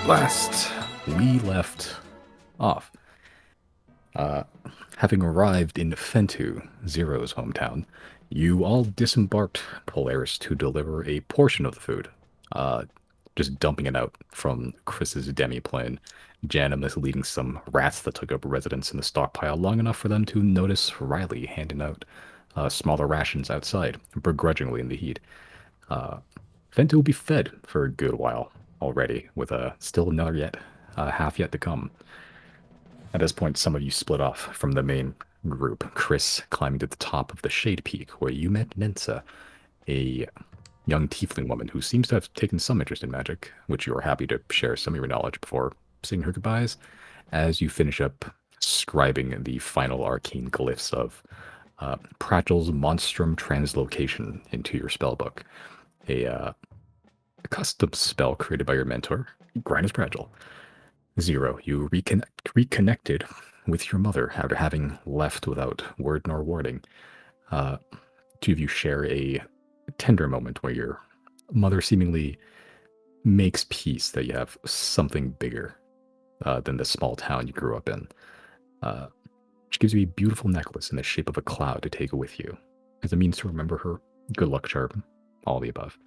Last we left off, uh, having arrived in Fentu, Zero's hometown, you all disembarked Polaris to deliver a portion of the food, uh, just dumping it out from Chris's demiplane. Janum leading some rats that took up residence in the stockpile long enough for them to notice Riley handing out smaller rations outside, begrudgingly in the heat. Fentu will be fed for a good while already, with still another half yet to come. At this point, some of you split off from the main group. Chris climbing to the top of the Shade Peak, where you met Nensa, a young tiefling woman who seems to have taken some interest in magic, which you are happy to share some of your knowledge before saying her goodbyes, as you finish up scribing the final arcane glyphs of Pratchell's Monstrum Translocation into your spellbook. A custom spell created by your mentor, Grinders Pratchell. Zero, you reconnected with your mother after having left without word nor warning. Two of you share a tender moment where your mother seemingly makes peace that you have something bigger than the small town you grew up in. She gives you a beautiful necklace in the shape of a cloud to take with you as a means to remember her. Good luck charm, all the above.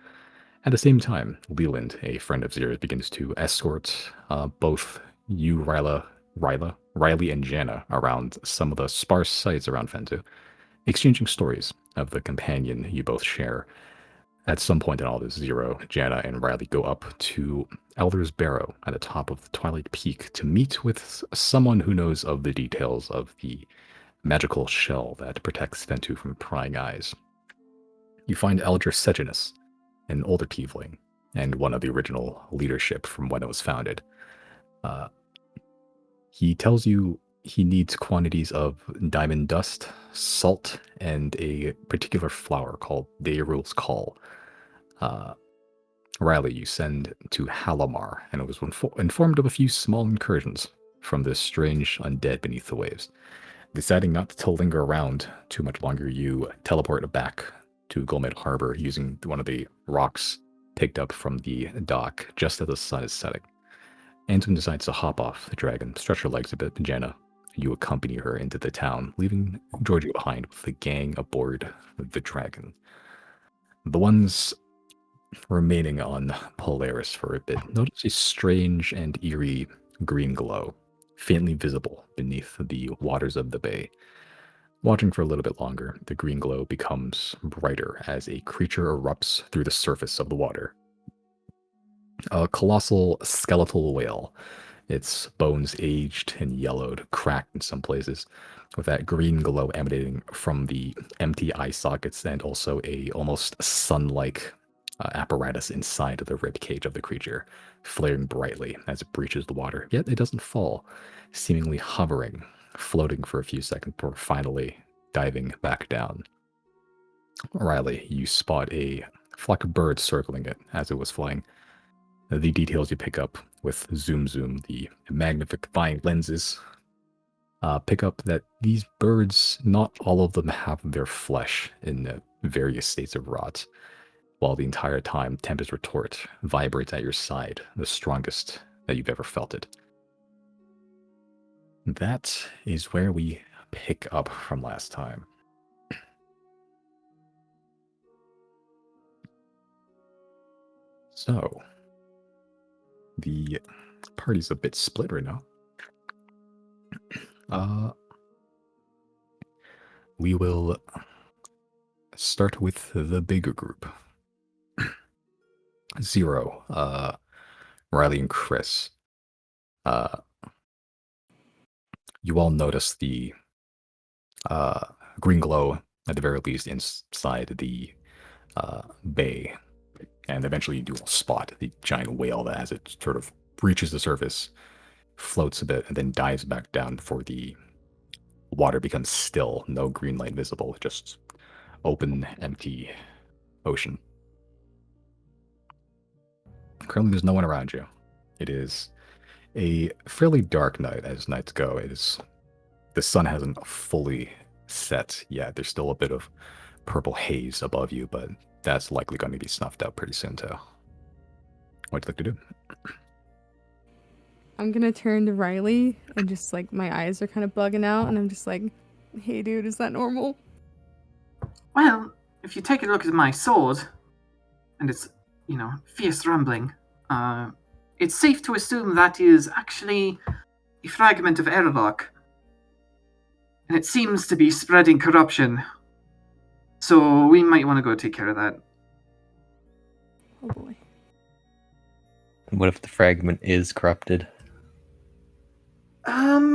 At the same time, Leland, a friend of Zero's, begins to escort both you, Riley, and Jana around some of the sparse sites around Fentu, exchanging stories of the companion you both share. At some point in all this, Zero, Jana, and Riley go up to Elder's Barrow at the top of the Twilight Peak to meet with someone who knows of the details of the magical shell that protects Fentu from prying eyes. You find Elder Sejanus, an older tiefling, and one of the original leadership from when it was founded. He tells you he needs quantities of diamond dust, salt, and a particular flower called Dayrul's Call. Riley, you send to Halamar, and it was informed of a few small incursions from this strange undead beneath the waves. Deciding not to linger around too much longer, you teleport back to Gulmid Harbor using one of the rocks picked up from the dock just as the sun is setting. Anton decides to hop off the dragon, stretch her legs a bit, and Jenna, you accompany her into the town, leaving Georgie behind with the gang aboard the dragon. The ones remaining on Polaris for a bit notice a strange and eerie green glow, faintly visible beneath the waters of the bay. Watching for a little bit longer, the green glow becomes brighter as a creature erupts through the surface of the water. A colossal skeletal whale, its bones aged and yellowed, cracked in some places, with that green glow emanating from the empty eye sockets and also a almost sun-like apparatus inside of the rib cage of the creature, flaring brightly as it breaches the water. Yet it doesn't fall, seemingly hovering, floating for a few seconds before finally diving back down. Riley, you spot a flock of birds circling it as it was flying. The details you pick up with Zoom, the magnifying lenses, pick up that these birds, not all of them have their flesh in various states of rot, while the entire time Tempest Retort vibrates at your side, the strongest that you've ever felt it. That is where we pick up from last time. So, the party's a bit split right now. We will start with the bigger group. Zero, Riley and Chris. You all notice the green glow, at the very least, inside the bay. And eventually you do spot the giant whale that, as it sort of breaches the surface, floats a bit, and then dives back down before the water becomes still. No green light visible, just open, empty ocean. Currently, there's no one around you. It is a fairly dark night as nights go. The sun hasn't fully set yet. There's still a bit of purple haze above you, but that's likely going to be snuffed out pretty soon too. What'd you like to do? I'm gonna turn to Riley and just like my eyes are kind of bugging out, and I'm just like, "Hey, dude, is that normal?" Well, if you take a look at my sword, and its, fierce rumbling, it's safe to assume that is actually a fragment of airlock, and it seems to be spreading corruption. So we might want to go take care of that. Oh boy. What if the fragment is corrupted? I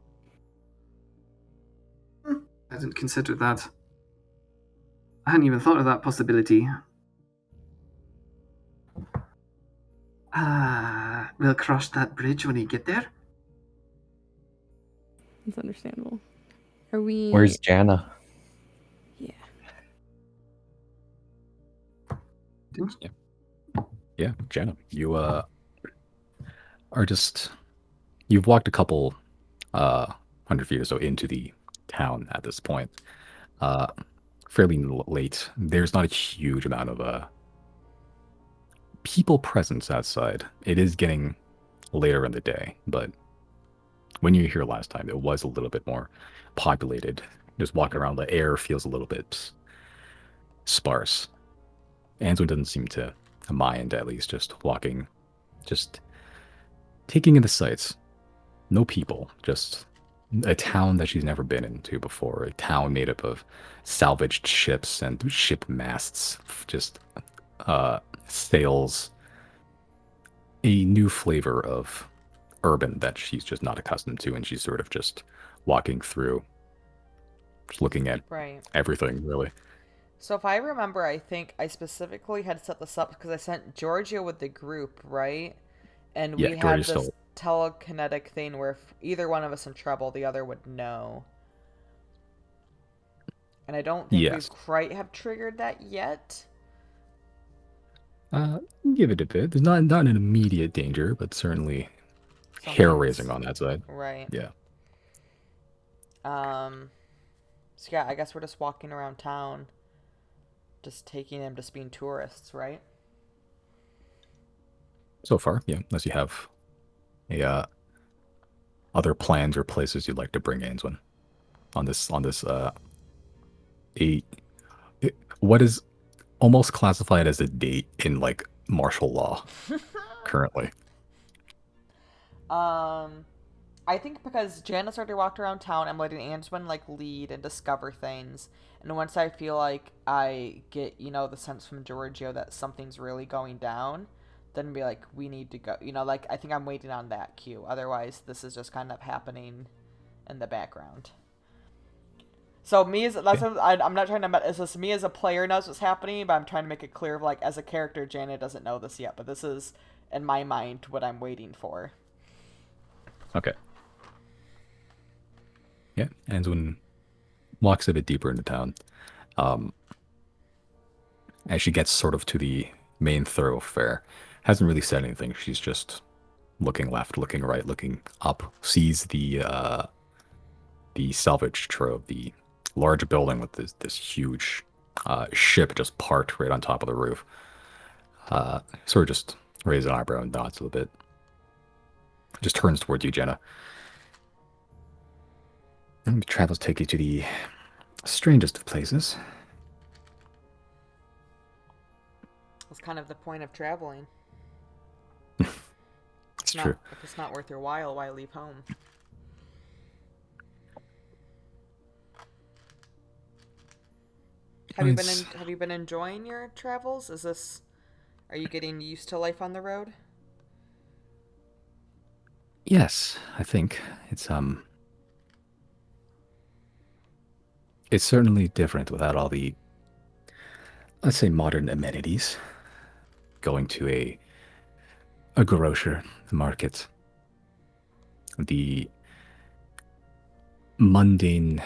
didn't consider that. I hadn't even thought of that possibility. We'll cross that bridge when we get there. It's understandable. Are we? Where's Jana? Yeah. Yeah, Jenna, you are just you've walked a couple 100 feet or so into the town at this point. Fairly late. There's not a huge amount of people presence outside. It is getting later in the day, but when you were here last time, it was a little bit more populated. Just walking around, the air feels a little bit sparse. Anzo doesn't seem to mind, at least, just walking, just taking in the sights. No people, just a town that she's never been into before. A town made up of salvaged ships and ship masts, just sails. A new flavor of urban that she's just not accustomed to, and she's sort of just walking through, just looking at everything, really. So if I remember, I think I specifically had set this up because I sent Giorgio with the group, right? And Yeah, we had George's this still. telekinetic thing where if either one of us in trouble, the other would know. And I don't think Yes. we quite have triggered that yet. Give it a bit. There's not an immediate danger, but certainly hair raising on that side. Right. Yeah. So yeah, I guess we're just walking around town, just taking them, just being tourists, right? So far, yeah. Unless you have a other plans or places you'd like to bring Ainswin on this what is almost classified as a date in like martial law currently. I think because Janice already walked around town, I'm letting Antoine like lead and discover things. And once I feel like I get, the sense from Giorgio that something's really going down, then be like, we need to go. Like I think I'm waiting on that cue. Otherwise, this is just kind of happening in the background. So me as I'm not trying to. It's just me as a player knows what's happening, but I'm trying to make it clear. Like as a character, Janet doesn't know this yet, but this is in my mind what I'm waiting for. Okay. Yeah, Anzwin walks a bit deeper into town. As she gets sort of to the main thoroughfare, hasn't really said anything. She's just looking left, looking right, looking up. Sees the salvage trove, the large building with this huge ship just parked right on top of the roof. Sort of just raises an eyebrow and nods a little bit. Just turns towards you, Jenna. Travels take you to the strangest of places. That's kind of the point of traveling. It's true. If it's not worth your while, why leave home? Have you been enjoying your travels? Are you getting used to life on the road? Yes, I think it's certainly different without all the, let's say, modern amenities. Going to a grocer, the market, the mundane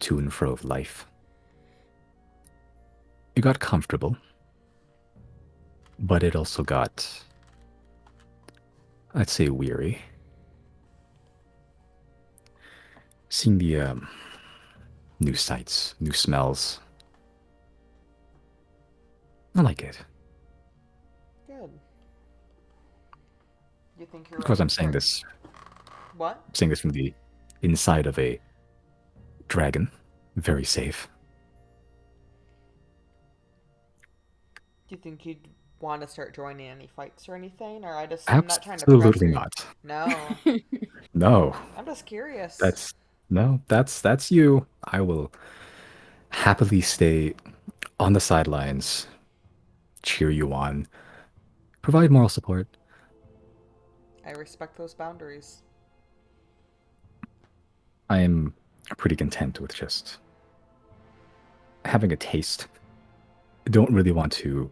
to and fro of life. It got comfortable, but it also got, I'd say, weary. Seeing the new sights, new smells. I like it. Good. You think you're Of course, ready I'm saying for- this What? I'm saying this from the inside of a dragon. Very safe. Do you think you'd want to start joining any fights or anything? Or I'm not trying to press Absolutely you. not. No. No. I'm just curious. That's you. I will happily stay on the sidelines, cheer you on, provide moral support. I respect those boundaries. I am pretty content with just having a taste. I don't really want to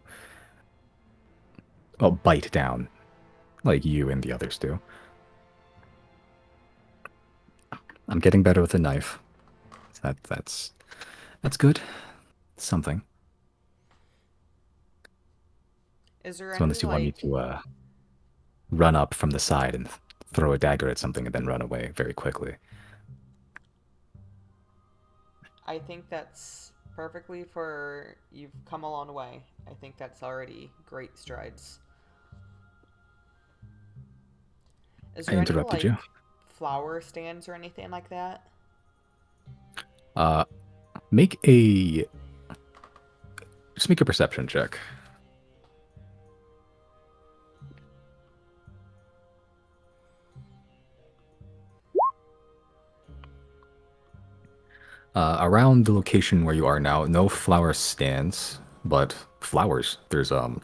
bite down like you and the others do. I'm getting better with a knife. That's good. Something. Is there So any unless you want me to run up from the side and throw a dagger at something and then run away very quickly. I think that's perfectly for you've come a long way. I think that's already great strides. Is I there any interrupted you. flower stands or anything like that? Make a perception check. Around the location where you are now, no flower stands, but flowers. There's a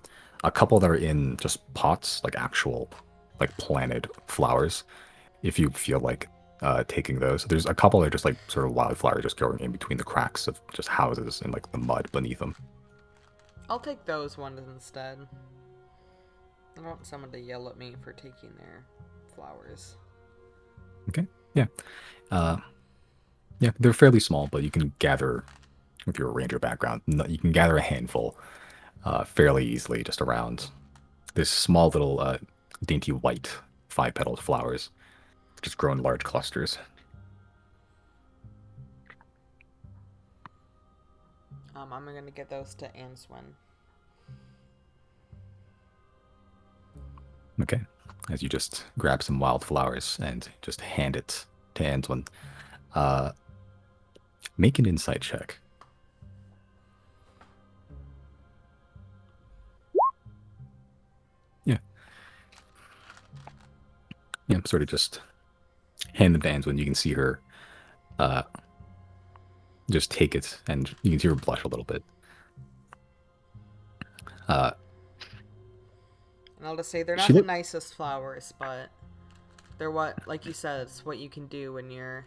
couple that are in just pots, like actual, like planted flowers. If you feel like taking those, there's a couple that are just like sort of wildflowers just growing in between the cracks of just houses and like the mud beneath them. I'll take those ones instead. I don't want someone to yell at me for taking their flowers. Okay. Yeah. Yeah, they're fairly small, but you can gather, with your ranger background, you can gather a handful fairly easily just around this small little dainty white 5-petaled flowers, just grow in large clusters. I'm gonna get those to Answin. Okay. As you just grab some wildflowers and just hand it to Antoine. Make an insight check. Yeah. Yeah, sort of just hand them to Antoine. You can see her just take it, and you can see her blush a little bit. And I'll just say they're not She the look- nicest flowers, but they're what, like you said, it's what you can do when you're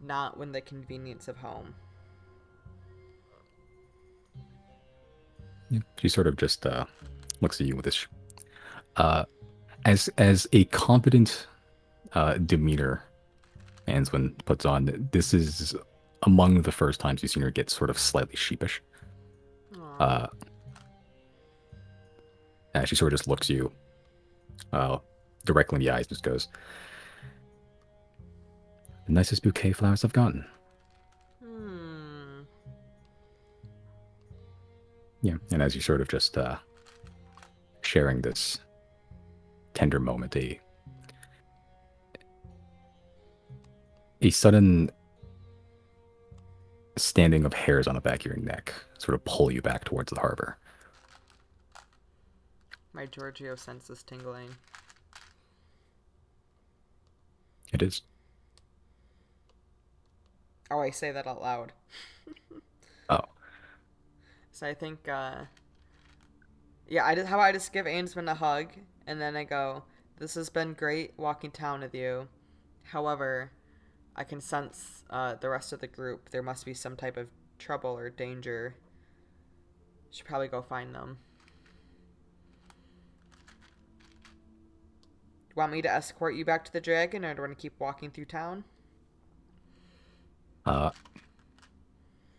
not in the convenience of home. Yeah, she sort of just looks at you with this as a competent demeanor Answin puts on. This is among the first times you've seen her get sort of slightly sheepish. Aw. And she sort of just looks you directly in the eyes and just goes, "The nicest bouquet of flowers I've gotten." Yeah, and as you sort of just sharing this tender moment, a sudden standing of hairs on the back of your neck sort of pull you back towards the harbor. My Giorgio sense is tingling. It is. Oh, I say that out loud. Oh. So I think, yeah, how about I just give Ainsman a hug, and then I go, "This has been great walking town with you. However, I can sense the rest of the group. There must be some type of trouble or danger. Should probably go find them. Want me to escort you back to the dragon, or do you want to keep walking through town?"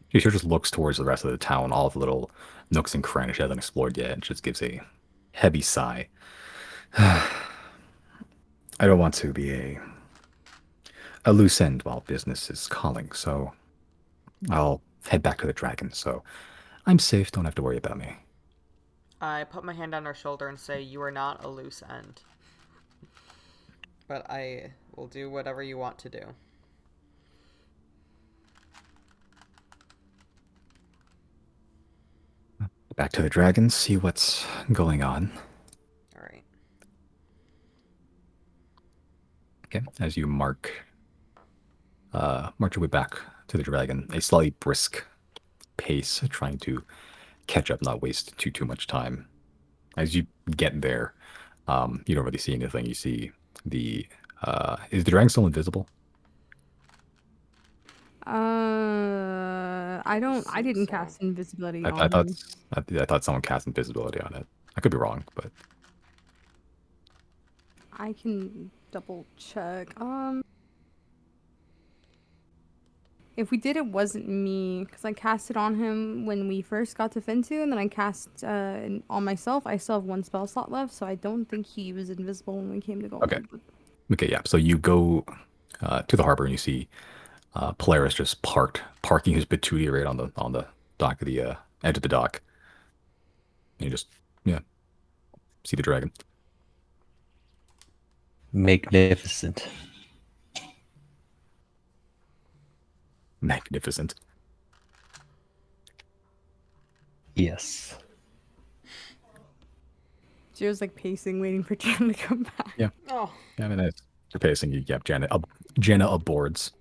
She sort of just looks towards the rest of the town, all the little nooks and crannies she hasn't explored yet, and just gives a heavy sigh. I don't want to be a loose end while business is calling, so I'll head back to the dragon, so I'm safe, don't have to worry about me. I put my hand on her shoulder and say, "You are not a loose end." but I will do whatever you want to do. Back to the dragons, see what's going on. All right. Okay, as you march your way back to the dragon, a slightly brisk pace, trying to catch up, not waste too much time. As you get there, you don't really see anything. You see the is the dragon still invisible? I didn't so. cast invisibility on I thought him. I thought someone cast invisibility on it. I could be wrong, but I can double check. If we did, it wasn't me, because I cast it on him when we first got to Fentu, and then I cast on myself. I still have one spell slot left, so I don't think he was invisible when we came to go. Okay. Okay, yeah. So you go to the harbor and you see Polaris just parking his Batuti right on the dock of the edge of the dock. And you just see the dragon. Magnificent. Magnificent. Yes. Jiro's like pacing, waiting for Jan to come back. Yeah. Oh, Yeah, I mean, it's you're pacing. You have Jenna aboards.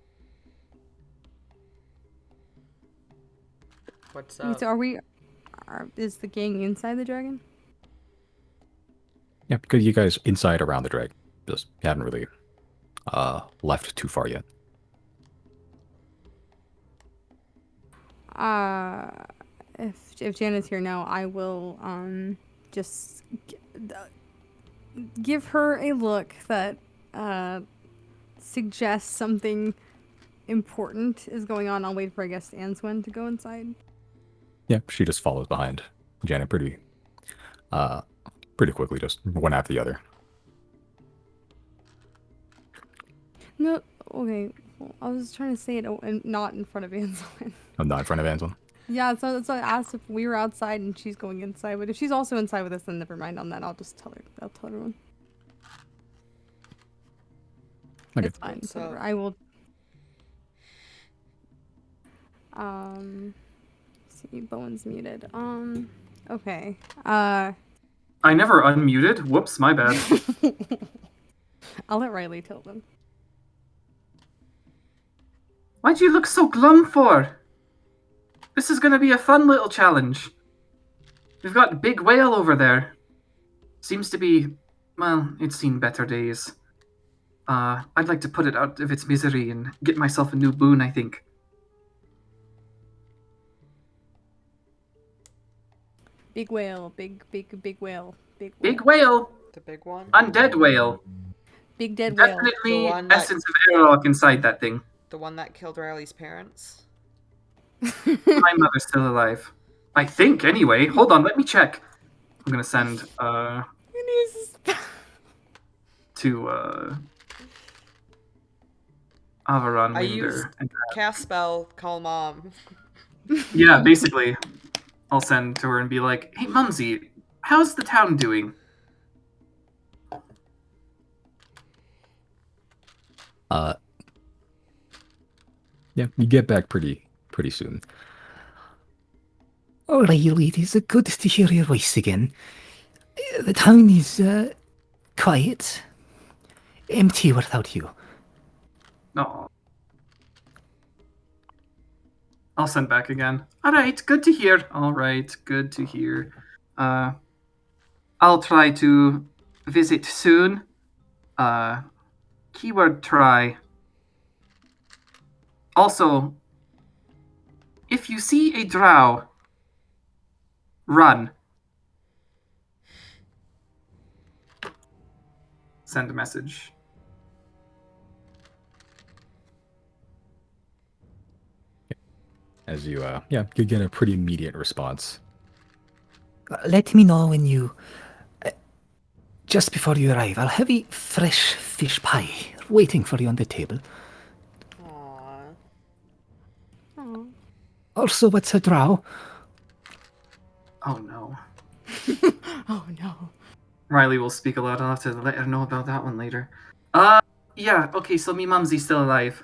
what's Wait, up? so is the gang inside the dragon? Yeah, because you guys inside around the dragon. Just haven't really left too far yet. If Janet's here now, I will just give her a look that suggests something important is going on. I'll wait for, I guess, Answen to go inside. Yeah, she just follows behind Janet pretty quickly, just one after the other. No, okay. Well, I was trying to say it not in front of Answen. I'm not in front of Anselm. Yeah, so that's why I asked if we were outside and she's going inside. But if she's also inside with us, then never mind on that. I'll just tell her. I'll tell everyone. Okay. It's fine. So- Whatever. I will. See, Bowen's muted. Okay. I never unmuted. Whoops, my bad. I'll let Riley tell them. Why'd you look so glum for? This is gonna be a fun little challenge. We've got Big Whale over there. Seems to be, well, it's seen better days. I'd like to put it out of its misery and get myself a new boon, I think. Big whale. Big whale. Big whale. Big Whale! The big one? Undead Whale. Big dead whale. Definitely The one that- essence of airlock inside that thing. The one that killed Riley's parents? My mother's still alive. I think, anyway. Hold on, let me check. I'm gonna send, to, Avaron I Winder. used cast spell, call mom. Yeah, basically. I'll send to her and be like, hey, Mumsy, how's the town doing? Yeah, you get back pretty soon. Oh, Riley, it is good to hear your voice again. The town is quiet, empty without you. No. I'll send back again. Alright, good to hear. Alright, good to hear. I'll try to visit soon. Keyword try. Also, if you see a drow, run. Send a message. As you you get a pretty immediate response. Let me know when you... just before you arrive, I'll have a fresh fish pie waiting for you on the table. Aww. Aw. Also, what's a drow? Oh no. Oh no. Riley will speak aloud. I'll have to let her know about that one later. Yeah, okay, so me mumsy's still alive.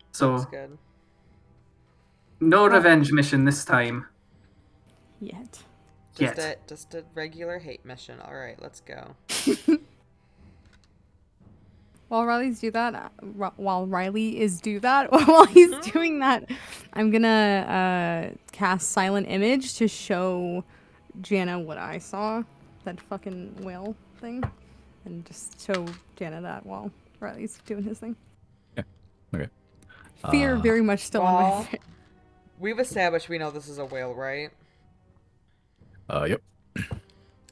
That's So, good. no revenge mission this time. Yet. Yet. Just a regular hate mission. All right, let's go. While Riley is doing that, I'm gonna cast Silent Image to show Jana what I saw, that fucking whale thing, and just show Jana that while Riley's doing his thing. Okay. Fear very much still on my Well, face. we've established we know this is a whale, right? Yep.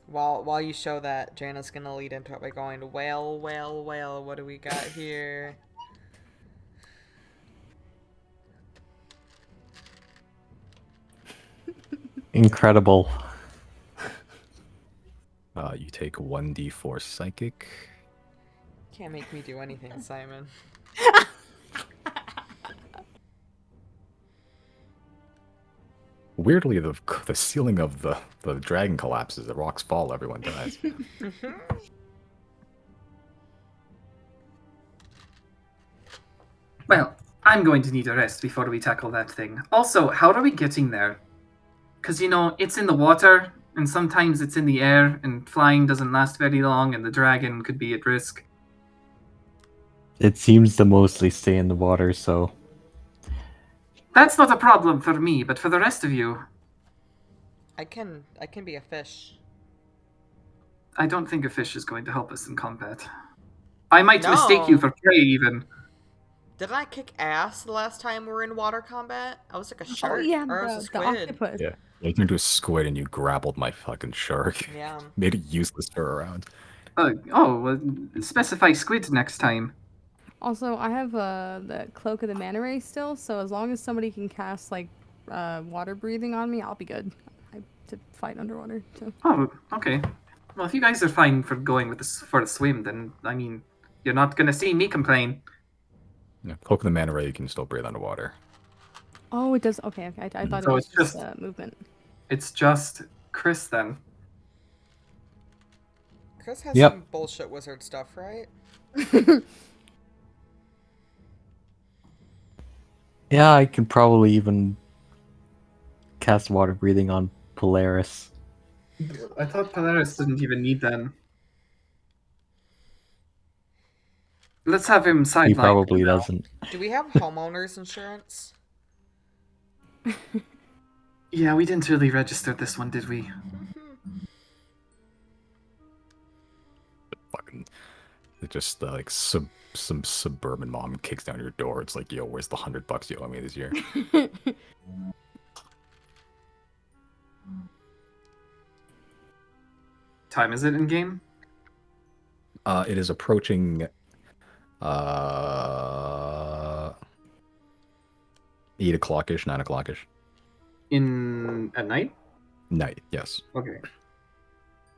While you show that, Jana's gonna lead into it by going, whale, whale, whale, what do we got here? Incredible. You take 1d4 psychic. Can't make me do anything, Simon. Weirdly, the ceiling of the dragon collapses. The rocks fall. Everyone dies. Well, I'm going to need a rest before we tackle that thing. Also, how are we getting there? Because, it's in the water, and sometimes it's in the air, and flying doesn't last very long, and the dragon could be at risk. It seems to mostly stay in the water, so That's not a problem for me, but for the rest of you, I can be a fish. I don't think a fish is going to help us in combat. I might mistake you No. for prey, even. Didn't I kick ass the last time we were in water combat? I was like a shark. Oh yeah, or I was a the squid. octopus. Yeah. You turned into a squid and you grappled my fucking shark. Yeah. Made it useless to her around. Well, specify squid next time. Also, I have the Cloak of the Manta Ray still, so as long as somebody can cast like water breathing on me, I'll be good. I to fight underwater. So. Oh, okay. Well, if you guys are fine for going with for the swim, then, you're not gonna see me complain. Yeah, Cloak of the Manta Ray, you can still breathe underwater. Oh, it does. Okay, okay. I thought So it was it's just just- movement. It's just Chris, then. Chris has Yep. some bullshit wizard stuff, right? yeah, I could probably even cast water breathing on Polaris. I thought Polaris didn't even need them. Let's have him He sideline. probably doesn't. Do we have homeowners insurance? Yeah, we didn't really register this one, did we? Fucking, it just like some suburban mom kicks down your door. It's like, yo, where's the $100 you owe me this year? Time is it in game? It is approaching 8 o'clock-ish, 9 o'clock-ish. At night? Night, yes. Okay.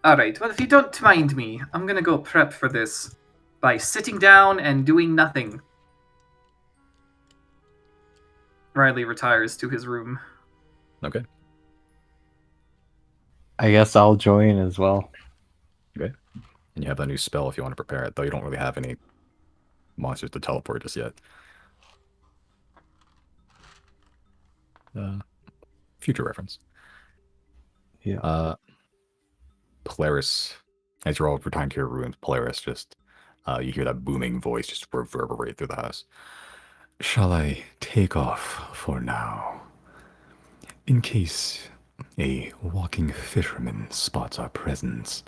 Alright, well, if you don't mind me, I'm gonna go prep for this by sitting down and doing nothing. Riley retires to his room. Okay. I guess I'll join as well. Okay. And you have that new spell if you want to prepare it, though you don't really have any monsters to teleport just yet. Future reference. Yeah. Polaris, as you're all returning to your rooms, Polaris just, you hear that booming voice just reverberate through the house. Shall I take off for now? In case a walking fisherman spots our presence.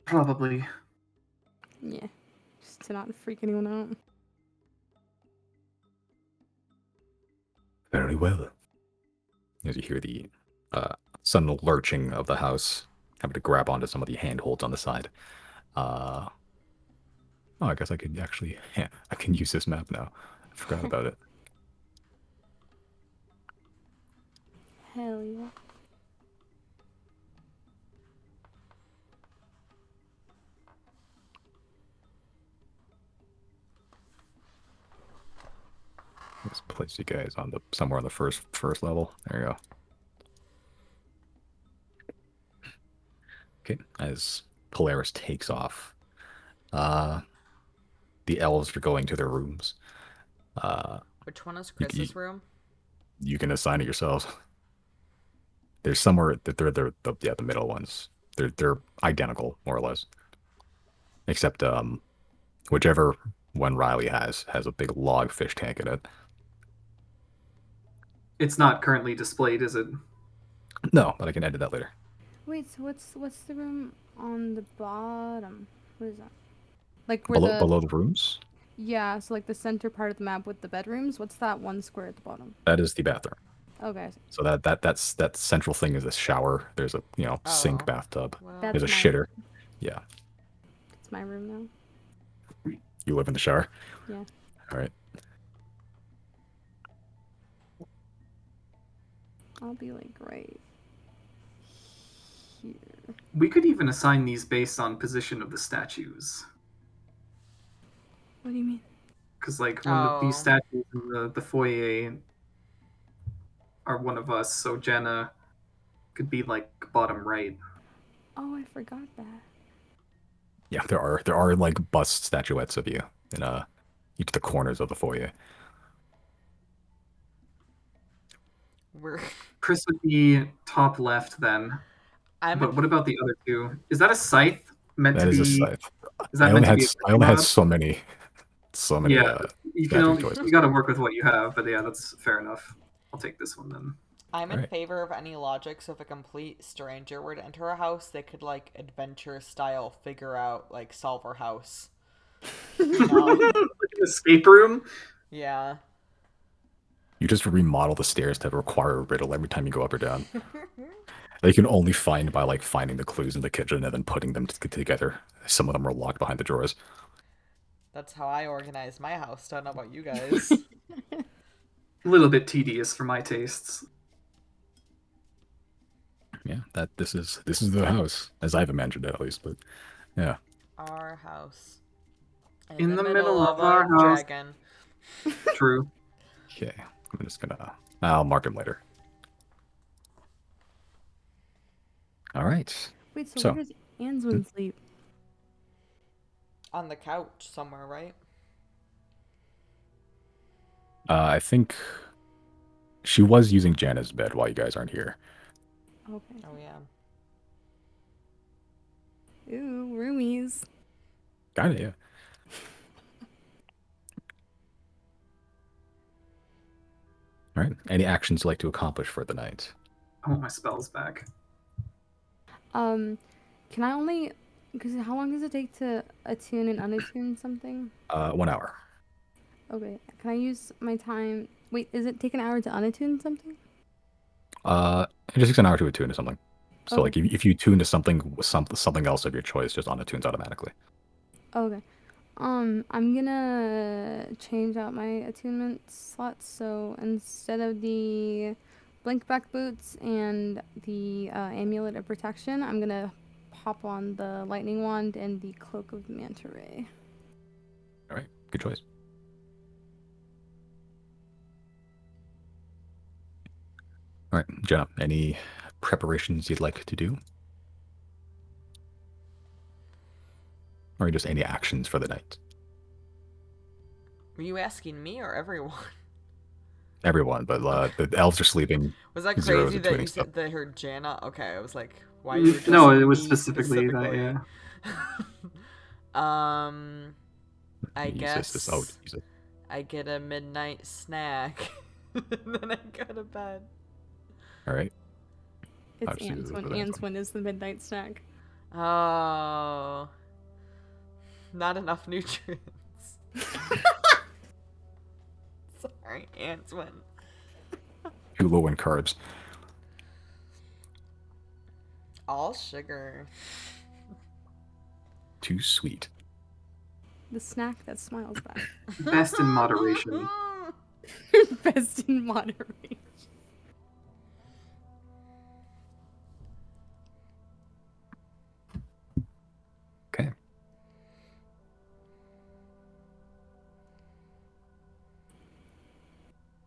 Probably. Yeah, just to not freak anyone out. Very well. As you hear the sudden lurching of the house, having to grab onto some of the handholds on the side. Oh, I guess I could actually, yeah, I can use this map now. I forgot about it. Hell yeah. Let's place you guys on the somewhere on the first level. There you go. Okay, as Polaris takes off, the elves are going to their rooms. Which one is You, Chris's room? you can assign it yourselves. There's somewhere that they're the middle ones. They're identical more or less, except whichever one Riley has a big log fish tank in it. It's not currently displayed, is it? No, but I can edit that later. Wait, so what's the room on the bottom? What is that? Like where Below the rooms, yeah, so like the center part of the map with the bedrooms. What's that one square at the bottom? that is the bathroom. Okay, I see. So that central thing is a shower. There's a sink, Oh. bathtub. Well, That's There's a my shitter. Yeah, It's my room now. you live in the shower. Yeah. All right. I'll be like right here. We could even assign these based on position of the statues. What do you mean? Because, like, Oh. these statues in the foyer are one of us, so Jenna could be, like, bottom right. Oh, I forgot that. Yeah, there are like bust statuettes of you in each of the corners of the foyer. we're. Chris would be top left then. I'm But in what about the other two? Is that a scythe meant That to is a be? scythe. Is that I meant only to be a I only had rod? so many Yeah, you can statue only choices. you got to work with what you have. But yeah, that's fair enough. I'll take this one then. I'm in Alright. favor of any logic, so if a complete stranger were to enter a house, they could, like, adventure style figure out, like, solve our house. You know? Like an escape room. Yeah. You just remodel the stairs to require a riddle every time you go up or down. They can only find by like finding the clues in the kitchen and then putting them together. Some of them are locked behind the drawers. That's how I organize my house. Don't know about you guys. A little bit tedious for my tastes. Yeah, this is the house as I've imagined it at least. But yeah, Our house. In the middle of our house. dragon. True. okay. I'm just gonna. I'll mark him later. All right. Wait, so So- where does Answin sleep? On the couch somewhere, right? I think she was using Jana's bed while you guys aren't here. Okay. Oh, yeah. Ooh, roomies. Kinda, yeah. All right. Any actions you'd like to accomplish for the night? I want my spells back. Can I only? Because how long does it take to attune and unattune something? 1 hour. Okay. Can I use my time? Wait, is it take an hour to unattune something? It just takes an hour to attune to something. So Okay. like if you tune to something else of your choice, just on attunes automatically. Okay. I'm gonna change out my attunement slots. So instead of the blink back boots and the amulet of protection, I'm gonna pop on the lightning wand and the cloak of manta ray. All right, good choice. All right, Jenna, any preparations you'd like to do? Or just any actions for the night? Were you asking me or everyone? Everyone, but the elves are sleeping. Was that Zero's crazy that attuning you stuff. said they heard Jana? Okay, I was like, why you were No, just it was me specifically that. Yeah. I guess Jesus. I get a midnight snack, and then I go to bed. All right. It's I'll see you Answin. for that one. Answin is the midnight snack. Oh, not enough nutrients. Sorry, Answin. Too low in carbs. All sugar. Too sweet. The snack that smiles back. Best in moderation. Best in moderation. Okay.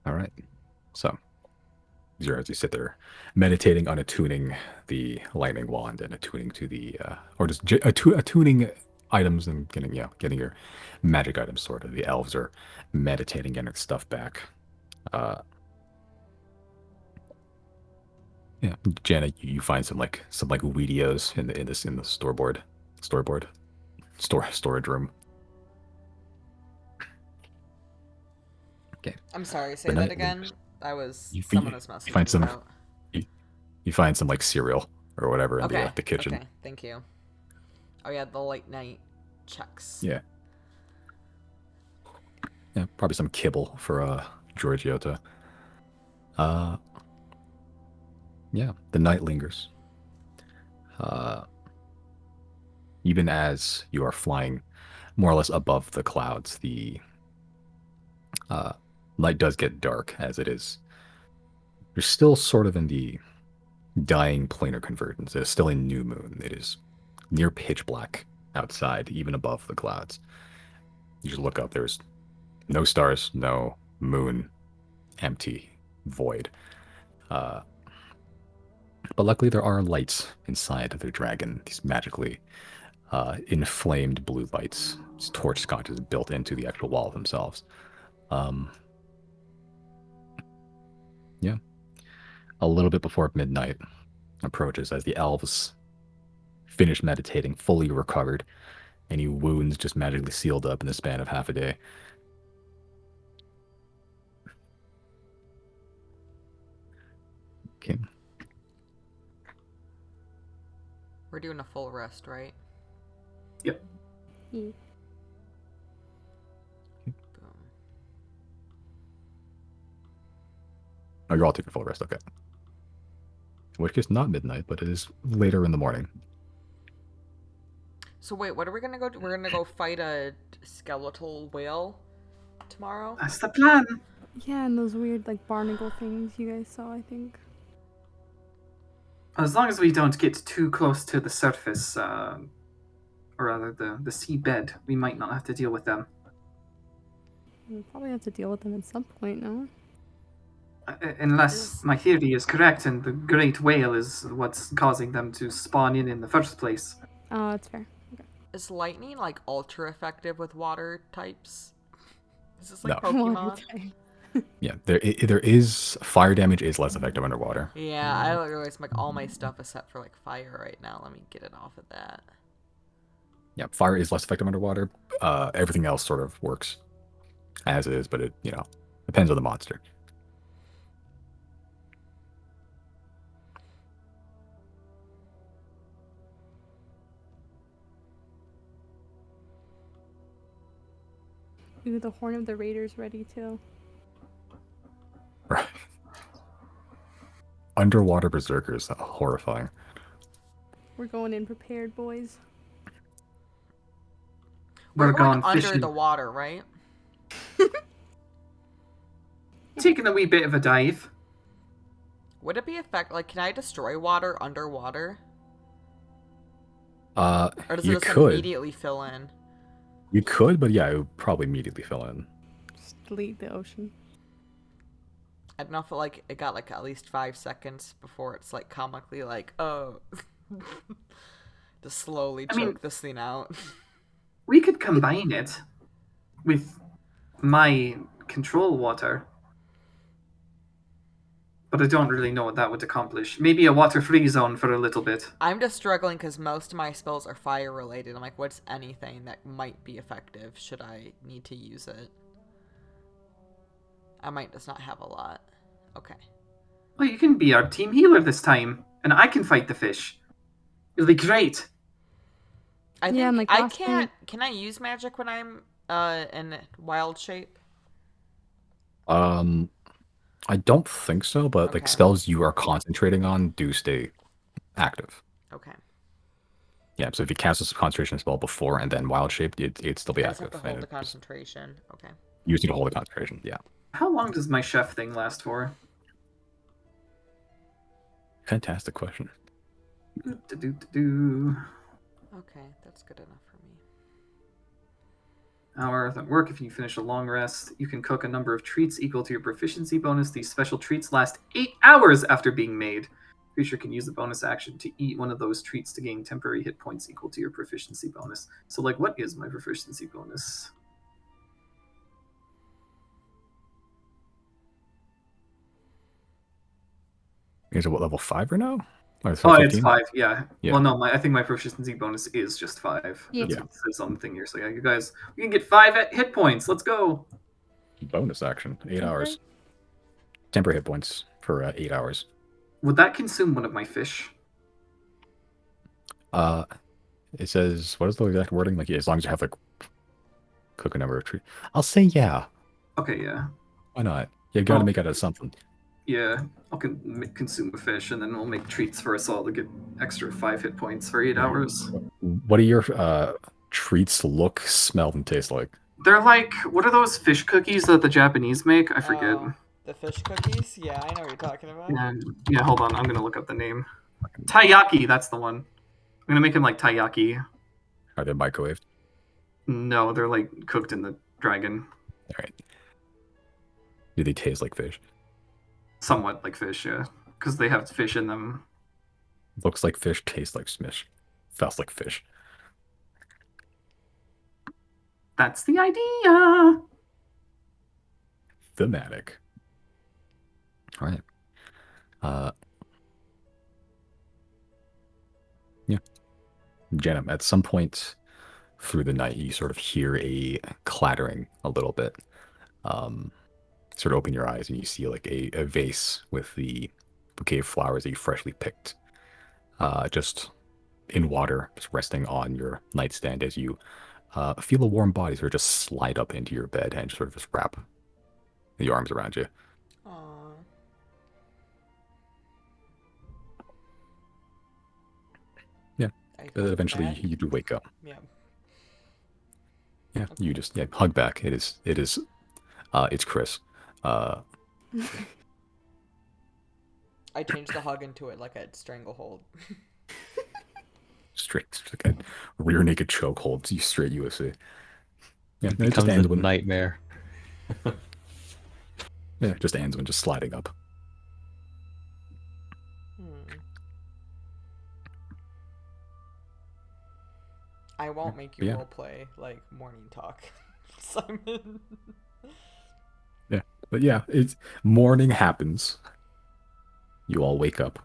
All right. So, Zero, as you sit there meditating on attuning the lightning wand and attuning to the or just attuning items and getting your magic items sorted. The elves are meditating, getting stuff back. Yeah, Janet, you find some Weedios in the storage room. Okay. I'm sorry, The say that night again. leaders. I was You, someone you, is you messaging find me some about. you find some like cereal or whatever in Okay. the kitchen. Okay, thank you. Oh yeah, the late night checks. Yeah. Yeah, probably some kibble for Giorgiota. Yeah, the night lingers. Even as you are flying more or less above the clouds, the light does get dark as it is. You're still sort of in the dying planar convergence. It is still a new moon. It is near pitch black outside, even above the clouds. You just look up, there's no stars, no moon, empty, void. But luckily there are lights inside the dragon, these magically inflamed blue lights. These torch sconces built into the actual wall themselves. Yeah. A little bit before midnight approaches as the elves finish meditating, fully recovered. Any wounds just magically sealed up in the span of half a day. Okay. We're doing a full rest, right? Yep. Yeah. Boom. Oh, you're all taking full rest, okay. In which case, not midnight, but it is later in the morning. So wait, what are we gonna go do? We're gonna go fight a skeletal whale tomorrow? That's the plan. Yeah, and those weird like barnacle things you guys saw, I think. As long as we don't get too close to the surface, or rather the seabed, we might not have to deal with them. We'll probably have to deal with them at some point, no? Unless my theory is correct and the great whale is what's causing them to spawn in the first place. Oh, that's fair. Okay. Is lightning like ultra effective with water types? Is this like No. Pokemon? Okay. Yeah, there is fire damage is less effective underwater. Yeah, I realize like all my stuff is set for like fire right now. Let me get it off of that. Yeah, fire is less effective underwater. Everything else sort of works as is, but it depends on the monster. Ooh, the Horn of the Raiders ready too. Right. Underwater berserkers, horrifying. We're going in prepared, boys. We're going going under fishing. the water, right? Taking a wee bit of a dive. Would it be like can I destroy water underwater? Uh, Or does you it just could. immediately fill in? You could, but yeah, it would probably immediately fill in. Just delete the ocean. I don't know if it got like at least 5 seconds before it's like comically like, oh. Just slowly choke this thing out. We could combine it with my control water. But I don't really know what that would accomplish. Maybe a water-free zone for a little bit. I'm just struggling because most of my spells are fire related. I'm like, what's anything that might be effective should I need to use it? I might just not have a lot. Okay. Well, you can be our team healer this time, and I can fight the fish. It'll be great. I think Yeah, and, like, I last can't. Can I use magic when I'm in wild shape? I don't think so, but like Okay. spells you are concentrating on do stay active. Okay. Yeah, so if you cast a concentration spell before and then wild shape, it'd still be I just active. have to hold and the it just- concentration. Okay. you just need to hold the concentration. Yeah, How long does my chef thing last for? fantastic question. Do-do-do-do. Okay, that's good enough for me. hour at work. If you finish a long rest, you can cook a number of treats equal to your proficiency bonus. These special treats last 8 hours after being made. Creature can use the bonus action to eat one of those treats to gain temporary hit points equal to your proficiency bonus. So, like, what is my proficiency bonus? Is it what, level 5 right now? Or Oh, 15? it's 5. Yeah. Yeah. Well, no, I think my proficiency bonus is just 5. Yeah. That's what it says on the thing here. So yeah, you guys, we can get 5 hit points. Let's go. Bonus action. 8 Okay. hours. Temporary hit points for 8 hours. Would that consume one of my fish? It says, what is the exact wording? Like, as long as you have, like, cook a number of treats. I'll say yeah. Okay, yeah. Why not? You gotta Oh. make it out of something. Yeah, I'll consume a fish, and then we'll make treats for us all to get extra 5 hit points for 8 hours. What do your treats look, smell, and taste like? They're like, what are those fish cookies that the Japanese make? I forget. Oh, the fish cookies? Yeah, I know what you're talking about. Yeah, hold on. I'm going to look up the name. Taiyaki, that's the one. I'm going to make them like taiyaki. Are they microwaved? No, they're like cooked in the dragon. All right. Do they taste like fish? Somewhat like fish, yeah. Because they have fish in them. Looks like fish, tastes like smish. Feels like fish. That's the idea. Thematic. All right. Yeah. Jenna, at some point through the night, you sort of hear a clattering a little bit. Sort of open your eyes and you see like a vase with the bouquet of flowers that you freshly picked. Just in water, just resting on your nightstand as you feel a warm body sort of just slide up into your bed and sort of just wrap the arms around you. Aww. Yeah. I But hug eventually back. you do wake up. Yeah. Yeah, you just hug back. It's Chris. I changed the hug into it like a stranglehold. Straight like a rear naked chokehold. You straight USA. Yeah, and it just Becomes ends a when nightmare. yeah, just ends when just sliding up. I won't make you Yeah. roleplay like morning talk, Simon. But yeah, it's morning happens. You all wake up.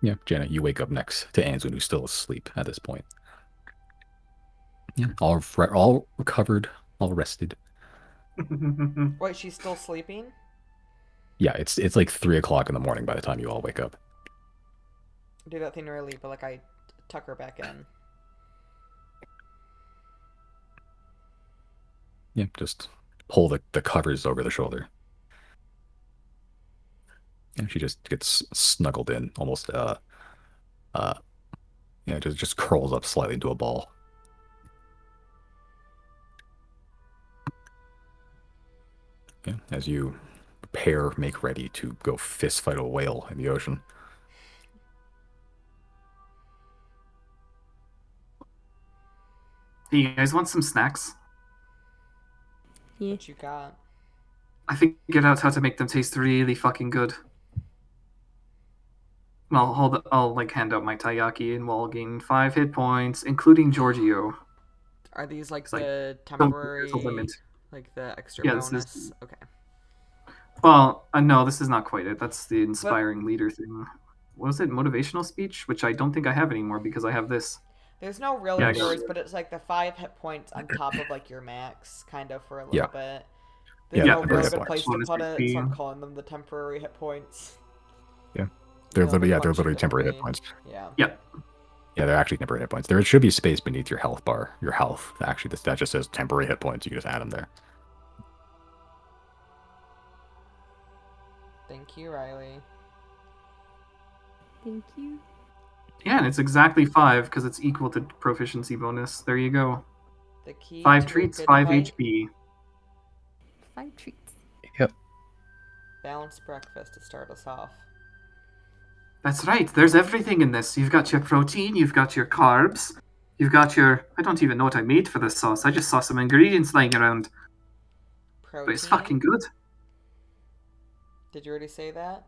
Yeah, Janet, you wake up next to Anzwin, who's still asleep at this point. Yeah, all recovered, all rested. Wait, she's still sleeping? Yeah, it's like 3 o'clock in the morning by the time you all wake up. Do that thing early, but like I tuck her back in. Yeah, just pull the covers over the shoulder. And she just gets snuggled in, almost just curls up slightly into a ball. Yeah, as you make ready to go fist fight a whale in the ocean. Hey, you guys want some snacks? Yeah. What you got? I figured out how to make them taste really fucking good. I'll like hand out my taiyaki and we'll gain 5 hit points, including Giorgio. Are these like It's like, the Don't- temporary, there's a limit. like the extra Yeah, this bonus? is- Okay. Well, no, this is not quite it. That's the inspiring leader thing. What was it? Motivational speech? Which I don't think I have anymore because I have this. There's no real Yeah, I rewards, got but it's like the 5 hit points on top of like your max, kind of for a Yeah. little bit. There's Yeah, no temporary real hit good place points. to put it, so I'm Bonus calling them the temporary hit points. Yeah. They'll They're function literally temporary hit differently. points. Yeah. Yeah, they're actually temporary hit points. There should be space beneath your health bar. Your health, actually, that just says temporary hit points. You can just add them there. Thank you, Riley. Thank you. Yeah, and it's exactly 5 because it's equal to proficiency bonus. There you go. The key 5 to a treats, good 5 fight, HP. 5 treats. balanced breakfast to start us off. That's right. There's everything in this. You've got your protein, you've got your carbs, You've got your. I don't even know what I made for this sauce. I just saw some ingredients lying around, Protein. but it's fucking good. Did you already say that?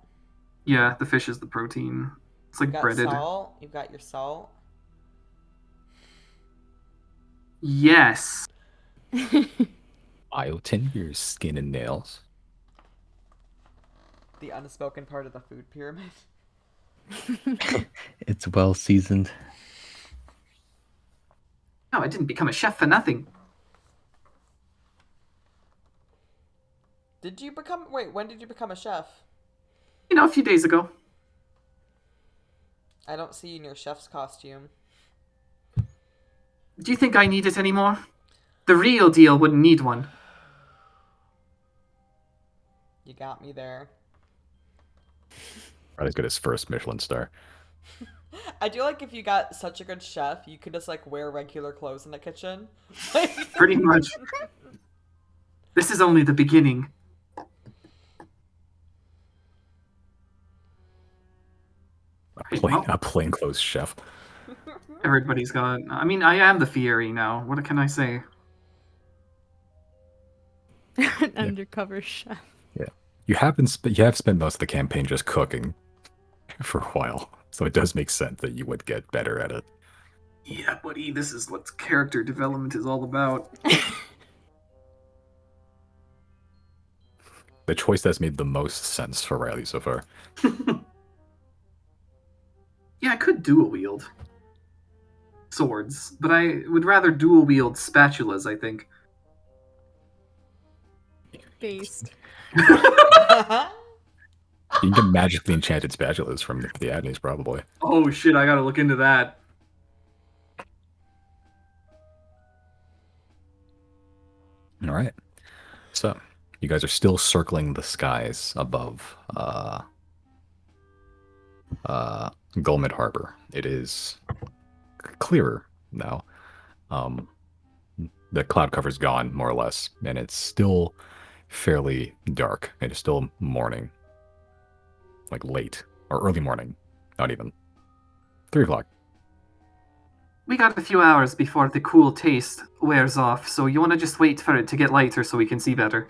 Yeah, the fish is the protein. It's You like got breaded. salt. You've got your salt. Yes. Biotin, your skin and nails. The unspoken part of the food pyramid. It's well seasoned. No, I didn't become a chef for nothing. Did you become? Wait, when did you become a chef? You know, a few days ago. I don't see you in your chef's costume. Do you think I need it anymore? The real deal wouldn't need one. You got me there. Right, he's got his first Michelin star. I do like if you got such a good chef, you could just like wear regular clothes in the kitchen. Pretty much. This is only the beginning. A plainclothes chef. Everybody's got. I mean, I am the Fieri now. What can I say? An undercover chef. You have spent most of the campaign just cooking for a while, so it does make sense that you would get better at it. Yeah, buddy, this is what character development is all about. The choice that's made the most sense for Riley so far. Yeah, I could dual wield swords, but I would rather dual wield spatulas, I think. Based. You can get magically enchanted spatulas from the Adneys, probably. Oh shit, I gotta look into that. All right. So, you guys are still circling the skies above Gulmid Harbor. It is clearer now. The cloud cover's gone, more or less, and it's still fairly dark. It is still morning. Like late, or early morning. Not even. 3 o'clock. We got a few hours before the cool taste wears off, so you want to just wait for it to get lighter so we can see better.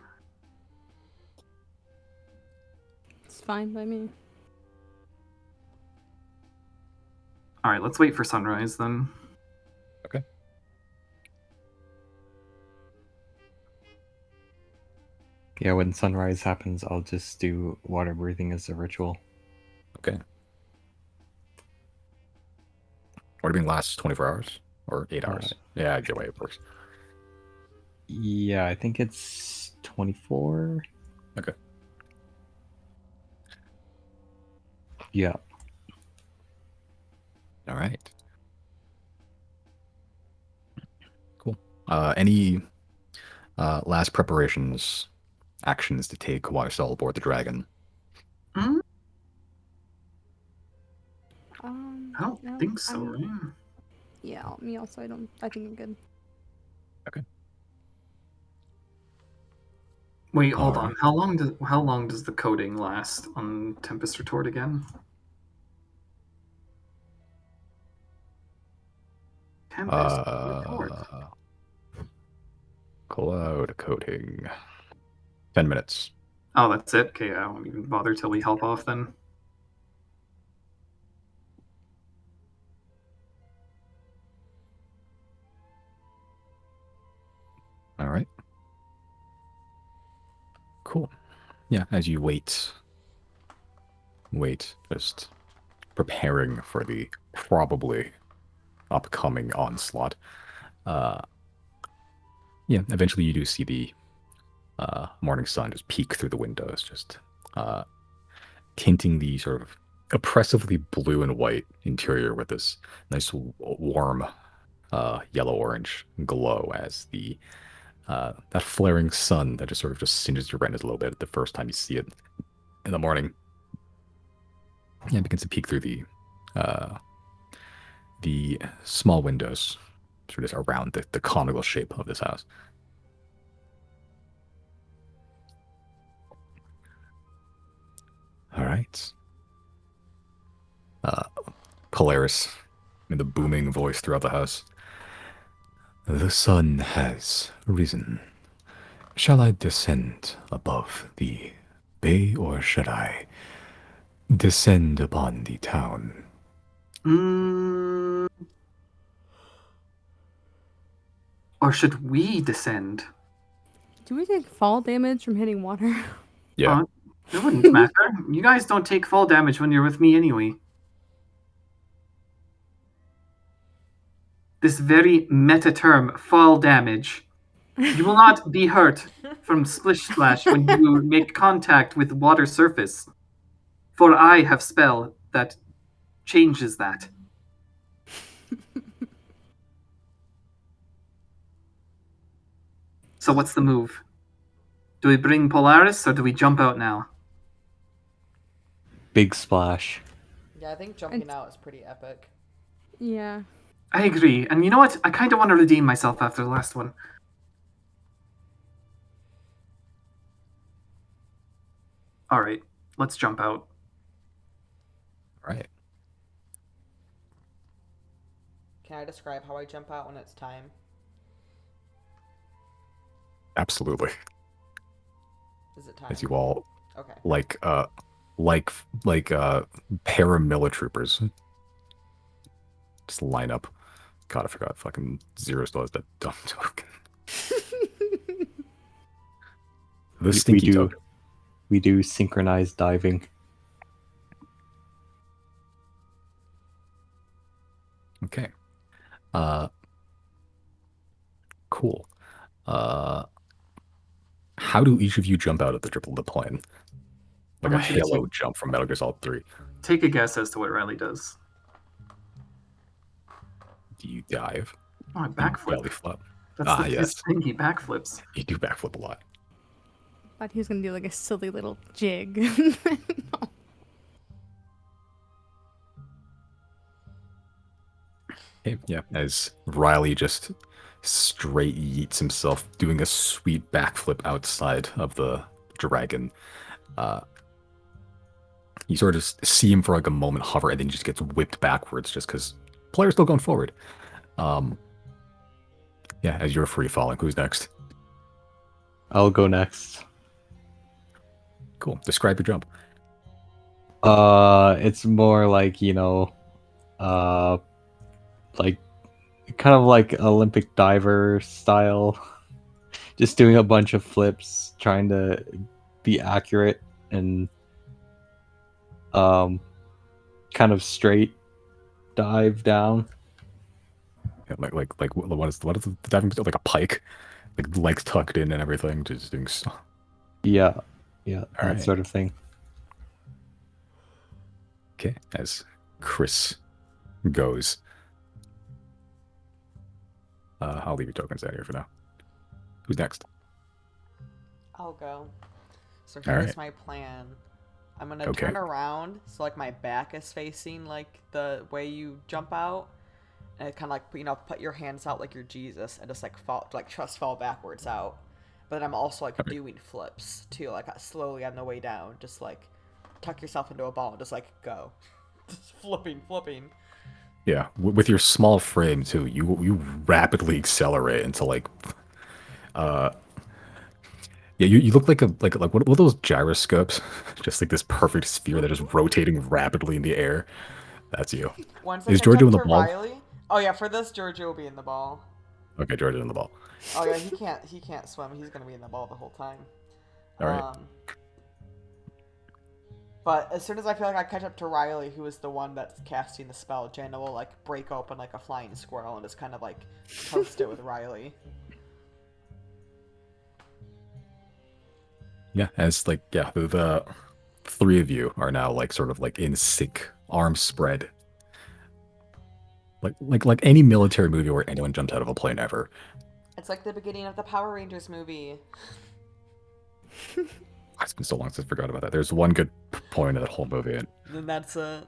It's fine by me. Alright, let's wait for sunrise then. Okay. Yeah, when sunrise happens, I'll just do water breathing as a ritual. Okay. What do you mean last 24 hours? Or 8 hours? Yeah, either way it works. Yeah, I think it's 24. Okay. Yeah. All right. Cool. Any last preparations, actions to take while you're still aboard the dragon? Hmm? I don't No, think so, I'm- right? Yeah, me also. I think I'm good. Wait, hold on. Alright. How long does the coding last on Tempest Retort again? Tempest Retort. Cloud coating. 10 minutes. Oh, that's it? Okay, I won't even bother till we help off then. All right. Cool. Yeah, as you wait, just preparing for the probably upcoming onslaught. Yeah, eventually you do see the morning sun just peek through the windows, just tinting the sort of oppressively blue and white interior with this nice warm yellow-orange glow as the that flaring sun that just sort of just singes your retinas a little bit the first time you see it in the morning. Yeah, it begins to peek through the small windows sort of around the conical shape of this house. All right. Polaris, in the booming voice throughout the house. The sun has risen. Shall I descend above the bay, or should I descend upon the town? Mm, or should we descend? Do we take fall damage from hitting water? Yeah. It wouldn't matter. You guys don't take fall damage when you're with me anyway. This very meta term, fall damage. You will not be hurt from splish splash when you make contact with water surface. For I have spell that changes that. So what's the move? Do we bring Polaris or do we jump out now? Big splash. Yeah, I think jumping out is pretty epic. Yeah. I agree. And you know what? I kind of want to redeem myself after the last one. All right, let's jump out. Right. Can I describe how I jump out when it's time? Absolutely. Is it time? As you all Okay. like paramilitaries just line up. God, I forgot. Fucking Zero still has that dumb token. The stinky token. We do synchronized diving. Okay. Cool. How do each of you jump out of the plane? Like I a want you to halo take- jump from Metal Gear Solid 3. Take a guess as to what Riley does. Do you dive? Oh, I Do you backflip. belly flop? That's Ah, his yes. thing. He backflips. You do backflip a lot. Thought he was gonna do like a silly little jig. Okay, yeah, as Riley just straight yeets himself, doing a sweet backflip outside of the dragon. You sort of see him for like a moment hover, and then he just gets whipped backwards just because player's still going forward. Yeah, as you're free falling, who's next? I'll go next. Cool. Describe your jump. It's more like, like kind of like Olympic diver style. Just doing a bunch of flips, trying to be accurate and kind of straight dive down. Yeah, what is the diving like a pike, like legs tucked in and everything, just doing. Yeah, that right. sort of thing. Okay, as Chris goes. I'll leave your tokens out here for now. Who's next? I'll go. So All here's right. my plan. I'm gonna Okay. turn around so like my back is facing like the way you jump out, and kind of like put your hands out like you're Jesus and just like fall fall backwards out. But then I'm also like Okay. doing flips too, like slowly on the way down, just like tuck yourself into a ball and just like go, just flipping. Yeah, with your small frame too, you rapidly accelerate into like, yeah, you look like what are those gyroscopes? Just like this perfect sphere that is rotating rapidly in the air. That's you. Once Is I catch Georgia up in the to ball? Riley, oh yeah, for this Giorgio will be in the ball. Okay, Georgia in the ball. Oh yeah, he can't swim. He's gonna be in the ball the whole time. All right. But as soon as I feel like I catch up to Riley, who is the one that's casting the spell, Jana will like break open like a flying squirrel and just kind of like toast it with Riley. Yeah, as like the three of you are now like sort of like in sync, arms spread. Like any military movie where anyone jumps out of a plane ever. It's like the beginning of the Power Rangers movie. It's been so long since I forgot about that. There's one good point in that whole movie, and And that's it.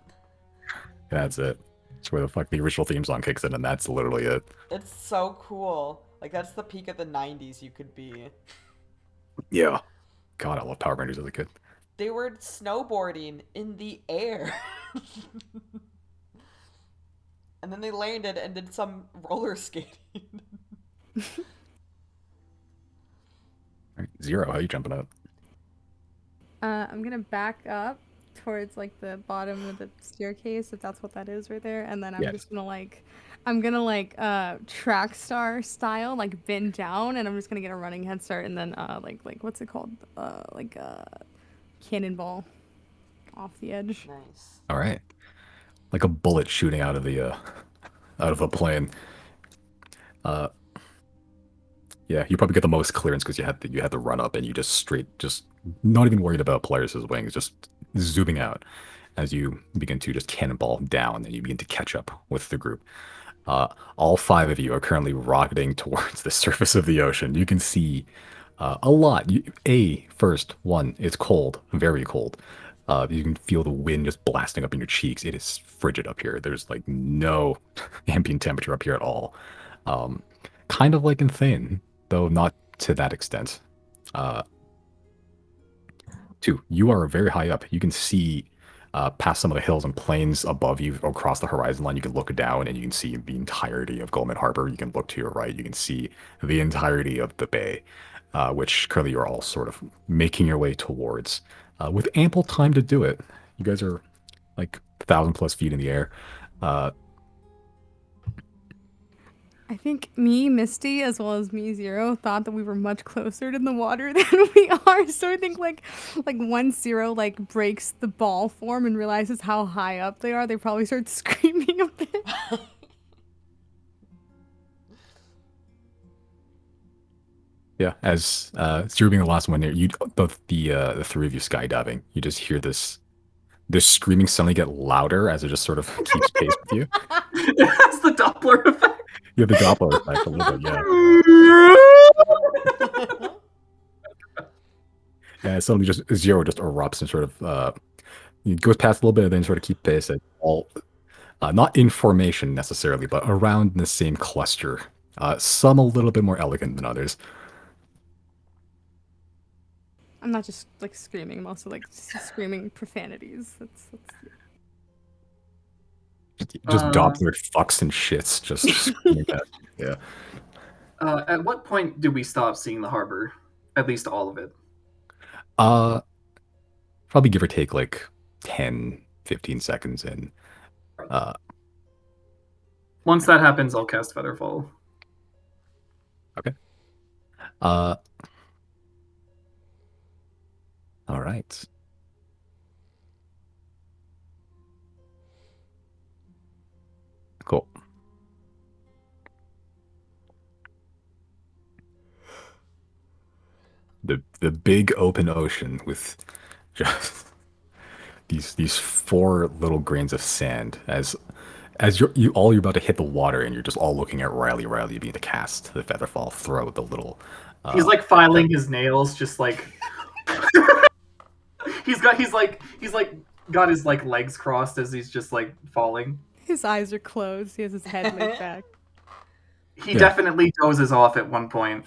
that's it. It's where the original theme song kicks in, and that's literally it. It's so cool. Like that's the peak of the '90s you could be. Yeah. God, I love Power Rangers as a kid. They were snowboarding in the air. And then they landed and did some roller skating. All right, Zero, how you jumping out? I'm gonna back up towards like the bottom of the staircase, if that's what that is right there, and then I'm Yes. just gonna track star style, like bend down, and I'm just gonna get a running head start, and then like what's it called? Cannonball off the edge. Nice. All right, like a bullet shooting out of a plane. Yeah, you probably get the most clearance because you had to run up and you just not even worried about Polaris' wings, just zooming out as you begin to just cannonball down and you begin to catch up with the group. All 5 of you are currently rocketing towards the surface of the ocean. You can see a lot. First, one, it's cold, very cold. You can feel the wind just blasting up in your cheeks. It is frigid up here. There's like no ambient temperature up here at all. Kind of like in Thane, though not to that extent. 2, you are very high up. You can see past some of the hills and plains above you across the horizon line. You can look down and you can see the entirety of Goldman Harbor. You can look to your right. You can see the entirety of the bay, which currently you're all sort of making your way towards with ample time to do it. You guys are like 1,000+ feet in the air. I think me, Misty, as well as me, Zero, thought that we were much closer to the water than we are. So I think like once Zero like breaks the ball form and realizes how high up they are, they probably start screaming a bit. Yeah, as Zero being the last one there, you both the 3 of you skydiving, you just hear this screaming suddenly get louder as it just sort of keeps pace with you. It has the Doppler effect. You have the Doppler effect a little bit, yeah. And suddenly just Zero just erupts and sort of it goes past a little bit and then sort of keep pace at all, not in formation necessarily, but around the same cluster. Some a little bit more elegant than others. I'm not just like screaming, I'm also like screaming profanities. That's Just Doppler fucks and shits. Just screaming that. Yeah. At what point do we stop seeing the harbor? At least all of it. Probably give or take like 10, 15 seconds in. Once that happens, I'll cast Featherfall. Okay. All right. Cool. The big open ocean with just these 4 little grains of sand as you're about to hit the water and you're just all looking at Riley being to cast the Featherfall, throw the little He's like filing his nails, just like he's got his like legs crossed as he's just like falling. his eyes are closed. He has his head laid back. He definitely dozes off at one point.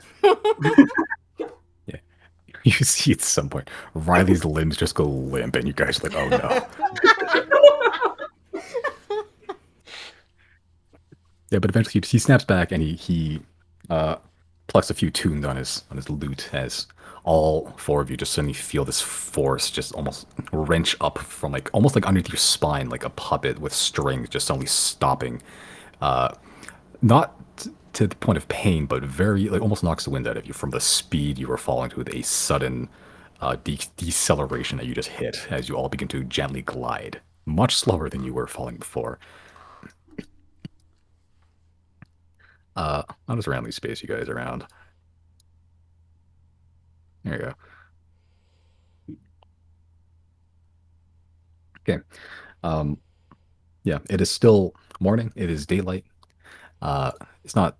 you see at some point Riley's limbs just go limp and you guys are like, oh no. Yeah, but eventually he snaps back and he plucks a few tunes on his lute as all 4 of you just suddenly feel this force just almost wrench up from like almost like underneath your spine, like a puppet with strings just suddenly stopping. Not to the point of pain, but very like almost knocks the wind out of you from the speed you were falling to, with a sudden deceleration that you just hit as you all begin to gently glide, much slower than you were falling before. I'll just randomly space you guys around. There you go. Okay. Yeah, it is still morning. It is daylight. It's not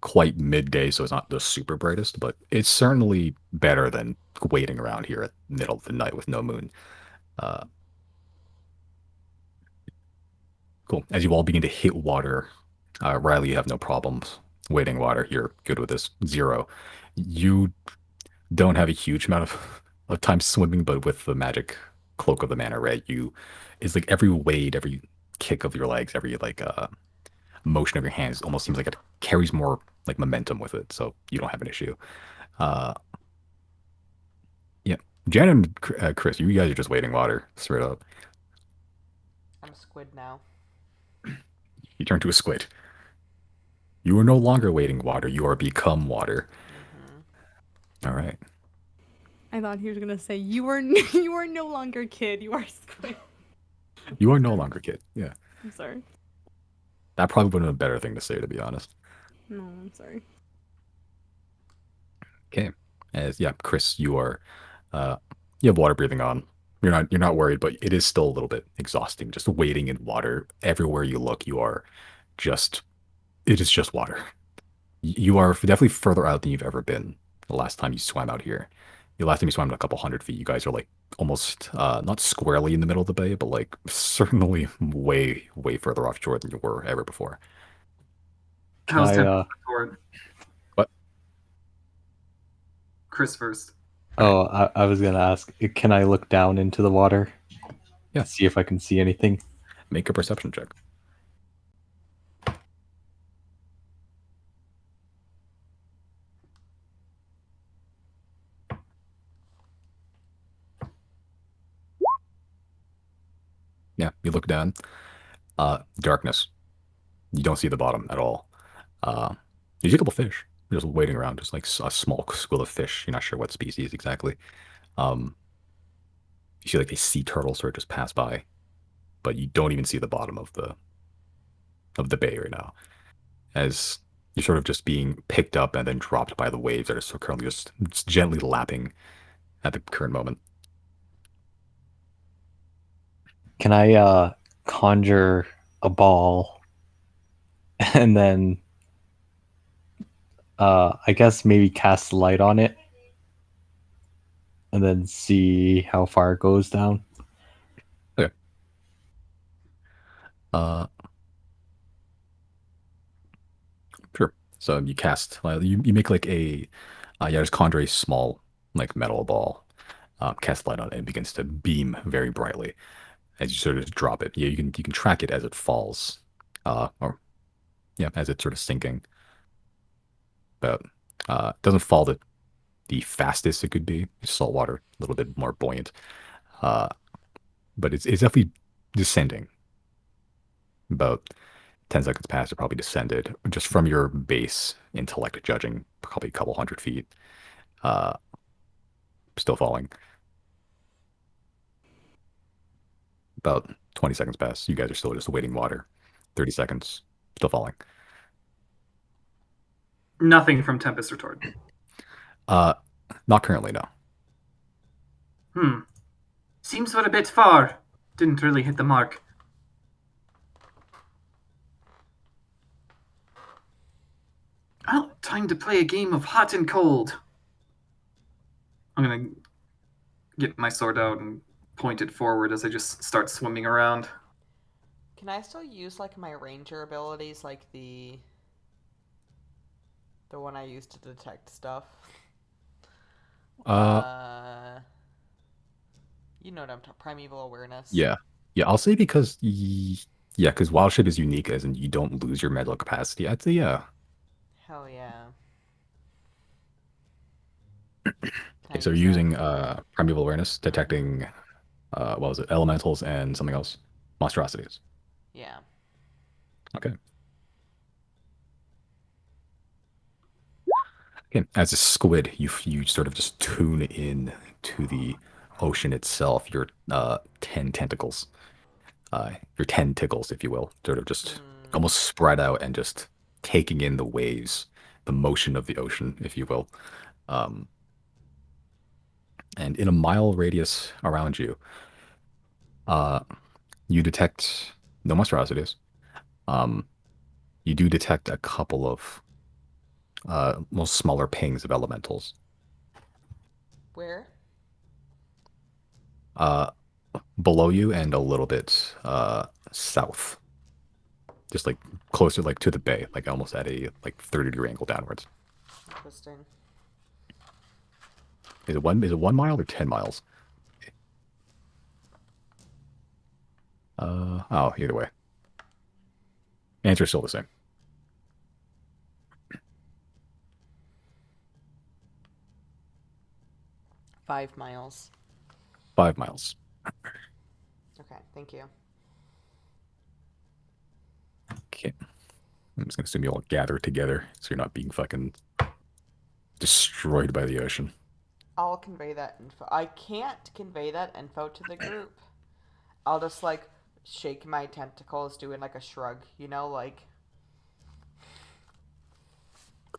quite midday, so it's not the super brightest, but it's certainly better than waiting around here at the middle of the night with no moon. Cool. As you all begin to hit water, Riley, you have no problems wading water. You're good with this. Zero. You don't have a huge amount of time swimming, but with the magic cloak of the mana ray, it's like every wade, every kick of your legs, every like motion of your hands almost seems like it carries more like momentum with it, so you don't have an issue. Yeah, Jan and Chris, you guys are just wading water straight up. I'm a squid now. You turn to a squid. You are no longer wading water. You are become water. Mm-hmm. All right. I thought he was gonna say you are you are no longer a kid. You are squid. You are no longer kid. Yeah. I'm sorry. That probably would have been a better thing to say, to be honest. No, I'm sorry. Okay. As yeah, Chris, you are you have water breathing on. You're not worried, but it is still a little bit exhausting just wading in water. Everywhere you look, you are just it is just water. You are definitely further out than you've ever been the last time you swam out here. The last time you swam a couple hundred feet, you guys are like almost not squarely in the middle of the bay, but like certainly way, way further offshore than you were ever before. Can How's I, Tempest Retort? What? Chris first. Oh, I was gonna ask. Can I look down into the water? Yeah. See if I can see anything. Make a perception check. Yeah, you look down. Darkness. You don't see the bottom at all. You see a couple fish just waiting around, just like a small school of fish. You're not sure what species exactly. You see like a sea turtle sort of just pass by, but you don't even see the bottom of the bay right now, as you're sort of just being picked up and then dropped by the waves that are so currently just gently lapping at the current moment. Can I conjure a ball and then I guess maybe cast light on it and then see how far it goes down? Okay. Sure. So you cast, you make like a, just conjure a small like metal ball, cast light on it, and it begins to beam very brightly as you sort of drop it. Yeah, you can track it as it falls, or yeah, as it's sort of sinking. But it doesn't fall the fastest it could be. Salt water, a little bit more buoyant, but it's definitely descending. About 10 seconds past, it probably descended just from your base intellect judging, probably a couple hundred feet. Still falling. About 20 seconds pass. You guys are still just wading water. 30 seconds, still falling. Nothing from Tempest Retort. Not currently, no. Seems we're a bit far. Didn't really hit the mark. Well, time to play a game of hot and cold. I'm gonna get my sword out and point it forward as I just start swimming around. Can I still use like my ranger abilities, like the one I used to detect stuff? You know what I'm talking. Primeval awareness. Yeah. I'll say because because wild shape is unique, as in you don't lose your mental capacity. I'd say yeah. Hell yeah. Okay, so you're using primeval awareness, detecting what was it, elementals and something else, monstrosities. Yeah. Okay. Okay. As a squid, you sort of just tune in to the ocean itself. Your 10 tentacles, your 10 tickles, if you will, sort of just almost spread out and just taking in the waves, the motion of the ocean, if you will. And in a mile radius around you, you detect no monstrosities. You do detect a couple of most smaller pings of elementals. Where? Below you and a little bit south. Just like closer like to the bay, like almost at a like 30-degree angle downwards. Interesting. Is it 1 mile or 10 miles? Either way. Answer's still the same. 5 miles. 5 miles. Okay, thank you. Okay. I'm just gonna assume you all gather together so you're not being fucking destroyed by the ocean. I'll convey that info. I can't convey that info to the group. I'll just like shake my tentacles, doing like a shrug, you know, like.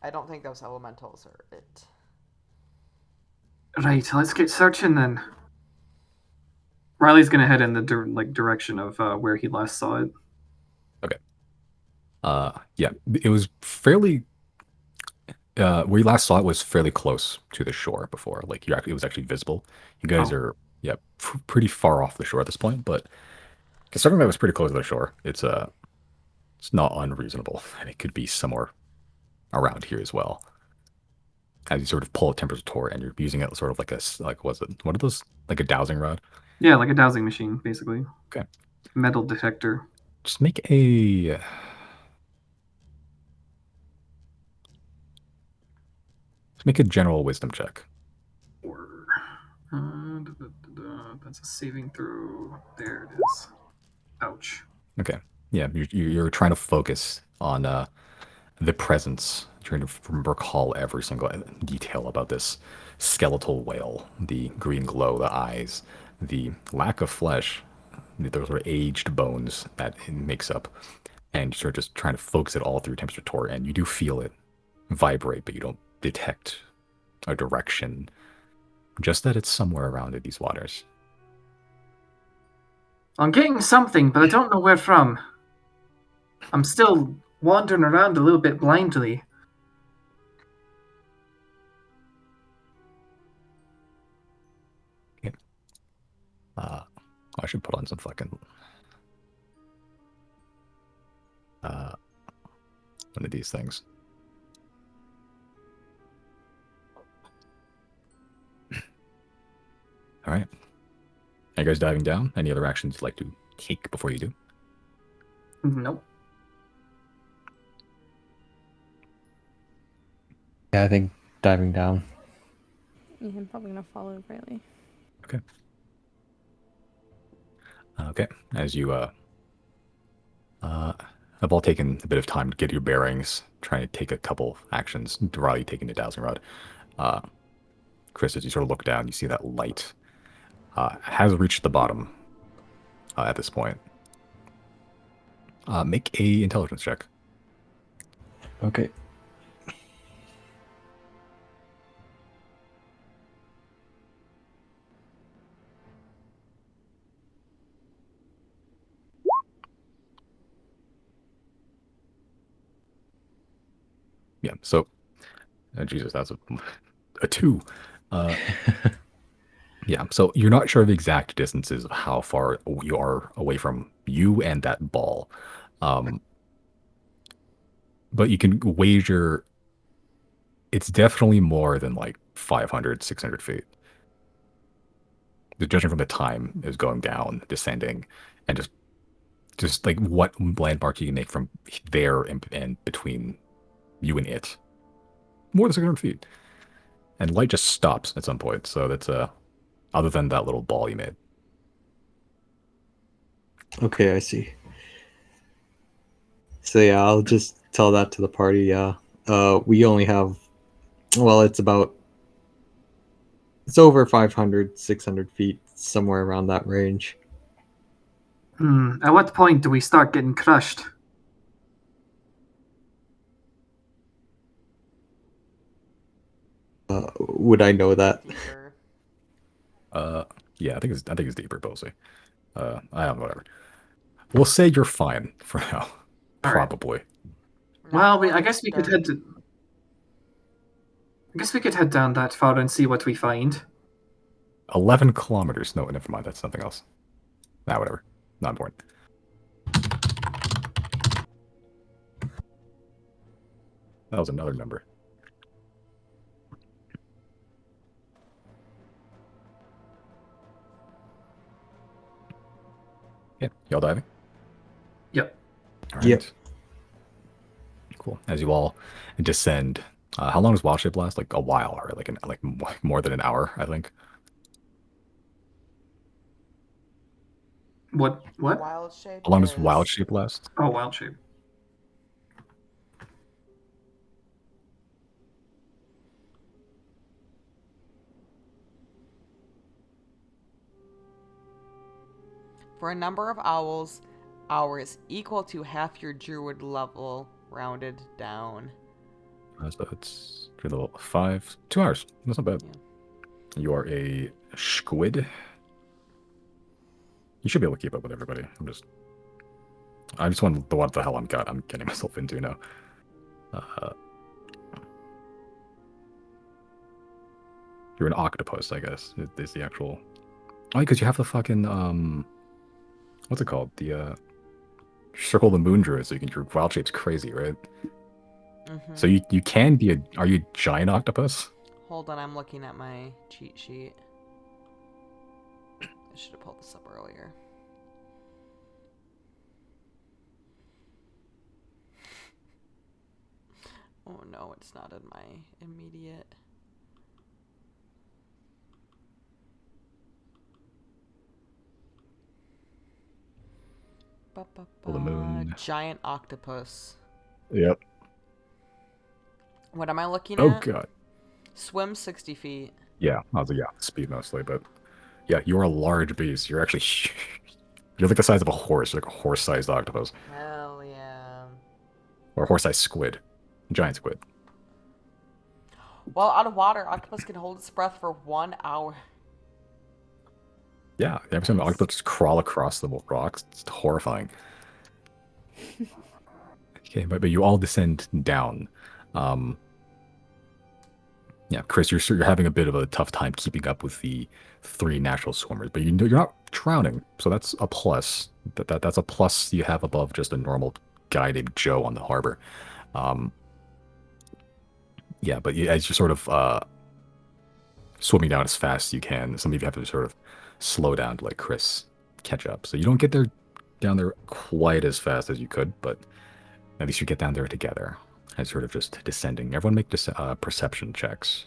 I don't think those elementals are it. Right, let's get searching then. Riley's gonna head in the direction of where he last saw it. Yeah, it was fairly. Where you last saw it was fairly close to the shore before. Like it was actually visible. You guys Oh. are pretty far off the shore at this point, but considering that it was pretty close to the shore, it's not unreasonable, and it could be somewhere around here as well. As you sort of pull a temperature tour, and you're using it sort of like what are those, like a dowsing rod? Yeah, like a dowsing machine, basically. Okay. Metal detector. Just make a general wisdom check. Or that's a saving throw. There it is. Ouch. Okay. Yeah, you're trying to focus on the presence, trying to recall every single detail about this skeletal whale, the green glow, the eyes, the lack of flesh, those are aged bones that it makes up, and you're just trying to focus it all through temperature tour, and you do feel it vibrate, but you don't detect a direction, just that it's somewhere around in these waters. I'm getting something, but I don't know where from. I'm still wandering around a little bit blindly. Okay. I should put on some fucking one of these things. All right. Are you guys diving down? Any other actions you'd like to take before you do? Nope. Yeah, I think diving down. Yeah, I'm probably gonna follow Riley. Okay. As you have all taken a bit of time to get your bearings, trying to take a couple actions, Riley taking the dowsing rod. Chris, as you sort of look down, you see that light has reached the bottom at this point. Make a intelligence check. Okay. Yeah, so, Jesus, that's a 2. Yeah, so you're not sure of the exact distances of how far you are away from you and that ball. But you can wager it's definitely more than like 500, 600 feet. Judging from the time is going down, descending, and just like what landmark you can make from there and between you and it. More than 600 feet. And light just stops at some point, so that's other than that little ball you made. Okay, I see. So yeah, I'll just tell that to the party. Yeah, we only have, well, it's over 500, 600 feet, somewhere around that range. At what point do we start getting crushed? Would I know that? Deeper. Yeah, I think it's deeper, mostly. I don't know, whatever. We'll say you're fine for now. All right. Probably. Well, I guess we could head down that far and see what we find. 11 kilometers. No, never mind. That's something else. Nah, whatever. Not important. That was another number. Yeah, y'all diving? Yep. All right. Yep. Cool. As you all descend, how long does wild shape last? Like a while, or like more than an hour, I think. What? Wild shape. How long does is- wild shape last? Oh, wild shape. For a number of hours equal to half your druid level, rounded down. So it's for level 5. 2 hours. That's not bad. Yeah. You are a squid. You should be able to keep up with everybody. I just want what the hell I'm getting myself into now. You're an octopus, I guess. Is the actual. Oh, because you have the fucking what's it called? The circle the moon druid, so you can your wild shape's crazy, right? Mm-hmm. So you can be a. Are you a giant octopus? Hold on, I'm looking at my cheat sheet. I should have pulled this up earlier. Oh no, it's not in my immediate. Pull the moon. Giant octopus. Yep. What am I looking Oh at? god. Swim 60 feet. Yeah, speed mostly, but yeah, you're a large beast. You're actually you're like the size of a horse, like a horse-sized octopus Hell yeah. or a horse-sized squid, giant squid. While out of water, octopus can hold its breath for 1 hour. Yeah, every time the octopus just crawl across the rocks, it's horrifying. Okay, but you all descend down. Yeah, Chris, you're having a bit of a tough time keeping up with the 3 natural swimmers, but you're not drowning, so that's a plus. That's a plus you have above just a normal guy named Joe on the harbor. Yeah, but as you're sort of swimming down as fast as you can, some of you have to sort of slow down to let Chris catch up. So you don't get down there quite as fast as you could, but at least you get down there together. And sort of just descending. Everyone make perception checks.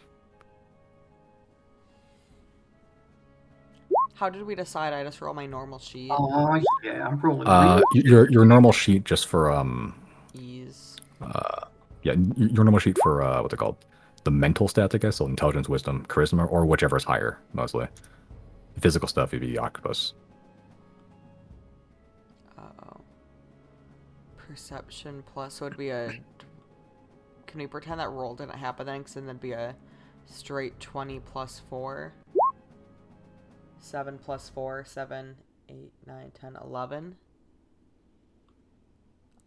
How did we decide? I just roll my normal sheet. Oh yeah, I'm rolling. Your normal sheet just for Ease. yeah, your normal sheet for what's it called? The mental stats, I guess. So intelligence, wisdom, charisma, or whichever is higher, mostly. Physical stuff would be octopus. Uh-oh. Perception plus, so it'd be a. Can we pretend that roll didn't happen then? Because then it'd be a straight 20 plus 4. 7 plus 4, 7, 8, 9, 10, 11.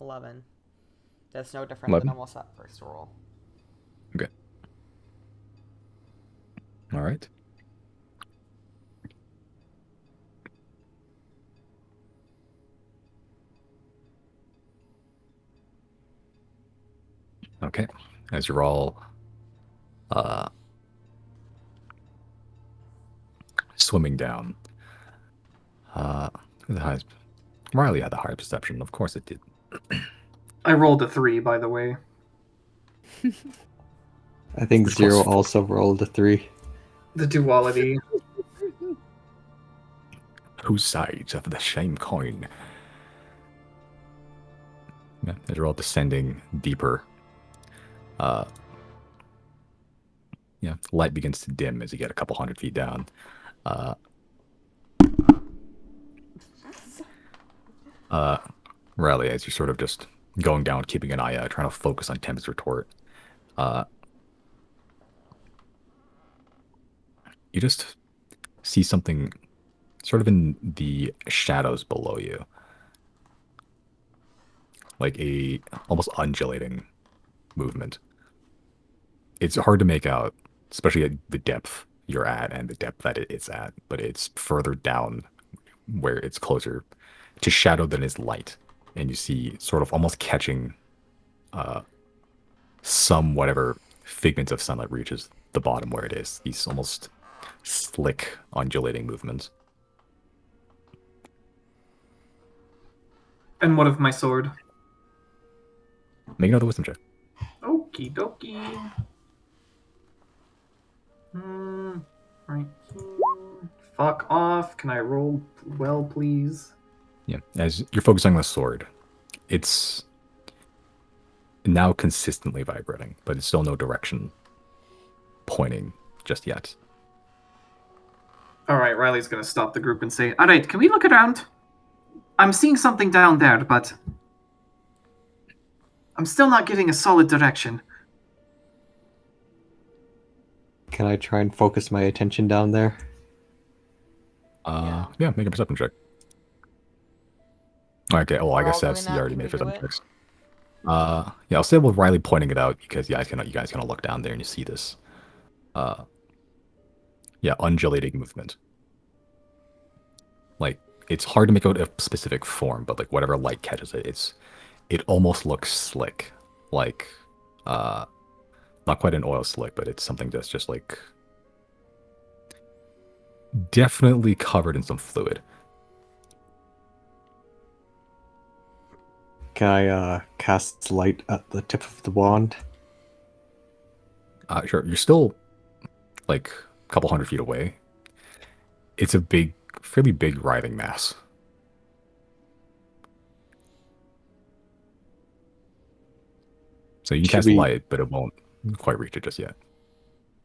11. That's no different 11? than almost that first roll. Okay. All right. Okay. As you're all swimming down. The highest, Riley had the higher perception. Of course it did. I rolled a 3, by the way. I think Which Zero was- also rolled a 3. The duality. Two sides of the same coin. Yeah, as you're all descending deeper. Yeah, light begins to dim as you get a couple 100 feet down. Riley, as you're sort of just going down, keeping an eye out, trying to focus on Tempest retort. You just see something sort of in the shadows below you. Like a almost undulating movement. It's hard to make out, especially at the depth you're at and the depth that it's at, but it's further down where it's closer to shadow than is light. And you see sort of almost catching some whatever figment of sunlight reaches the bottom where it is. These almost slick, undulating movements. And what of my sword? Make another wisdom check. Okie dokie. Right here. Fuck off. Can I roll well, please? Yeah, as you're focusing on the sword, it's now consistently vibrating, but it's still no direction pointing just yet. All right, Riley's gonna stop the group and say, "All right, can we look around? I'm seeing something down there, but I'm still not getting a solid direction." Can I try and focus my attention down there? Yeah, make a perception check. Okay, well, I We're guess all doing that's, you that, already can made we do perception it? checks. Yeah, I'll say with Riley pointing it out because you guys can look down there and you see this, yeah, undulating movement. Like, it's hard to make out a specific form, but like whatever light catches it, it almost looks slick, like, not quite an oil slick, but it's something that's just like definitely covered in some fluid. Can I cast light at the tip of the wand? Sure, you're still like a couple 100 feet away. It's a fairly big writhing mass. So you can Should cast we- light, but it won't quite reach it just yet.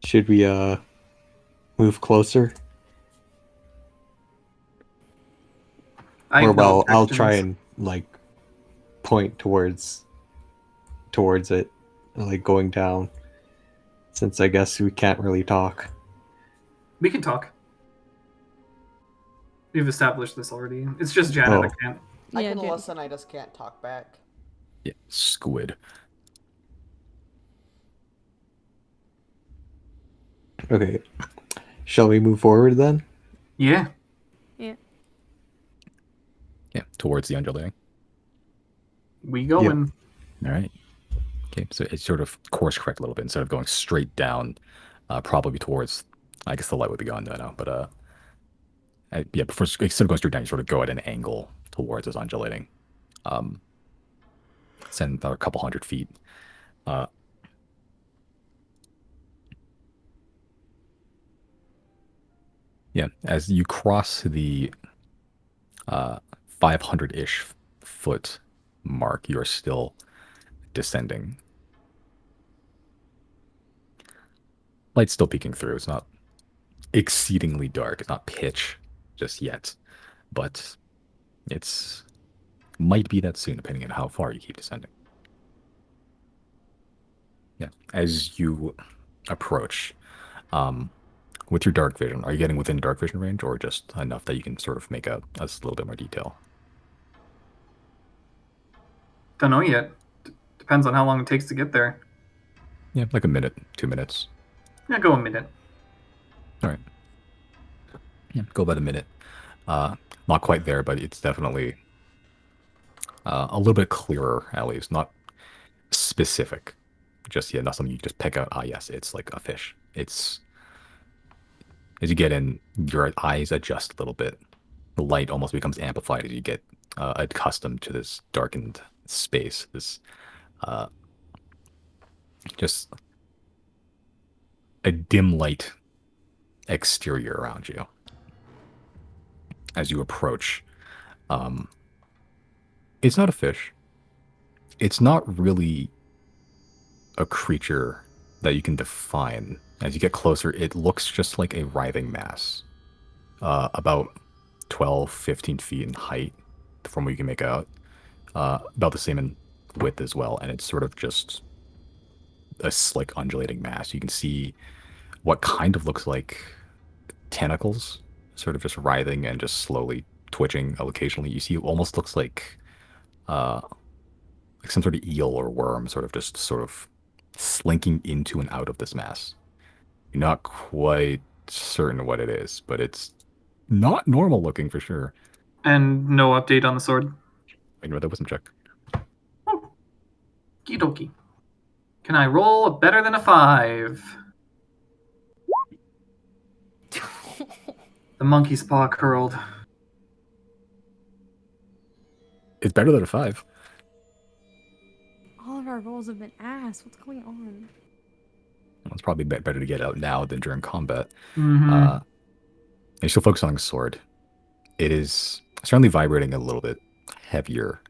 Should we move closer? I Or have no well, I'll try objections. and like point towards it, like going down. Since I guess we can't really talk. We can talk. We've established this already. It's just Janet that Oh. can't. I Yeah, can Jan- listen, I just can't talk back. Yeah, squid. Okay. Shall we move forward then? Yeah. Yeah, towards the undulating. We going. All right. Okay, so it sort of course correct a little bit instead of going straight down, probably towards. I guess the light would be gone by now, but yeah, instead of going straight down, you sort of go at an angle towards this undulating. Send about a couple 100 feet. Yeah, as you cross the 500-ish foot mark, you are still descending. Light's still peeking through. It's not exceedingly dark. It's not pitch just yet, but it's might be that soon, depending on how far you keep descending. Yeah, as you approach, with your dark vision, are you getting within dark vision range, or just enough that you can sort of make out a little bit more detail? Don't know yet. Depends on how long it takes to get there. Yeah, like a minute, 2 minutes. Yeah, go a minute. All right. Yeah, go about a minute. Not quite there, but it's definitely a little bit clearer, at least. Not specific. Just, yeah, not something you just pick out. Ah, yes, it's like a fish. It's, as you get in, your eyes adjust a little bit. The light almost becomes amplified as you get accustomed to this darkened space. This, just a dim light exterior around you. As you approach, it's not a fish. It's not really a creature that you can define. As you get closer, it looks just like a writhing mass, about 12, 15 feet in height from what you can make out, about the same in width as well, and it's sort of just a slick undulating mass. You can see what kind of looks like tentacles, sort of just writhing and just slowly twitching occasionally. You see it almost looks like some sort of eel or worm, sort of slinking into and out of this mass. You're not quite certain what it is, but it's not normal looking for sure. And no update on the sword. Ignore that wisdom check. Oh. Okie dokie. Can I roll better than a 5? The monkey's paw curled. It's better than a 5. All of our rolls have been ass. What's going on? Well, it's probably better to get out now than during combat. Mm-hmm. You're still focused on the sword. It is certainly vibrating a little bit heavier.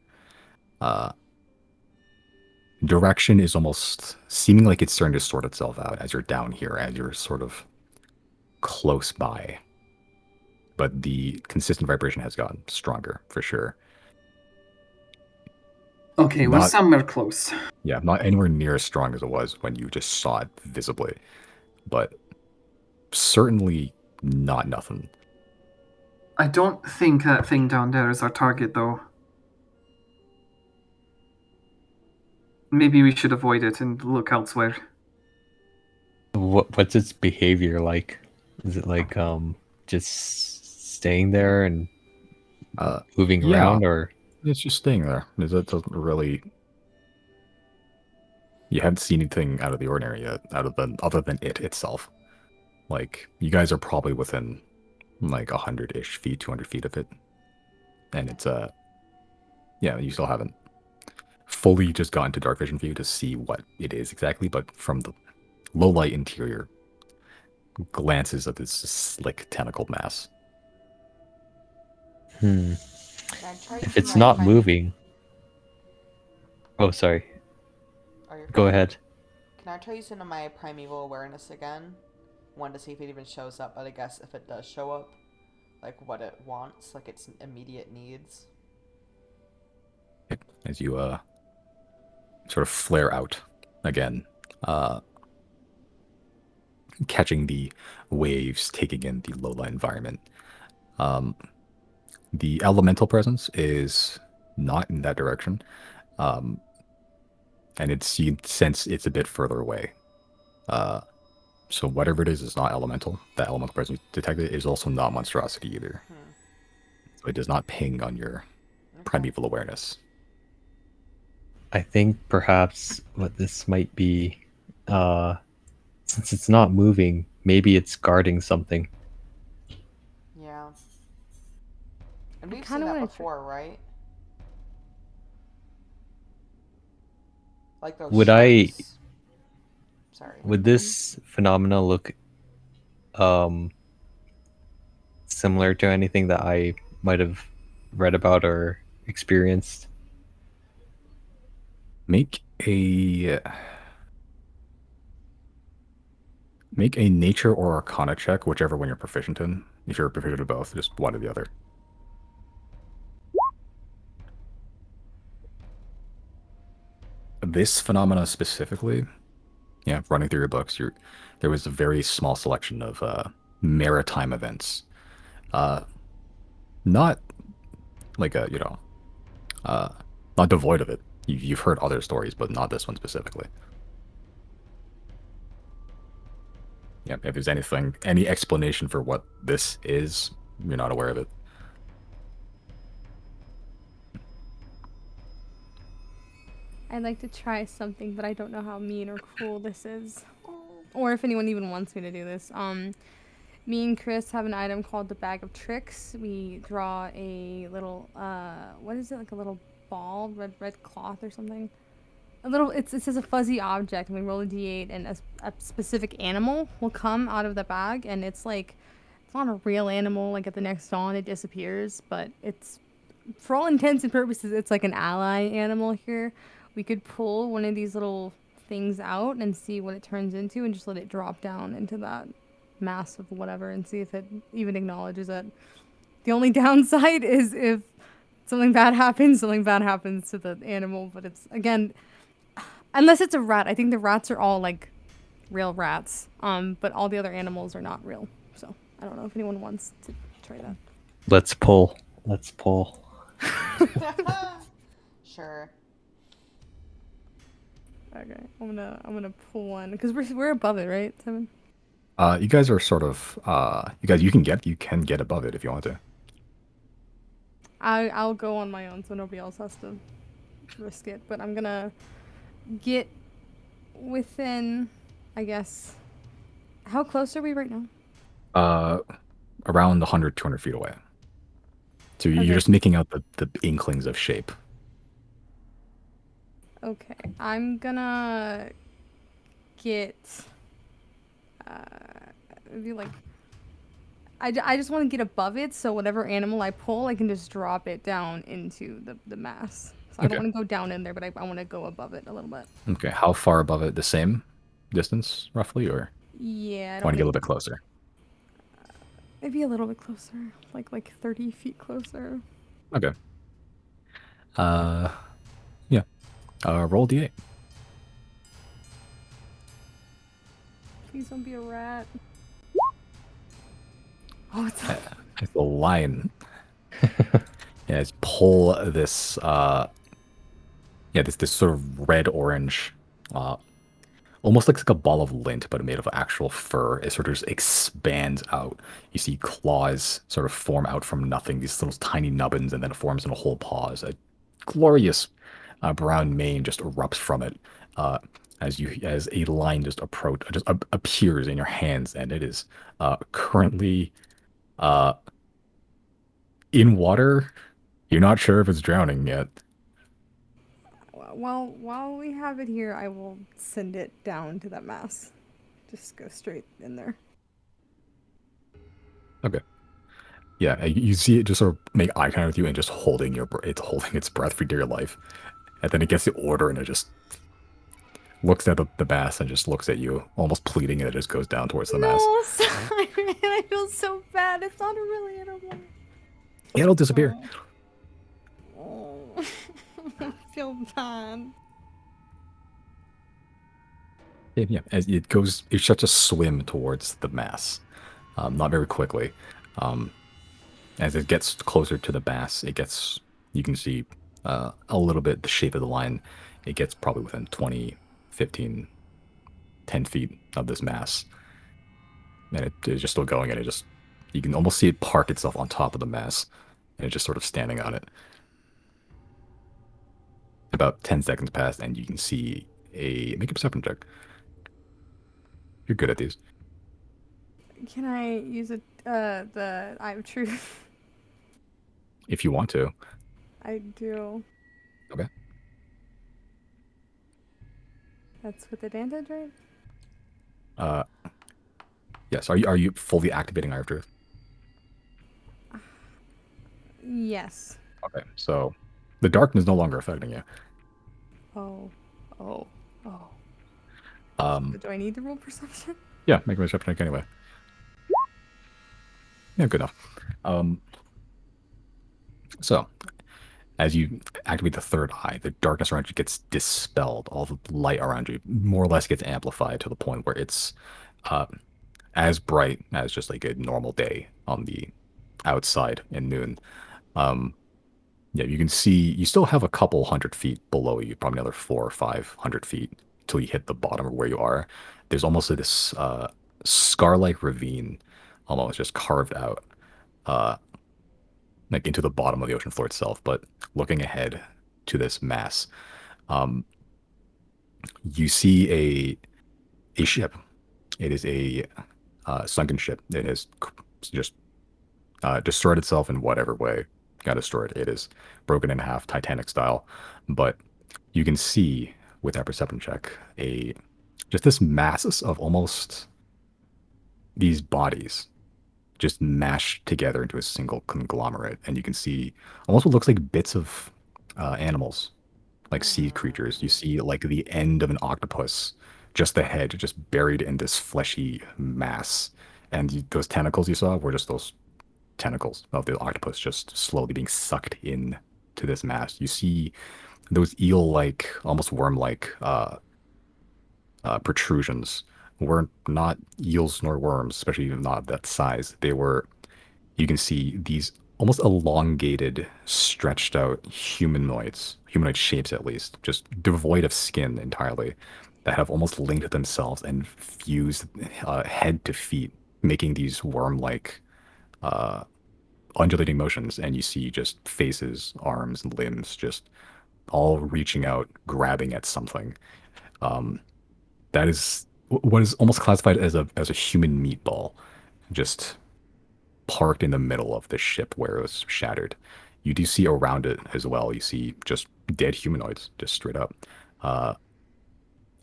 Direction is almost seeming like it's starting to sort itself out as you're down here, as you're sort of close by. But the consistent vibration has gotten stronger for sure. Okay, we're Not somewhere close. Yeah, not anywhere near as strong as it was when you just saw it visibly, but certainly not nothing. I don't think that thing down there is our target, though. Maybe we should avoid it and look elsewhere. What's its behavior like? Is it like just staying there and moving Yeah, around, or it's just staying there. It doesn't really. You haven't seen anything out of the ordinary yet, other than it itself. Like you guys are probably within like 100-ish feet, 200 feet of it, and it's yeah, you still haven't fully just gotten to dark vision view to see what it is exactly, but from the low light interior glances at this slick tentacled mass. Can I try if using it's my not prime- moving? Oh, sorry. Oh, you're Go fine. ahead. Can I try using my primeval awareness again? One to see if it even shows up, but I guess if it does show up, like what it wants, like its immediate needs. As you sort of flare out again, catching the waves, taking in the low-light environment. The elemental presence is not in that direction, and you sense it's a bit further away. So whatever it is not elemental. That elemental presence detected is also not monstrosity either. So it does not ping on your primeval awareness. I think perhaps what this might be, since it's not moving, maybe it's guarding something. Yeah. And we've kinda seen that wanna before, right? Like those Would I- ships. Sorry. Would this phenomena look similar to anything that I might have read about or experienced? Make a nature or arcana check, whichever one you're proficient in. If you're proficient in both, just one or the other. This phenomena specifically, yeah, running through your books, there was a very small selection of maritime events. Not like not devoid of it. You've heard other stories, but not this one specifically. Yeah, if there's any explanation for what this is, you're not aware of it. I'd like to try something, but I don't know how mean or cruel this is. Or if anyone even wants me to do this. Me and Chris have an item called the Bag of Tricks. We draw a little, what is it, like a little ball, red cloth or something? It says a fuzzy object, and we roll a d8, and a specific animal will come out of the bag, and it's not a real animal. Like at the next dawn, it disappears, but it's, for all intents and purposes, it's like an ally animal here. We could pull one of these little things out and see what it turns into, and just let it drop down into that mass of whatever, and see if it even acknowledges it. The only downside is if something bad happens to the animal, but it's, again, unless it's a rat. I think the rats are all like real rats, but all the other animals are not real. So I don't know if anyone wants to try that. Let's pull. Sure. Okay, I'm gonna pull one because we're above it, right, Simon? You guys are sort of you can get above it if you want to. I'll go on my own, so nobody else has to risk it. But I'm gonna get within, I guess. How close are we right now? Around 100, 200 feet away. So Okay. you're just making out the inklings of shape. Okay, I'm gonna get maybe like I just want to get above it, so whatever animal I pull, I can just drop it down into the mass. So I don't Okay. want to go down in there, but I want to go above it a little bit. Okay, how far above it? The same distance, roughly, or Yeah, I want to get a don't little bit closer? maybe a little bit closer, like 30 feet closer. Okay. Yeah. Roll d8. Please don't be a rat. Oh, it's It's a lion. Yeah, it's pull this this sort of red orange almost looks like a ball of lint, but made of actual fur. It sort of just expands out. You see claws sort of form out from nothing, these little tiny nubbins, and then it forms in a whole paw. A glorious brown mane just erupts from it as a line just appears in your hands, and it is currently uh, in water. You're not sure if it's drowning yet. well, while we have it here, I will send it down to that mass. Just go straight in there. Okay. Yeah, you see it just sort of make eye contact with you and just holding it's holding its breath for dear life. And then it gets the order and it just looks at the bass and just looks at you, almost pleading, and it just goes down towards the mass. No, sorry, man. I feel so bad. It's not a real animal. It'll disappear. Oh, I feel bad. Yeah, as it starts to swim towards the mass, not very quickly. As it gets closer to the bass, you can see a little bit the shape of the line. It gets probably within 20, 15, 10 feet of this mass. And it is just still going, and you can almost see it park itself on top of the mass, and it's just sort of standing on it. About 10 seconds pass, and you can see make a perception check. You're good at these. Can I use the Eye of Truth? If you want to. I do. Okay. That's with advantage, right? Yes. Are you fully activating Eye of Truth? Yes. Okay. So the darkness is no longer affecting you. Oh. Um, Do I need to roll perception? yeah, make a perception check anyway. Yeah, good enough. So as you activate the third eye, the darkness around you gets dispelled. All the light around you more or less gets amplified to the point where it's as bright as just like a normal day on the outside in noon. Yeah, you can see you still have a couple 100 feet below you, probably another 400 or 500 feet till you hit the bottom of where you are. There's almost this scar-like ravine, almost just carved out, like into the bottom of the ocean floor itself. But looking ahead to this mass, you see a ship. It is a sunken ship. It has just destroyed itself in whatever way got destroyed. It is broken in half, Titanic style. But you can see with that perception check just this mass of almost these bodies just mashed together into a single conglomerate, and you can see almost what looks like bits of animals, like sea creatures. You see like the end of an octopus, just the head, just buried in this fleshy mass, and those tentacles you saw were just those tentacles of the octopus just slowly being sucked in to this mass. You see those eel-like, almost worm-like protrusions were not eels nor worms, especially not that size. You can see these almost elongated, stretched out humanoid shapes at least, just devoid of skin entirely, that have almost linked themselves and fused head to feet, making these worm-like undulating motions. And you see just faces, arms, and limbs just all reaching out, grabbing at something. That is what is almost classified as a human meatball, just parked in the middle of the ship where it was shattered. You do see around it as well. You see just dead humanoids, just straight up,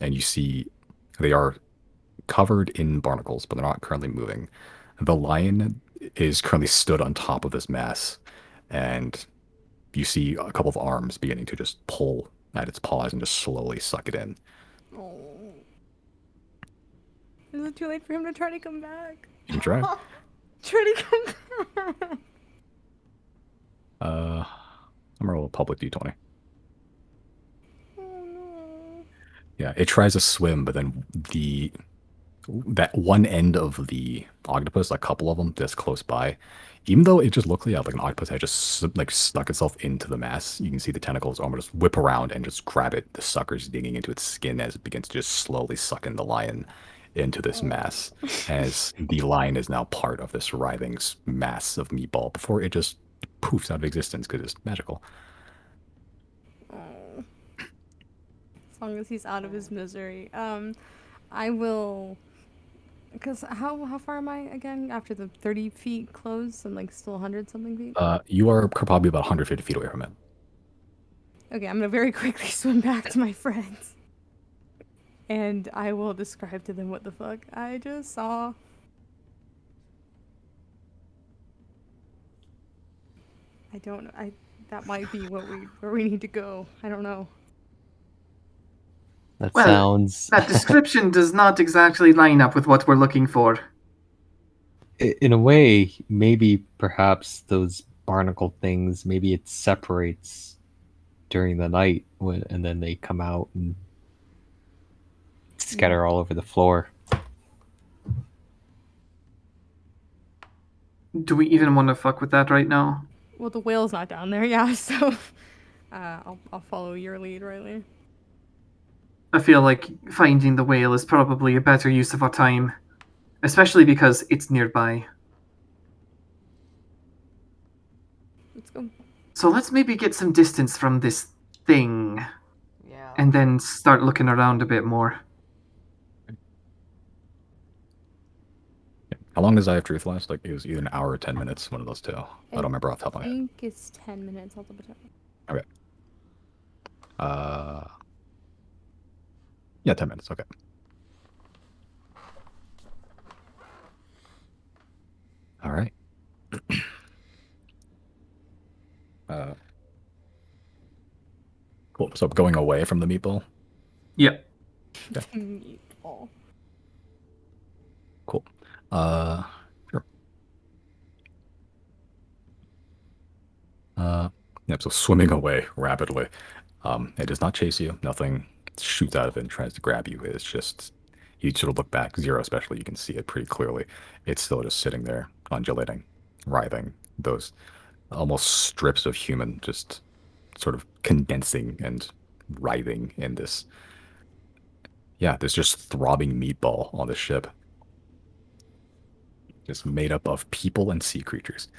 and you see they are covered in barnacles, but they're not currently moving. The lion is currently stood on top of this mass, and you see a couple of arms beginning to just pull at its paws and just slowly suck it in. Oh. Is it too late for him to try to come back? You can try. Try to come back. I'm gonna roll a public d20. Oh no. Yeah, it tries to swim, but then that one end of the octopus, a couple of them, that's close by, even though it just looked like an octopus had just like stuck itself into the mass, you can see the tentacles almost whip around and just grab it. The sucker's digging into its skin as it begins to just slowly suck in the lion into this mass, as the lion is now part of this writhing mass of meatball before it just poofs out of existence because it's magical. Oh. As long as he's out of his misery. I will. Because how far am I again after the 30 feet close and like still 100 something feet? You are probably about 150 feet away from it. Okay, I'm gonna very quickly swim back to my friends. And I will describe to them what the fuck I just saw. I don't. That might be where we need to go. I don't know. That Well, sounds. That description does not exactly line up with what we're looking for. In a way, maybe perhaps those barnacle things, maybe it separates during the night and then they come out and scatter all over the floor. Do we even want to fuck with that right now? Well, the whale's not down there, yeah. So, I'll follow your lead, Riley. I feel like finding the whale is probably a better use of our time, especially because it's nearby. Let's go. So let's maybe get some distance from this thing Yeah. and then start looking around a bit more. How long does I have truth last? Like, it was either an hour or 10 minutes, one of those two. I don't remember off the top of I my head. think it's 10 minutes. I'll double check. Okay. Yeah, 10 minutes. Okay. All right. Cool. So going away from the meatball. Yep. Meatball. Cool. Sure. Yep. So swimming away rapidly. It does not chase you. Nothing shoots out of it and tries to grab you. It's just you sort of look back. Zero, especially, you can see it pretty clearly. It's still just sitting there, undulating, writhing. Those almost strips of human just sort of condensing and writhing in this. Yeah, this just throbbing meatball on the ship. Just made up of people and sea creatures.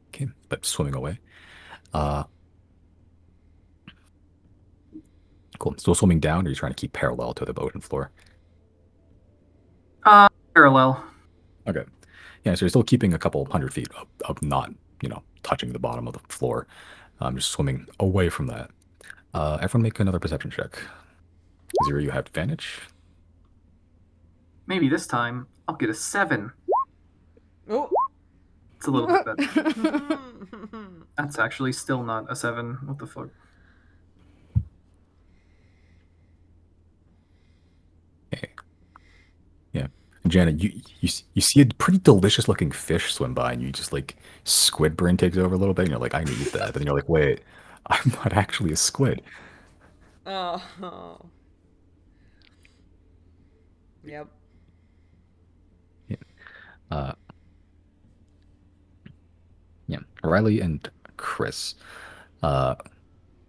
Okay, but swimming away. Cool. Still swimming down, or are you trying to keep parallel to the ocean floor? Parallel. Okay. Yeah, so you're still keeping a couple hundred feet up not, touching the bottom of the floor. Just swimming away from that. Everyone make another perception check. Zero, you have advantage. Maybe this time I'll get a 7. Oh. It's a little bit better. That's actually still not a 7. What the fuck? Okay. Yeah. Janet, you see a pretty delicious looking fish swim by, and you just like squid brain takes over a little bit, and you're like, I need that. But then you're like, wait, I'm not actually a squid. Oh. Yep. Yeah. Riley and Chris are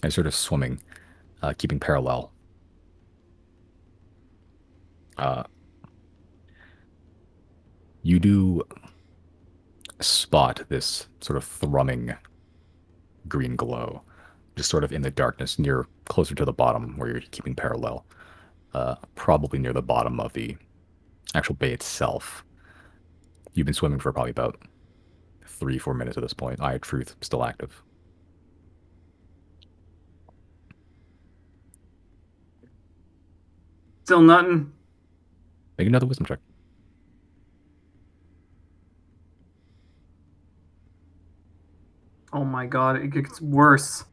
sort of swimming, keeping parallel. You do spot this sort of thrumming green glow, just sort of in the darkness, closer to the bottom where you're keeping parallel. Probably near the bottom of the actual bay itself. You've been swimming for probably about 3-4 minutes at this point. Eye of Truth still active. Still nothing. Make another wisdom check. Oh my god, it gets worse.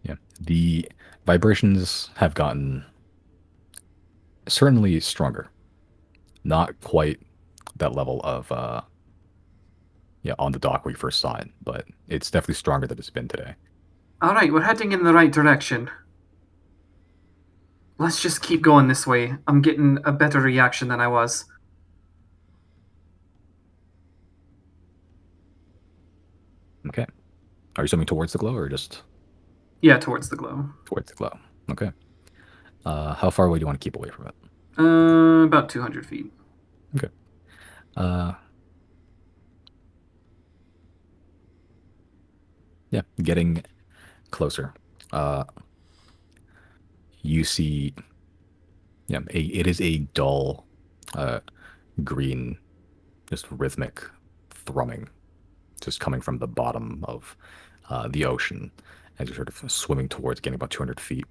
Yeah. The vibrations have gotten certainly stronger. Not quite that level of on the dock where you first saw it, but it's definitely stronger than it's been today. Alright, we're heading in the right direction. Let's just keep going this way. I'm getting a better reaction than I was. Okay. Are you swimming towards the glow or just Yeah, towards the glow. towards the glow? Okay. How far away do you want to keep away from it? About 200 feet. Okay. Yeah, getting closer. You see, it is a dull, green, just rhythmic thrumming, just coming from the bottom of the ocean as you're sort of swimming towards getting about 200 feet.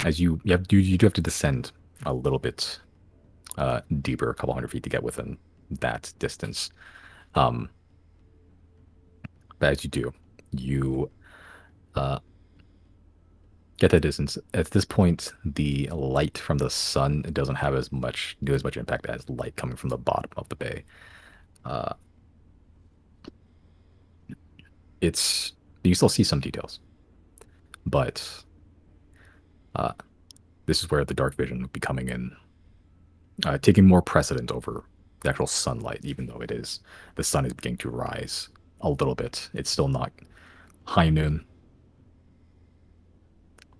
As you do have to descend a little bit deeper, a couple hundred feet to get within that distance. But as you do, you get that distance. At this point, the light from the sun doesn't have as much impact as light coming from the bottom of the bay. You still see some details, but this is where the dark vision would be coming in, taking more precedent over the actual sunlight, even though the sun is beginning to rise a little bit. It's still not high noon,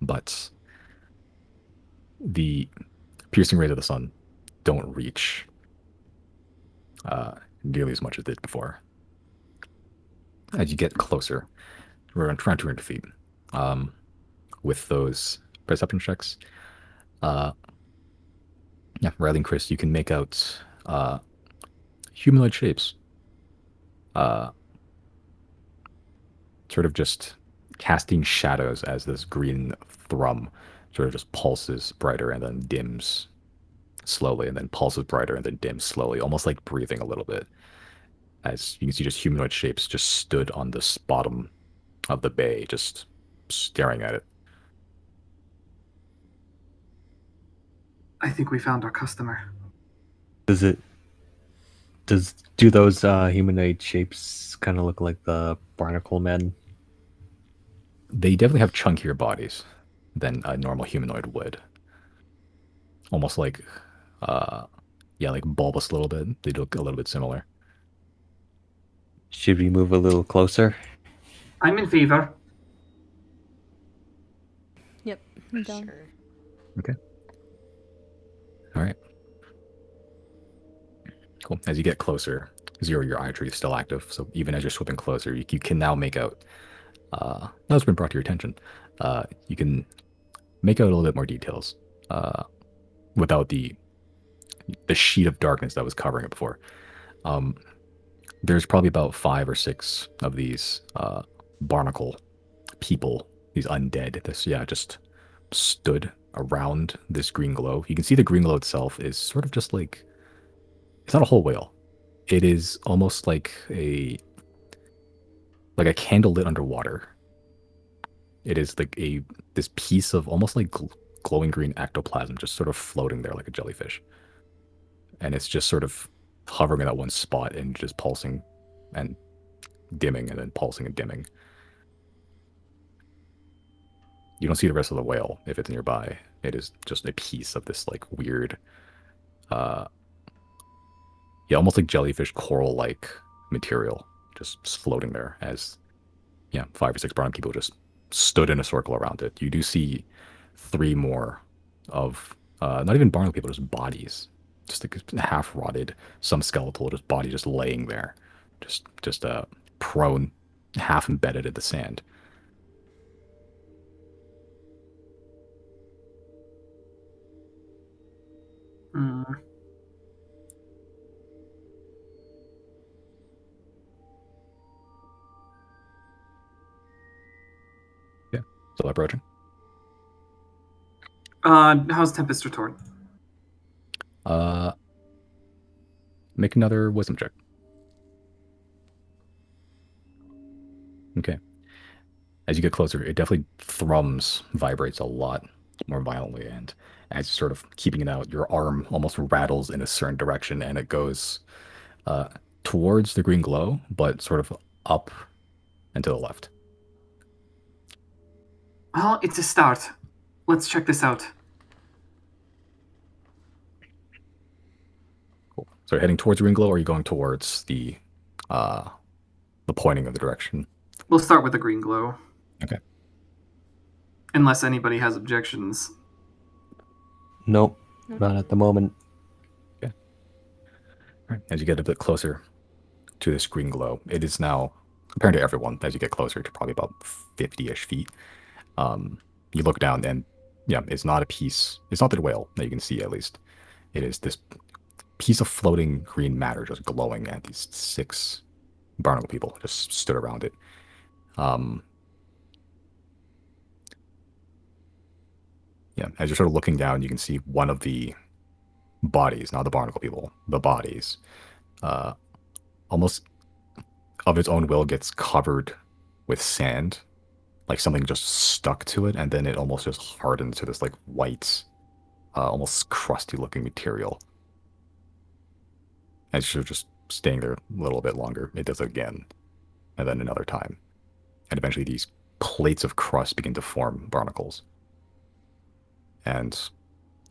but the piercing rays of the sun don't reach nearly as much as it did before. As you get closer, we're around 200 feet. With those perception checks, Riley and Chris, you can make out humanoid shapes. Sort of just casting shadows as this green thrum sort of just pulses brighter and then dims slowly, and then pulses brighter and then dims slowly, almost like breathing a little bit. As you can see, just humanoid shapes just stood on this bottom of the bay, just staring at it. I think we found our customer. Do those humanoid shapes kind of look like the barnacle men? They definitely have chunkier bodies than a normal humanoid would. Almost like, like bulbous a little bit. They look a little bit similar. Should we move a little closer? I'm in favor. Yep. I'm down. Sure. Okay. All right. Cool. As you get closer, Zero, your eye tree is still active. So even as you're swimming closer, you can now make out. Now it's been brought to your attention. You can make out a little bit more details without the sheet of darkness that was covering it before. There's probably about 5 or 6 of these barnacle people, these undead. Just stood around this green glow. You can see the green glow itself is sort of just like, it's not a whole whale. It is almost like a candle lit underwater. It is like this piece of almost like glowing green ectoplasm just sort of floating there like a jellyfish. And it's just sort of hovering in that one spot and just pulsing and dimming and then pulsing and dimming. You don't see the rest of the whale if it's nearby. It is just a piece of this like weird, almost like jellyfish coral-like material just floating there as 5 or 6 brown people just stood in a circle around it. You do see 3 more of not even barnacle people, just bodies, just like half rotted, some skeletal, just body just laying there, just prone, half embedded in the sand. Yeah, still approaching. How's Tempest retort? Make another wisdom check. Okay. As you get closer, it definitely thrums, vibrates a lot more violently, and as you're sort of keeping it out, your arm almost rattles in a certain direction, and it goes towards the green glow, but sort of up and to the left. Well, it's a start. Let's check this out. Cool. So you're heading towards the green glow, or are you going towards the pointing of the direction? We'll start with the green glow. Okay. Unless anybody has objections. Nope, not at the moment. All right. As you get a bit closer to this green glow, it is now apparent to everyone as you get closer to probably about 50-ish feet. You look down and yeah, it's not a piece. It's not the whale that you can see, at least. It is this piece of floating green matter just glowing, and these 6 barnacle people just stood around it. Yeah, as you're sort of looking down, you can see one of the bodies, not the barnacle people, the bodies, almost of its own will gets covered with sand, like something just stuck to it, and then it almost just hardens to this like white, almost crusty looking material. As you're just staying there a little bit longer, it does it again, and then another time. And eventually these plates of crust begin to form barnacles. And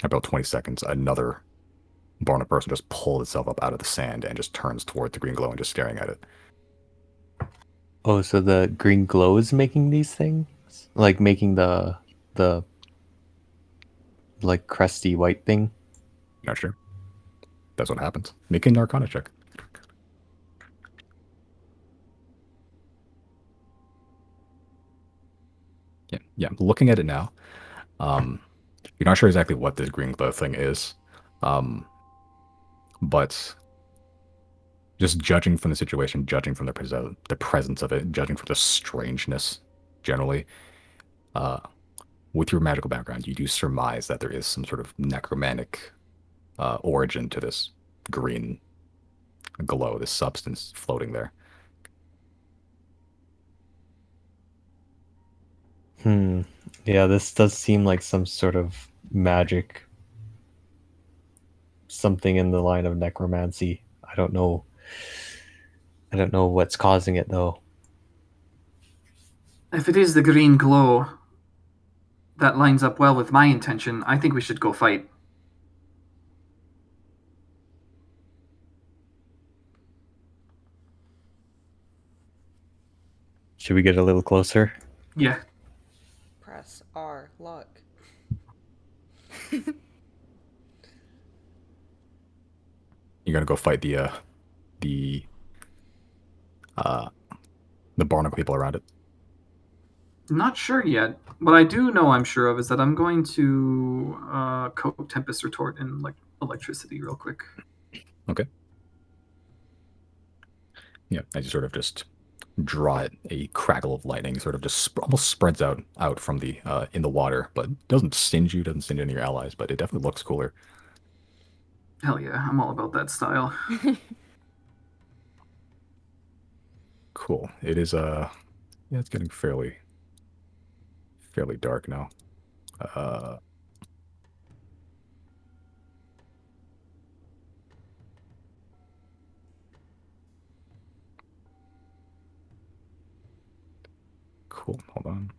about 20 seconds, another barnacle person just pulls itself up out of the sand and just turns toward the green glow and just staring at it. Oh, so the green glow is making these things? Like making the like crusty white thing? Not sure. That's what happens. Make an Arcana check. Yeah. Looking at it now, you're not sure exactly what this green glow thing is, but just judging from the situation, judging from the presence of it, judging from the strangeness generally, with your magical background, you do surmise that there is some sort of necromantic origin to this green glow, this substance floating there. Yeah, this does seem like some sort of magic. Something in the line of necromancy. I don't know what's causing it though. If it is the green glow, that lines up well with my intention. I think we should go fight. Should we get a little closer? Yeah. Press R, look. You're gonna go fight the barnacle people around it. Not sure yet. What I do know I'm sure of is that I'm going to coat Tempest Retort in like electricity real quick. Okay. Yeah, as you sort of just draw it, a crackle of lightning sort of just almost spreads out from the in the water, but doesn't singe you, doesn't singe any of your allies, but it definitely looks cooler. Hell yeah, I'm all about that style. Cool. It is yeah, it's getting fairly dark now. Cool. Hold on.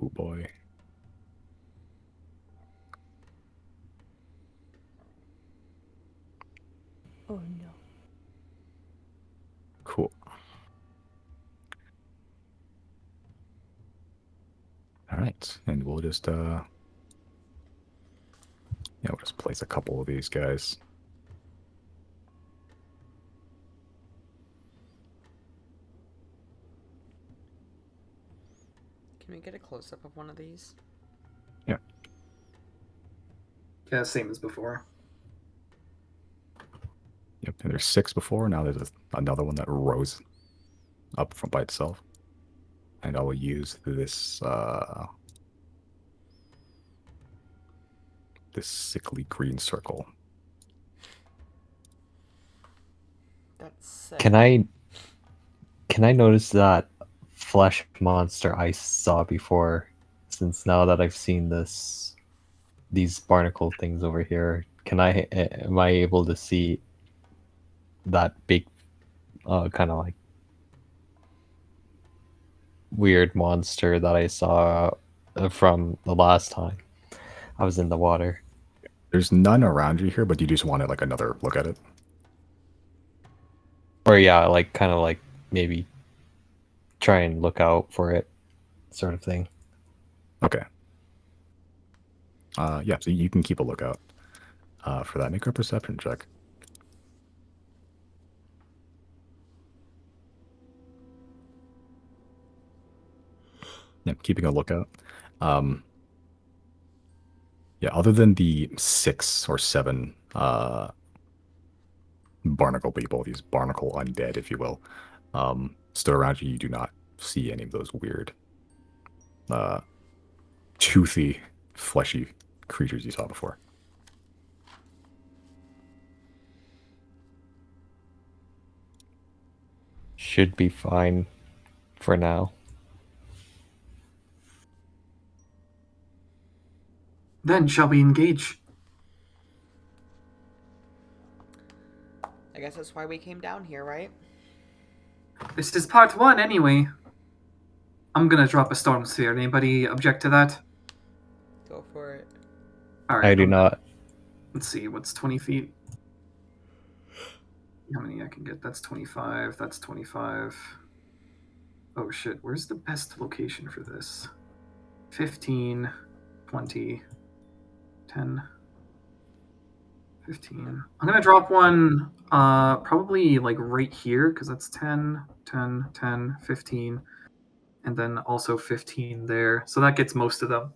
Oh boy. Oh no. Cool. All right, and we'll just we'll just place a couple of these guys. Can we get a close up of one of these? Yeah, same as before. Yep, and there's 6 before. Now there's another one that rose up from by itself. And I will use this this sickly green circle. Sick. Can I notice that flesh monster I saw before? Since now that I've seen these barnacle things over here, am I able to see that big, kind of like weird monster that I saw from the last time I was in the water? There's none around you here, but you just wanted like another look at it. Or yeah, like kind of like maybe try and look out for it, sort of thing. Okay. Yeah, so you can keep a lookout for that. Make a perception check. Yeah, keeping a lookout. Yeah, other than the 6 or 7 barnacle people, these barnacle undead, if you will, stood around you, you do not see any of those weird, toothy, fleshy creatures you saw before. Should be fine for now. Then shall we engage? I guess that's why we came down here, right? This is part 1 anyway. I'm gonna drop a storm sphere. Anybody object to that? Go for it. Alright. I do not. Let's see, what's 20 feet? How many I can get? That's 25. That's 25. Oh shit, where's the best location for this? 15, 20, 10, 15. I'm gonna drop one probably like right here, because that's 10, 10, 10, 15, and then also 15 there. So that gets most of them.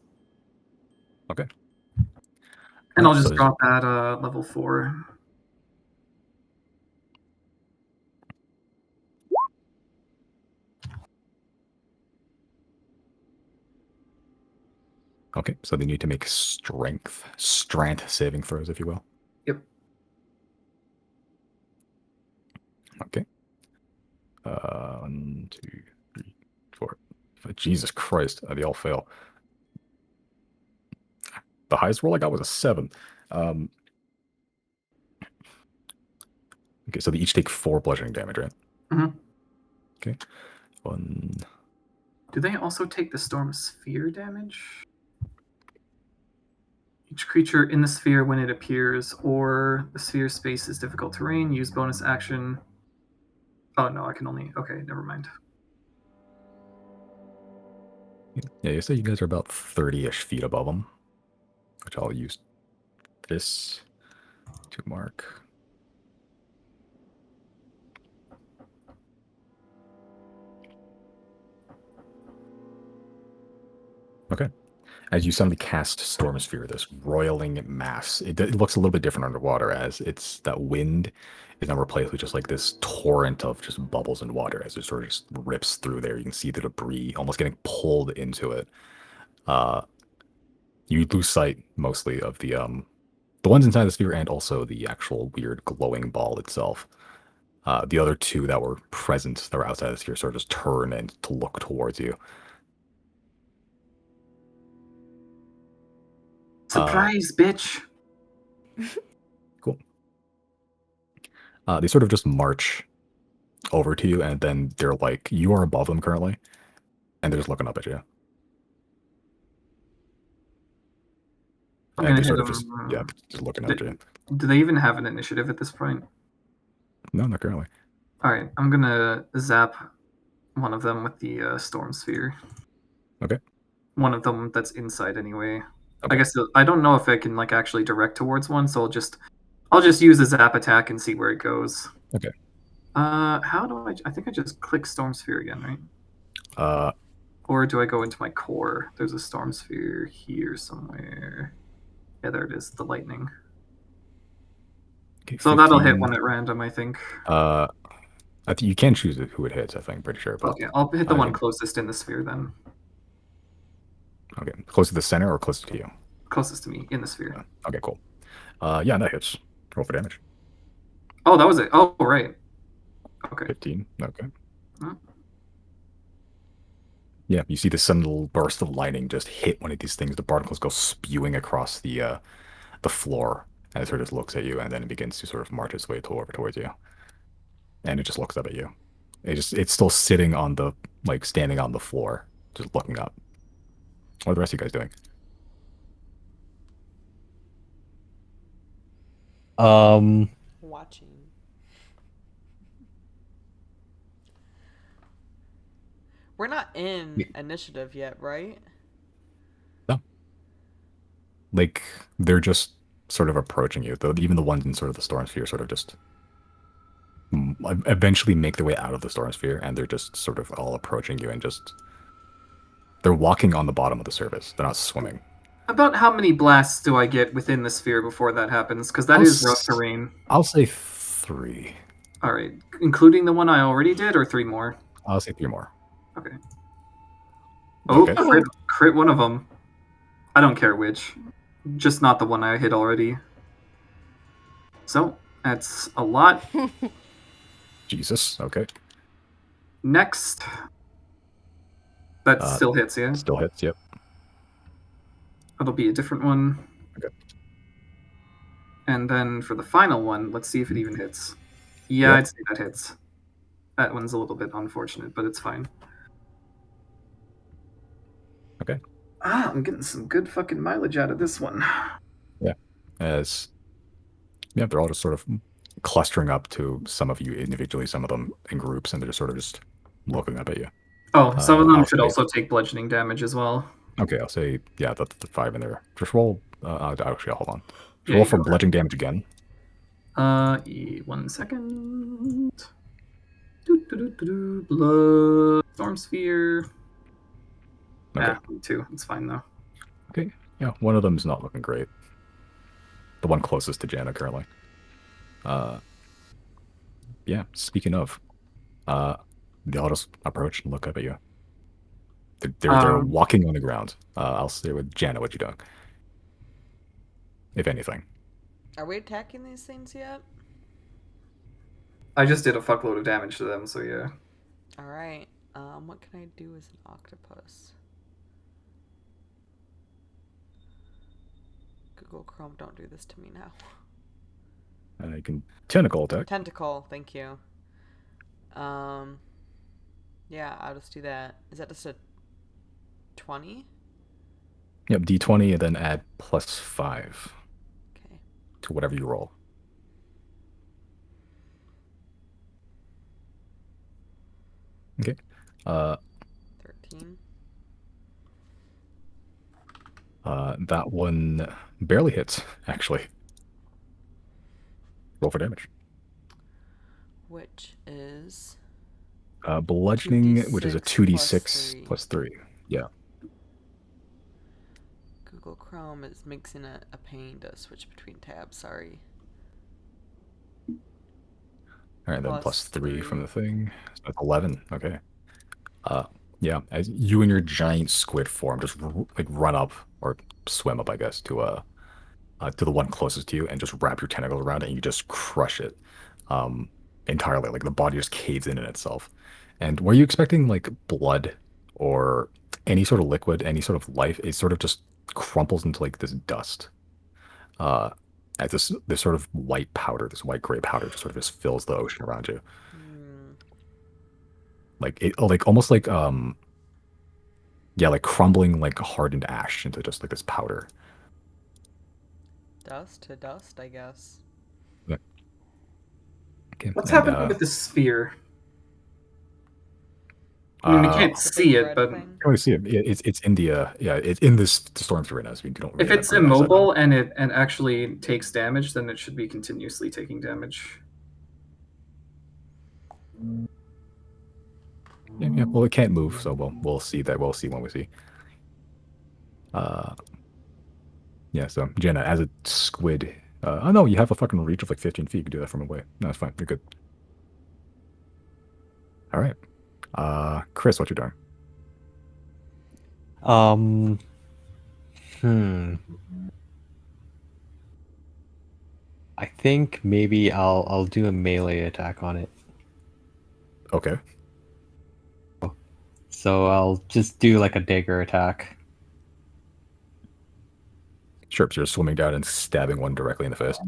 Okay. And I'll just So drop that level 4. Okay, so they need to make strength saving throws, if you will. Yep. Okay. 1, 2, 3, 4. Jesus Christ, they all fail. The highest roll I got was a 7. Okay, so they each take 4 bludgeoning damage, right? Mhm. Okay. 1. Do they also take the storm sphere damage? Each creature in the sphere when it appears, or the sphere space is difficult terrain, use bonus action. Oh no, I can only. Okay, never mind. Yeah, you say you guys are about 30-ish feet above them, which I'll use this to mark. Okay. As you suddenly cast Storm Sphere, this roiling mass, it looks a little bit different underwater as it's that wind is now replaced with just like this torrent of just bubbles and water as it sort of just rips through there. You can see the debris almost getting pulled into it. You lose sight mostly of the ones inside the sphere and also the actual weird glowing ball itself. The other 2 that were present that were outside the sphere sort of just turn and to look towards you. Surprise, bitch! Cool. They sort of just march over to you, and then they're like, you are above them currently, and they're just looking up at you. I'm And gonna they're hit sort of them. just looking at you. Do they even have an initiative at this point? No, not currently. Alright, I'm gonna zap one of them with the storm sphere. Okay. One of them that's inside anyway. Okay. I guess I don't know if I can like actually direct towards one, so I'll just use a zap attack and see where it goes. Okay. How do I think I just click storm sphere again, right? Or do I go into my core? There's a storm sphere here somewhere. Yeah, there it is, the lightning. Okay, So 15, that'll hit one at random, I think. I think you can choose who it hits, I think, pretty sure. But Okay, I'll hit the I one think- closest in the sphere then. Okay, close to the center or close to you? Closest to me in the sphere. Okay, cool. Yeah, that hits. Roll for damage. Oh, that was it. Oh, right. Okay. 15. Okay. Hmm. Yeah, you see the sudden little burst of lightning just hit one of these things. The particles go spewing across the floor, and it sort of just looks at you, and then it begins to sort of march its way towards you. And it just looks up at you. It's still sitting on the standing on the floor, just looking up. What are the rest of you guys doing? Watching. We're not in initiative yet, right? No. Like they're just sort of approaching you. Though even the ones in sort of the storm sphere sort of just eventually make their way out of the storm sphere, and they're just sort of all approaching you, and just they're walking on the bottom of the surface. They're not swimming. About how many blasts do I get within the sphere before that happens? Because that is rough terrain. I'll say 3. All right, including the one I already did, or 3 more. I'll say 3 more. Okay. Oh, Okay. crit one of them. I don't care which. Just not the one I hit already. So, that's a lot. Jesus. Okay. Next. That still hits, yeah? Still hits. Yep. That'll be a different one. Okay. And then for the final one, let's see if it even hits. Yeah, Yep. I'd say that hits. That one's a little bit unfortunate, but it's fine. Okay. I'm getting some good fucking mileage out of this one. Yeah. They're all just sort of clustering up to some of you individually, some of them in groups, and they're just sort of just looking up at you. Oh, some of them I'll should say- also take bludgeoning damage as well. Okay, I'll say, yeah, the 5 in there. Just roll, actually, hold on. Yeah, Roll you for go. bludgeoning damage again. 1 second. Blood. Storm Sphere. Okay. Yeah, 2. It's fine though. Okay, yeah, one of them is not looking great. The one closest to Jana currently. Yeah, speaking of, they all just approach and look up at you. They're walking on the ground. I'll stay with Jana. What you doing? If anything. Are we attacking these things yet? I just did a fuckload of damage to them, so yeah. Alright. What can I do as an octopus? Google Chrome, don't do this to me now. You can tentacle attack. Tentacle, thank you. Yeah, I'll just do that. Is that just a 20? Yep, d20 and then add +5 Okay. to whatever you roll. Okay. 13. That one barely hits, actually. Roll for damage. Which is Bludgeoning, which is a 2d6 2d6 plus 3. Yeah. Google Chrome is mixing a pain to switch between tabs, sorry. All right, then Plus +3 from 3. the thing. So that's 11. Okay. Yeah, as you and your giant squid form just run up or swim up, I guess, to the one closest to you and just wrap your tentacles around it and you just crush it entirely. Like the body just caves in itself. And were you expecting like blood or any sort of liquid, any sort of life? It sort of just crumples into like this dust. As this sort of white powder, this white gray powder, just sort of just fills the ocean around you. Like it, like almost like yeah, like crumbling like hardened ash into just like this powder. Dust to dust, I guess. Yeah. Okay. What's and, happening with the sphere? I mean, we can't The see big it, red but thing? You can only see it. It's in the yeah, it's in this storm right now, so you don't really if have it's great eyesight on it. immobile and it actually takes damage, then it should be continuously taking damage. Yeah, well, it can't move, so we'll see that. We'll see when we see. Yeah. So Jenna, as a squid, oh no, you have a fucking reach of like 15 feet. You can do that from away. No, it's fine. You're good. All right. Chris, what you doing? I think maybe I'll do a melee attack on it. Okay. So I'll just do like a dagger attack. Sure, so you're swimming down and stabbing one directly in the face.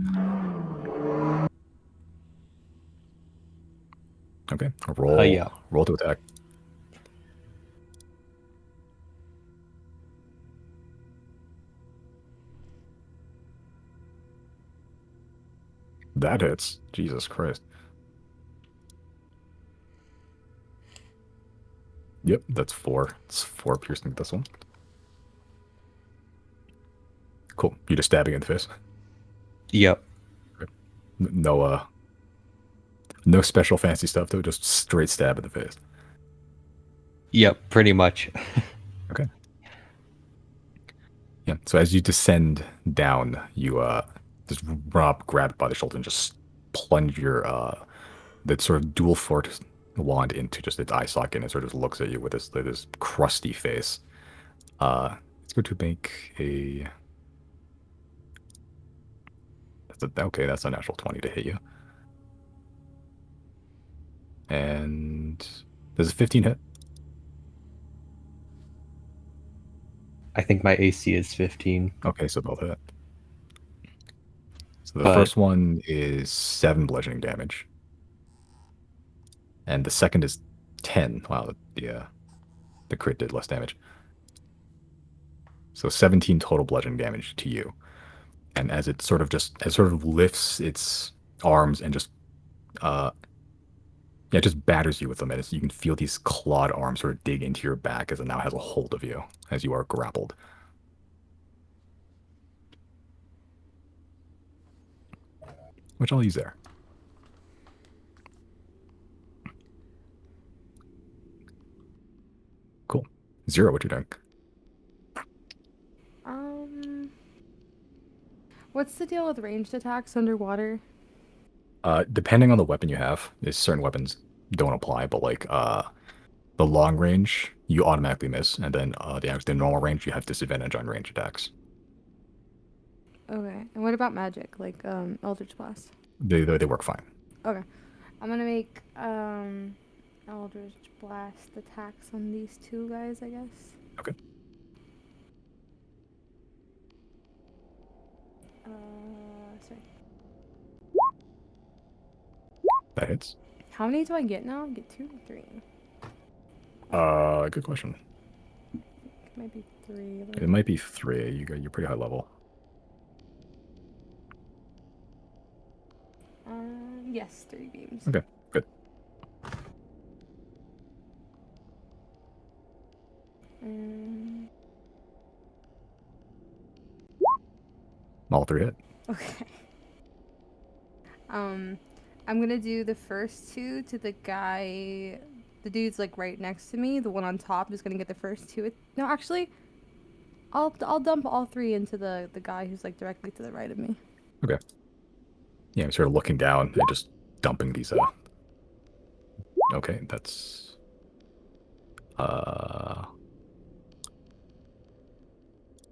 Okay, roll. Yeah. Roll to attack. That hits. Jesus Christ. Yep, that's 4. It's 4 piercing this one. Cool. You're just stabbing in the face. Yep. No, no special fancy stuff though. Just straight stab in the face. Yep, pretty much. Okay. Yeah. So as you descend down, you just run up, grab it by the shoulder, and just plunge your that sort of dual forked wand into just its eye socket, and it sort of looks at you with this crusty face. Let's go to make a. Okay, that's a natural 20 to hit you. And does a 15 hit? I think my AC is 15. Okay, so both hit. So the But- first one is 7 bludgeoning damage. And the second is 10. Wow, the crit did less damage. So 17 total bludgeoning damage to you. And as it sort of lifts its arms and just just batters you with them, and you can feel these clawed arms sort of dig into your back as it now has a hold of you as you are grappled. Which I'll use there. Cool. 0, what you doing? What's the deal with ranged attacks underwater? Depending on the weapon you have, certain weapons don't apply, but like the long range, you automatically miss, and then the normal range, you have disadvantage on range attacks. Okay. And what about magic, like Eldritch Blast? They work fine. Okay. I'm gonna make Eldritch Blast attacks on these two guys, I guess. Okay. Sorry. That hits. How many do I get now? I get 2 or 3? Good question. It might be 3. It might be 3. You're pretty high level. Yes, 3 beams. Okay, good. All 3 hit. Okay. I'm gonna do the first 2 to the guy. The dude's like right next to me. The one on top is gonna get the first 2. No, actually, I'll dump all 3 into the guy who's like directly to the right of me. Okay. Yeah, I'm sort of looking down and just dumping these. Okay, that's.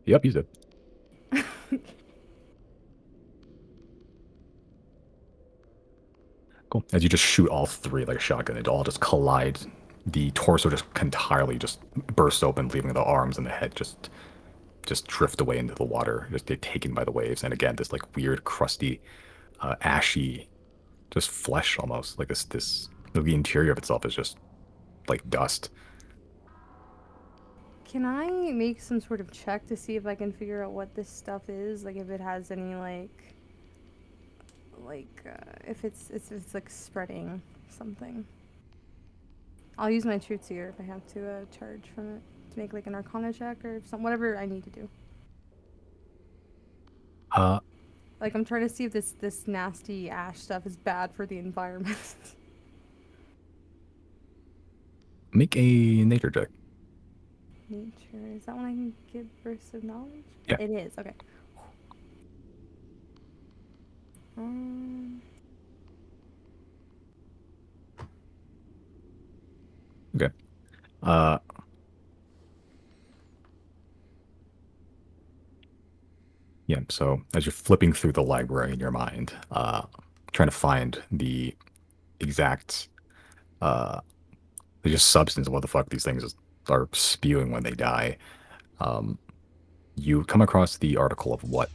Yep, he's it. Cool. As you just shoot all 3 like a shotgun, it all just collide. The torso just entirely just bursts open, leaving the arms and the head just drift away into the water, just get taken by the waves. And again, this like weird, crusty, ashy, just flesh almost. Like this the interior of itself is just like dust. Can I make some sort of check to see if I can figure out what this stuff is? Like if it has any if it's like spreading something. I'll use my true seer if I have to charge from it to make like an arcana check or whatever I need to do. Like I'm trying to see if this nasty ash stuff is bad for the environment. Make a nature check. Nature, is that one I can give bursts of knowledge? Yeah. It is, okay. Okay. Yeah, so as you're flipping through the library in your mind, trying to find the exact the just substance of what the fuck these things are spewing when they die. You come across the article of what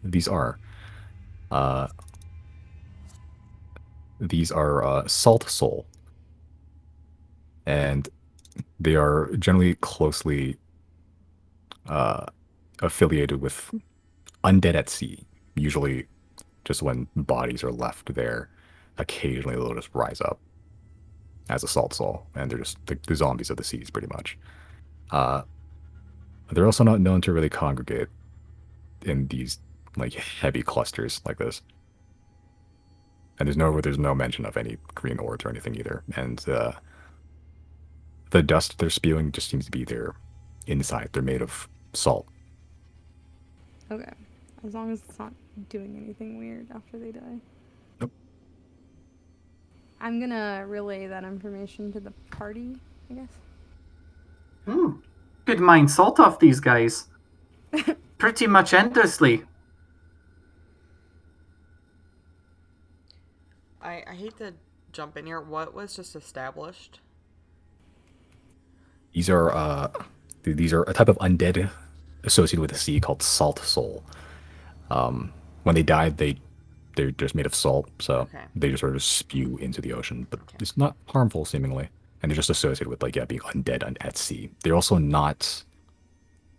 these are. These are salt soul, and they are generally closely affiliated with undead at sea. Usually, just when bodies are left there, occasionally they'll just rise up as a salt soul, and they're just the zombies of the seas, pretty much. They're also not known to really congregate in these like heavy clusters like this. And there's no mention of any green ores or anything either. And the dust they're spewing just seems to be their inside. They're made of salt. Okay. As long as it's not doing anything weird after they die. Nope. I'm gonna relay that information to the party, I guess. Could mine salt off these guys. Pretty much endlessly. I hate to jump in here. What was just established? These are a type of undead associated with the sea called salt soul. When they die, they're just made of salt, so they just sort of spew into the ocean. But it's not harmful, seemingly, and they're just associated with being undead at sea. They're also not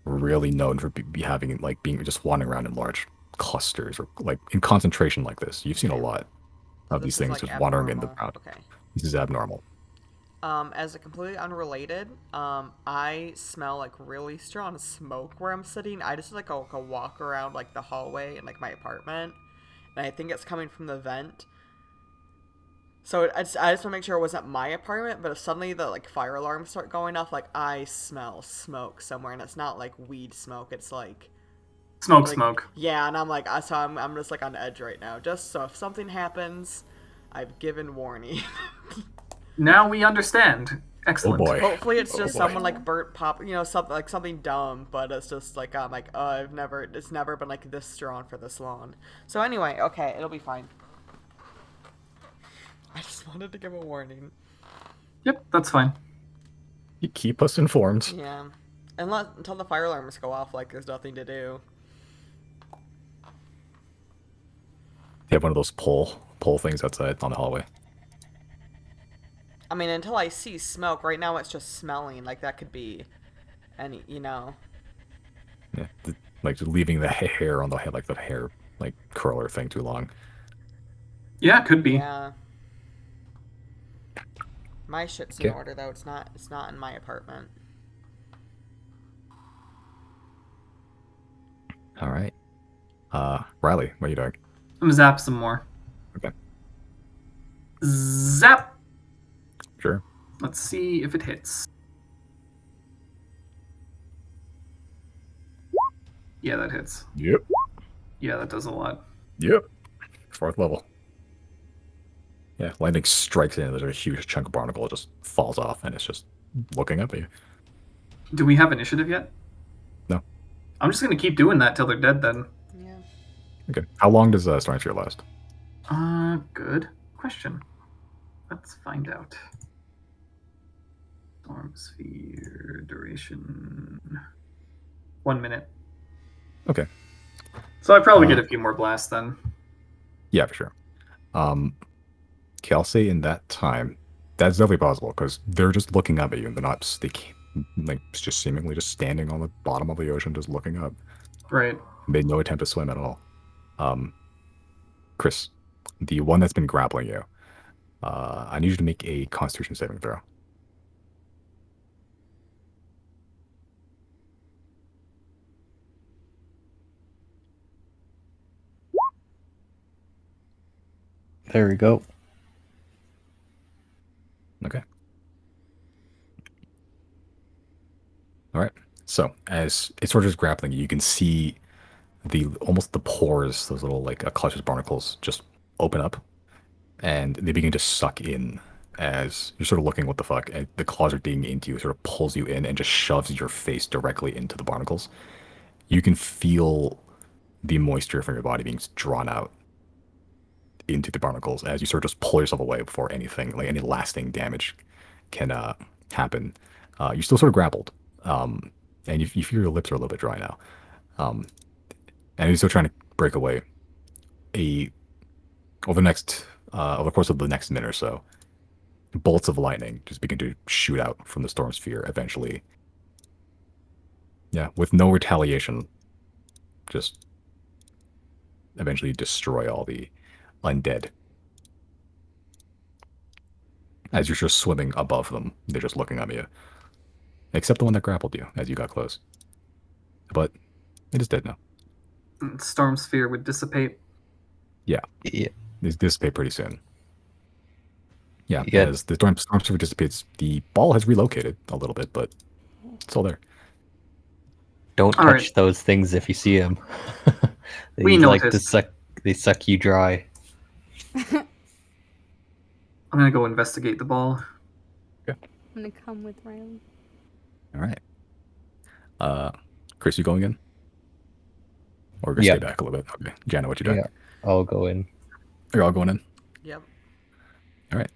really known for being just wandering around in large clusters or like in concentration like this. You've seen a lot of these things just wandering in the crowd. Okay. This is abnormal. As a completely unrelated, I smell like really strong smoke where I'm sitting. I just like a walk around like the hallway in like my apartment, and I think it's coming from the vent. So I just want to make sure it wasn't my apartment, but if suddenly the like fire alarms start going off, like I smell smoke somewhere, and it's not like weed smoke. It's like Smoke. Yeah, and I'm like, so I'm just like on edge right now. Just so if something happens, I've given warning. Now we understand. Excellent. Oh boy. Hopefully it's just boy. someone like burnt pop, something dumb, but it's just like I'm like, oh, it's never been like this strong for this long. So anyway, okay, it'll be fine. I just wanted to give a warning. Yep, that's fine. You keep us informed. Yeah, until the fire alarms go off, like there's nothing to do. You have one of those pole things outside on the hallway. I mean, until I see smoke, right now it's just smelling. Like that could be any, Yeah, like just leaving the hair on the head, like the hair curler thing too long. Yeah, could be. Yeah. My shit's in order though. It's not in my apartment. All right. Riley, what are you doing? I'm gonna zap some more. Okay. Zap! Sure. Let's see if it hits. Yeah, that hits. Yep. Yeah, that does a lot. Yep. 4th level. Yeah, lightning strikes in. There's a huge chunk of barnacle. It just falls off, and it's just looking up at you. Do we have initiative yet? No. I'm just gonna keep doing that till they're dead then. Yeah. Okay. How long does Storm Sphere last? Good question. Let's find out. Storm Sphere duration 1 minute. Okay. So I probably get a few more blasts then. Yeah, for sure. Okay, I'll say in that time, that's definitely possible because they're just looking up at you and they're not just seemingly just standing on the bottom of the ocean, just looking up. Right. Made no attempt to swim at all. Chris, the one that's been grappling you, I need you to make a Constitution saving throw. There we go. Okay. All right. So as it sort of is grappling you, you can see almost the pores, those little clutches barnacles, just open up, and they begin to suck in as you're sort of looking what the fuck, and the claws are digging into you, sort of pulls you in and just shoves your face directly into the barnacles. You can feel the moisture from your body being drawn out, into the barnacles as you sort of just pull yourself away before anything, like any lasting damage can happen. You're still sort of grappled, and you feel your lips are a little bit dry now. And you're still trying to break away. Over the course of the next minute or so, bolts of lightning just begin to shoot out from the storm sphere eventually. Yeah, with no retaliation, just eventually destroy all the undead. As you're just swimming above them, they're just looking at you. Except the one that grappled you as you got close. But it is dead now. Storm sphere would dissipate. Yeah. These dissipate pretty soon. Yeah, Yeah. as the storm sphere dissipates, the ball has relocated a little bit, but it's still there. Don't All touch right. those things if you see them. They We like to noticed. suck. They suck you dry. I'm gonna go investigate the ball. I'm gonna come with Riley. All right. Chris, you going in? Or gonna Yeah. stay back a little bit? Okay. Jana, what you doing? Yeah, I'll go in. You're all going in? Yep. All right.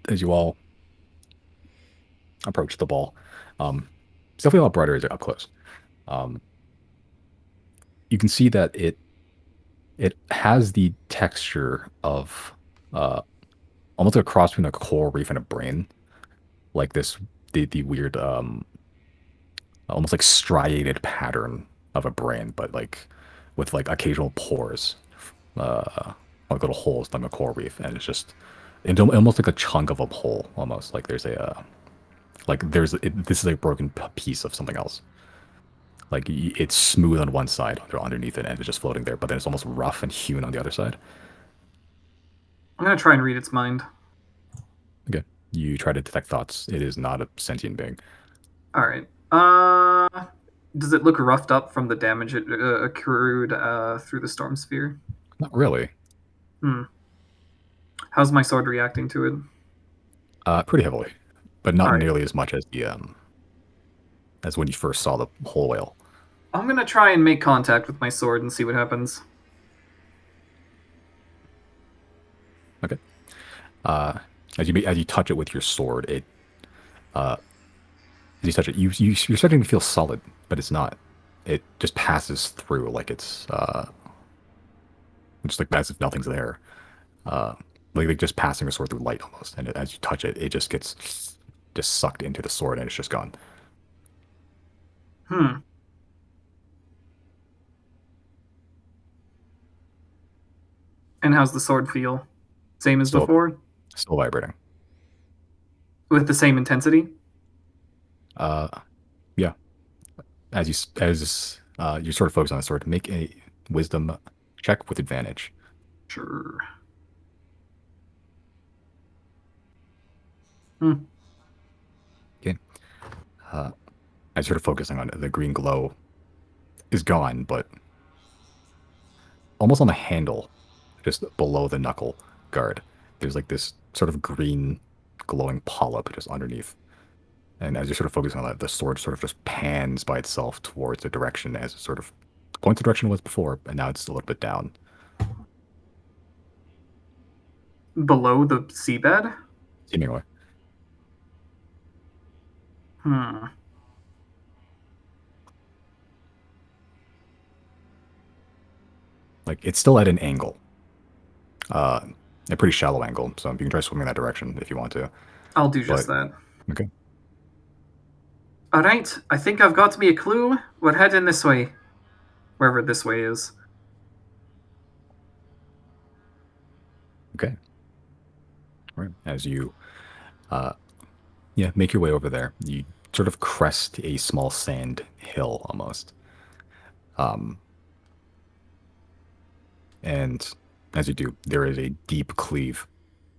As you all approach the ball, it's definitely a lot brighter as you're up close. You can see that it has the texture of almost like a cross between a coral reef and a brain, like the weird almost like striated pattern of a brain, but like with like occasional pores, like little holes like a coral reef, and it's almost like a chunk of a hole, almost like there's this is a broken piece of something else. Like it's smooth on one side underneath it, and it's just floating there, but then it's almost rough and hewn on the other side. I'm gonna try and read its mind. Okay, you try to detect thoughts. It is not a sentient being. All right. Does it look roughed up from the damage it accrued through the storm sphere? Not really. How's my sword reacting to it? Pretty heavily, but not Alright. nearly as much as as when you first saw the whole whale. I'm gonna try and make contact with my sword and see what happens. Okay. As you touch it with your sword, as you touch it, you're starting to feel solid, but it's not. It just passes through like it's just like as if nothing's there. Like just passing a sword through light almost. And as you touch it, it just gets sucked into the sword and it's just gone. And how's the sword feel? Same as Still- before? Still vibrating. With the same intensity? Yeah. As you sort of focus on the sword, make a wisdom check with advantage. Sure. Okay. As sort of focusing on it, the green glow is gone, but almost on the handle, just below the knuckle guard, there's like this sort of green glowing polyp just underneath. And as you're sort of focusing on that, the sword sort of just pans by itself towards the direction as it sort of points the direction it was before, and now it's a little bit down. Below the seabed? Seemingly. Like, it's still at an angle. A pretty shallow angle, so you can try swimming that direction if you want to. I'll do just that. Okay. Alright, I think I've got me a clue. We're heading this way. Wherever this way is. Okay. All right. As you, make your way over there, you sort of crest a small sand hill almost. And as you do, there is a deep cleave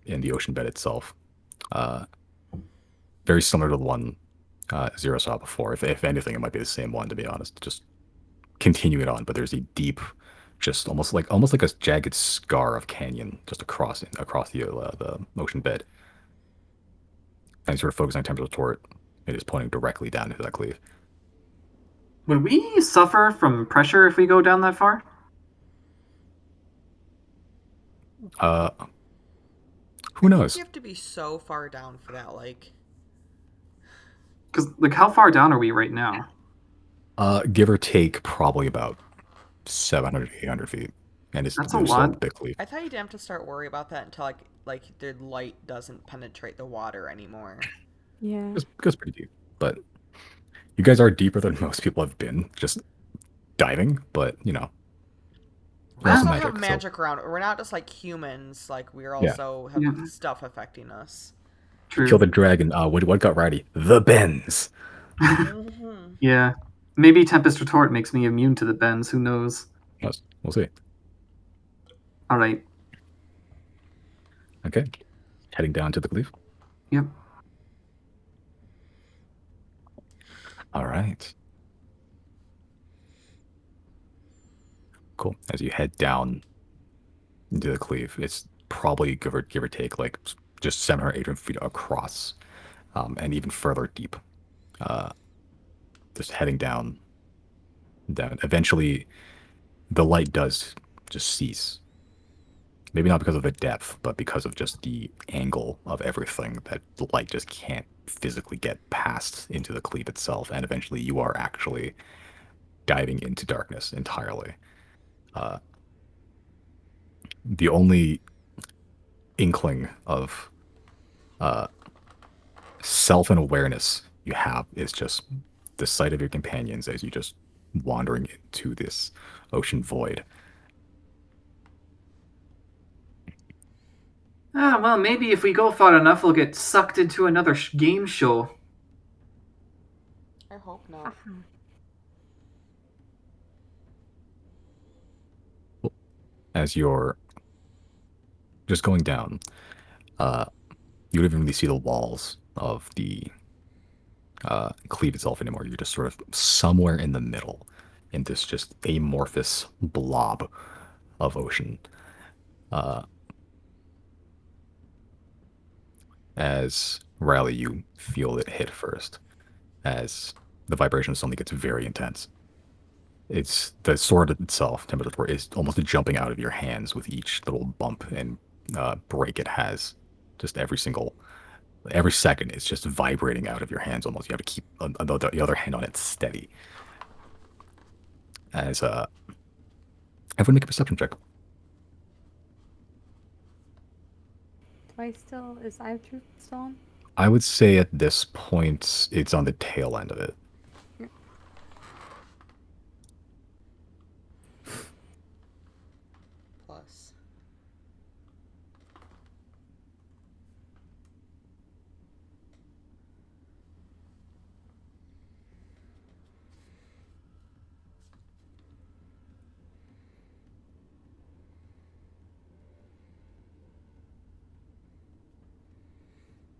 in the ocean bed itself. Very similar to the one Zero saw before. If anything, it might be the same one, to be honest. Just continue it on, but there's a deep, just almost like a jagged scar of canyon just across the ocean bed. And sort of focusing on temperature toward it is pointing directly down into that cleave. Would we suffer from pressure if we go down that far? Who I think knows? you have to be so far down for that. Like, Because, like, how far down are we right now? Give or take, probably about 700, 800 feet, and That's a there's still a lot. big cleave. I thought you didn't have to start worry about that until like the light doesn't penetrate the water anymore. Yeah. It goes pretty deep, but you guys are deeper than most people have been just diving. But We also also magic, have so- magic around. We're not just like humans. Like we're Yeah. also have Yeah. stuff affecting us. True. kill the dragon. What got Rowdy? The bends. Mm-hmm. Yeah. Maybe Tempest Retort makes me immune to the bends. Who knows? Yes, we'll see. All right. Okay, heading down to the cleave. Yep. All right. Cool. As you head down into the cleave, it's probably give or take like just 700 or 800 feet across, and even further deep. Just heading down. Eventually, the light does just cease. Maybe not because of the depth, but because of just the angle of everything, that the light just can't physically get past into the cleave itself, and eventually you are actually diving into darkness entirely. The only inkling of self and awareness you have is just the sight of your companions as you just wandering into this ocean void. Ah, well, maybe if we go far enough, we'll get sucked into another game show. I hope not. As you're just going down, you don't even really see the walls of the cleave itself anymore. You're just sort of somewhere in the middle in this just amorphous blob of ocean. As Riley, you feel it hit first, as the vibration suddenly gets very intense. It's the sword itself, temperature, is almost jumping out of your hands with each little bump and break it has. Just every second, it's just vibrating out of your hands almost. You have to keep the other hand on it steady. As everyone make a perception check. Is I have truth still on? I would say at this point, it's on the tail end of it. Plus.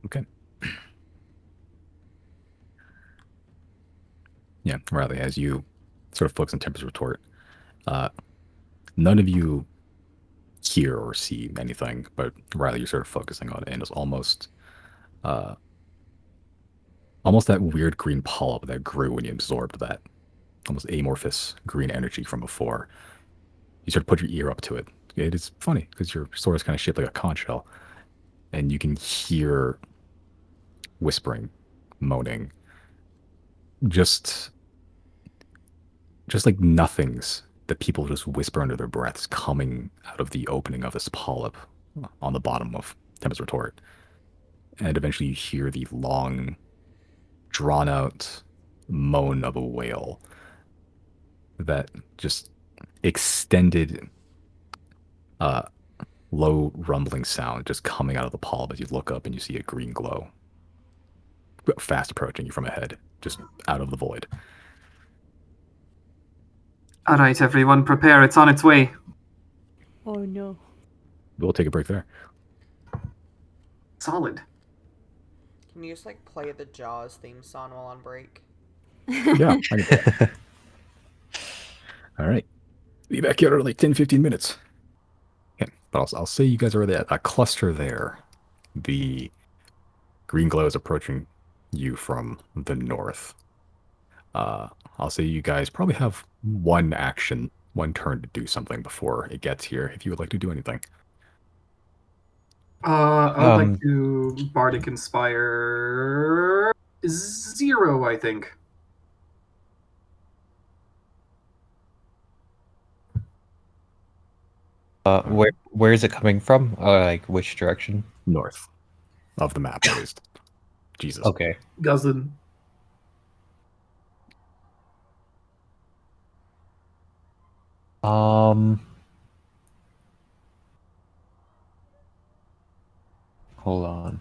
Okay. Yeah, Riley, as you sort of focus on Tempest Retort, none of you hear or see anything, but Riley, you're sort of focusing on it, and it's almost that weird green polyp that grew when you absorbed that almost amorphous green energy from before. You sort of put your ear up to it. It is funny because your sword is kind of shaped like a conch shell, and you can hear whispering, moaning, just like nothings that people just whisper under their breaths coming out of the opening of this polyp on the bottom of Tempest Retort. And eventually you hear the long, drawn-out moan of a whale. That just extended, low rumbling sound just coming out of the polyp as you look up and you see a green glow. Fast approaching you from ahead, just out of the void. All right, everyone, prepare. It's on its way. Oh no. We'll take a break there. Solid. Can you just like play the Jaws theme song while on break? Yeah. All right. Be back here in like 10, 15 minutes. Okay. But I'll say you guys are at a cluster there. The green glow is approaching you from the north. I'll say you guys probably have one turn to do something before it gets here, if you would like to do anything. I would like to Bardic Inspire 0, I think. Where is it coming from? Like which direction? North of the map, at least. Jesus. Okay. Guzzlin. Hold on.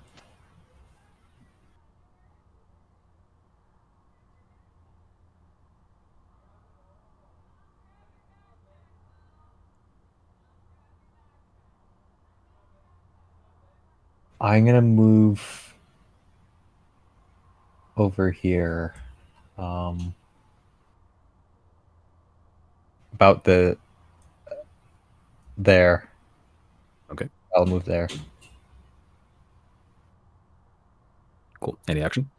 I'm gonna move over here. About there. Okay. I'll move there. Cool. Any action?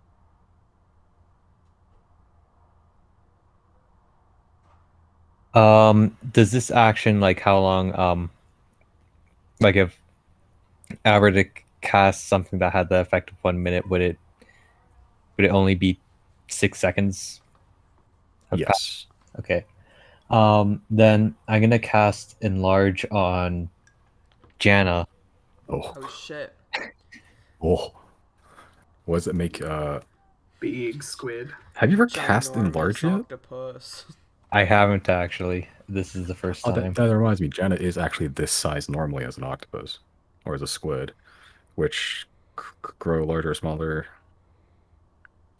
Does this action, like, how long, like, if I were to cast something that had the effect of 1 minute, would it only be 6 seconds? Yes. Okay. Then I'm gonna cast Enlarge on Janna. Oh. Oh shit. Oh. What does it make? Big squid. Have you ever cast Ginormous Enlarge yet? octopus. I haven't actually. This is the first Oh, time. that reminds me. Janna is actually this size normally as an octopus, or as a squid, which grow larger, smaller,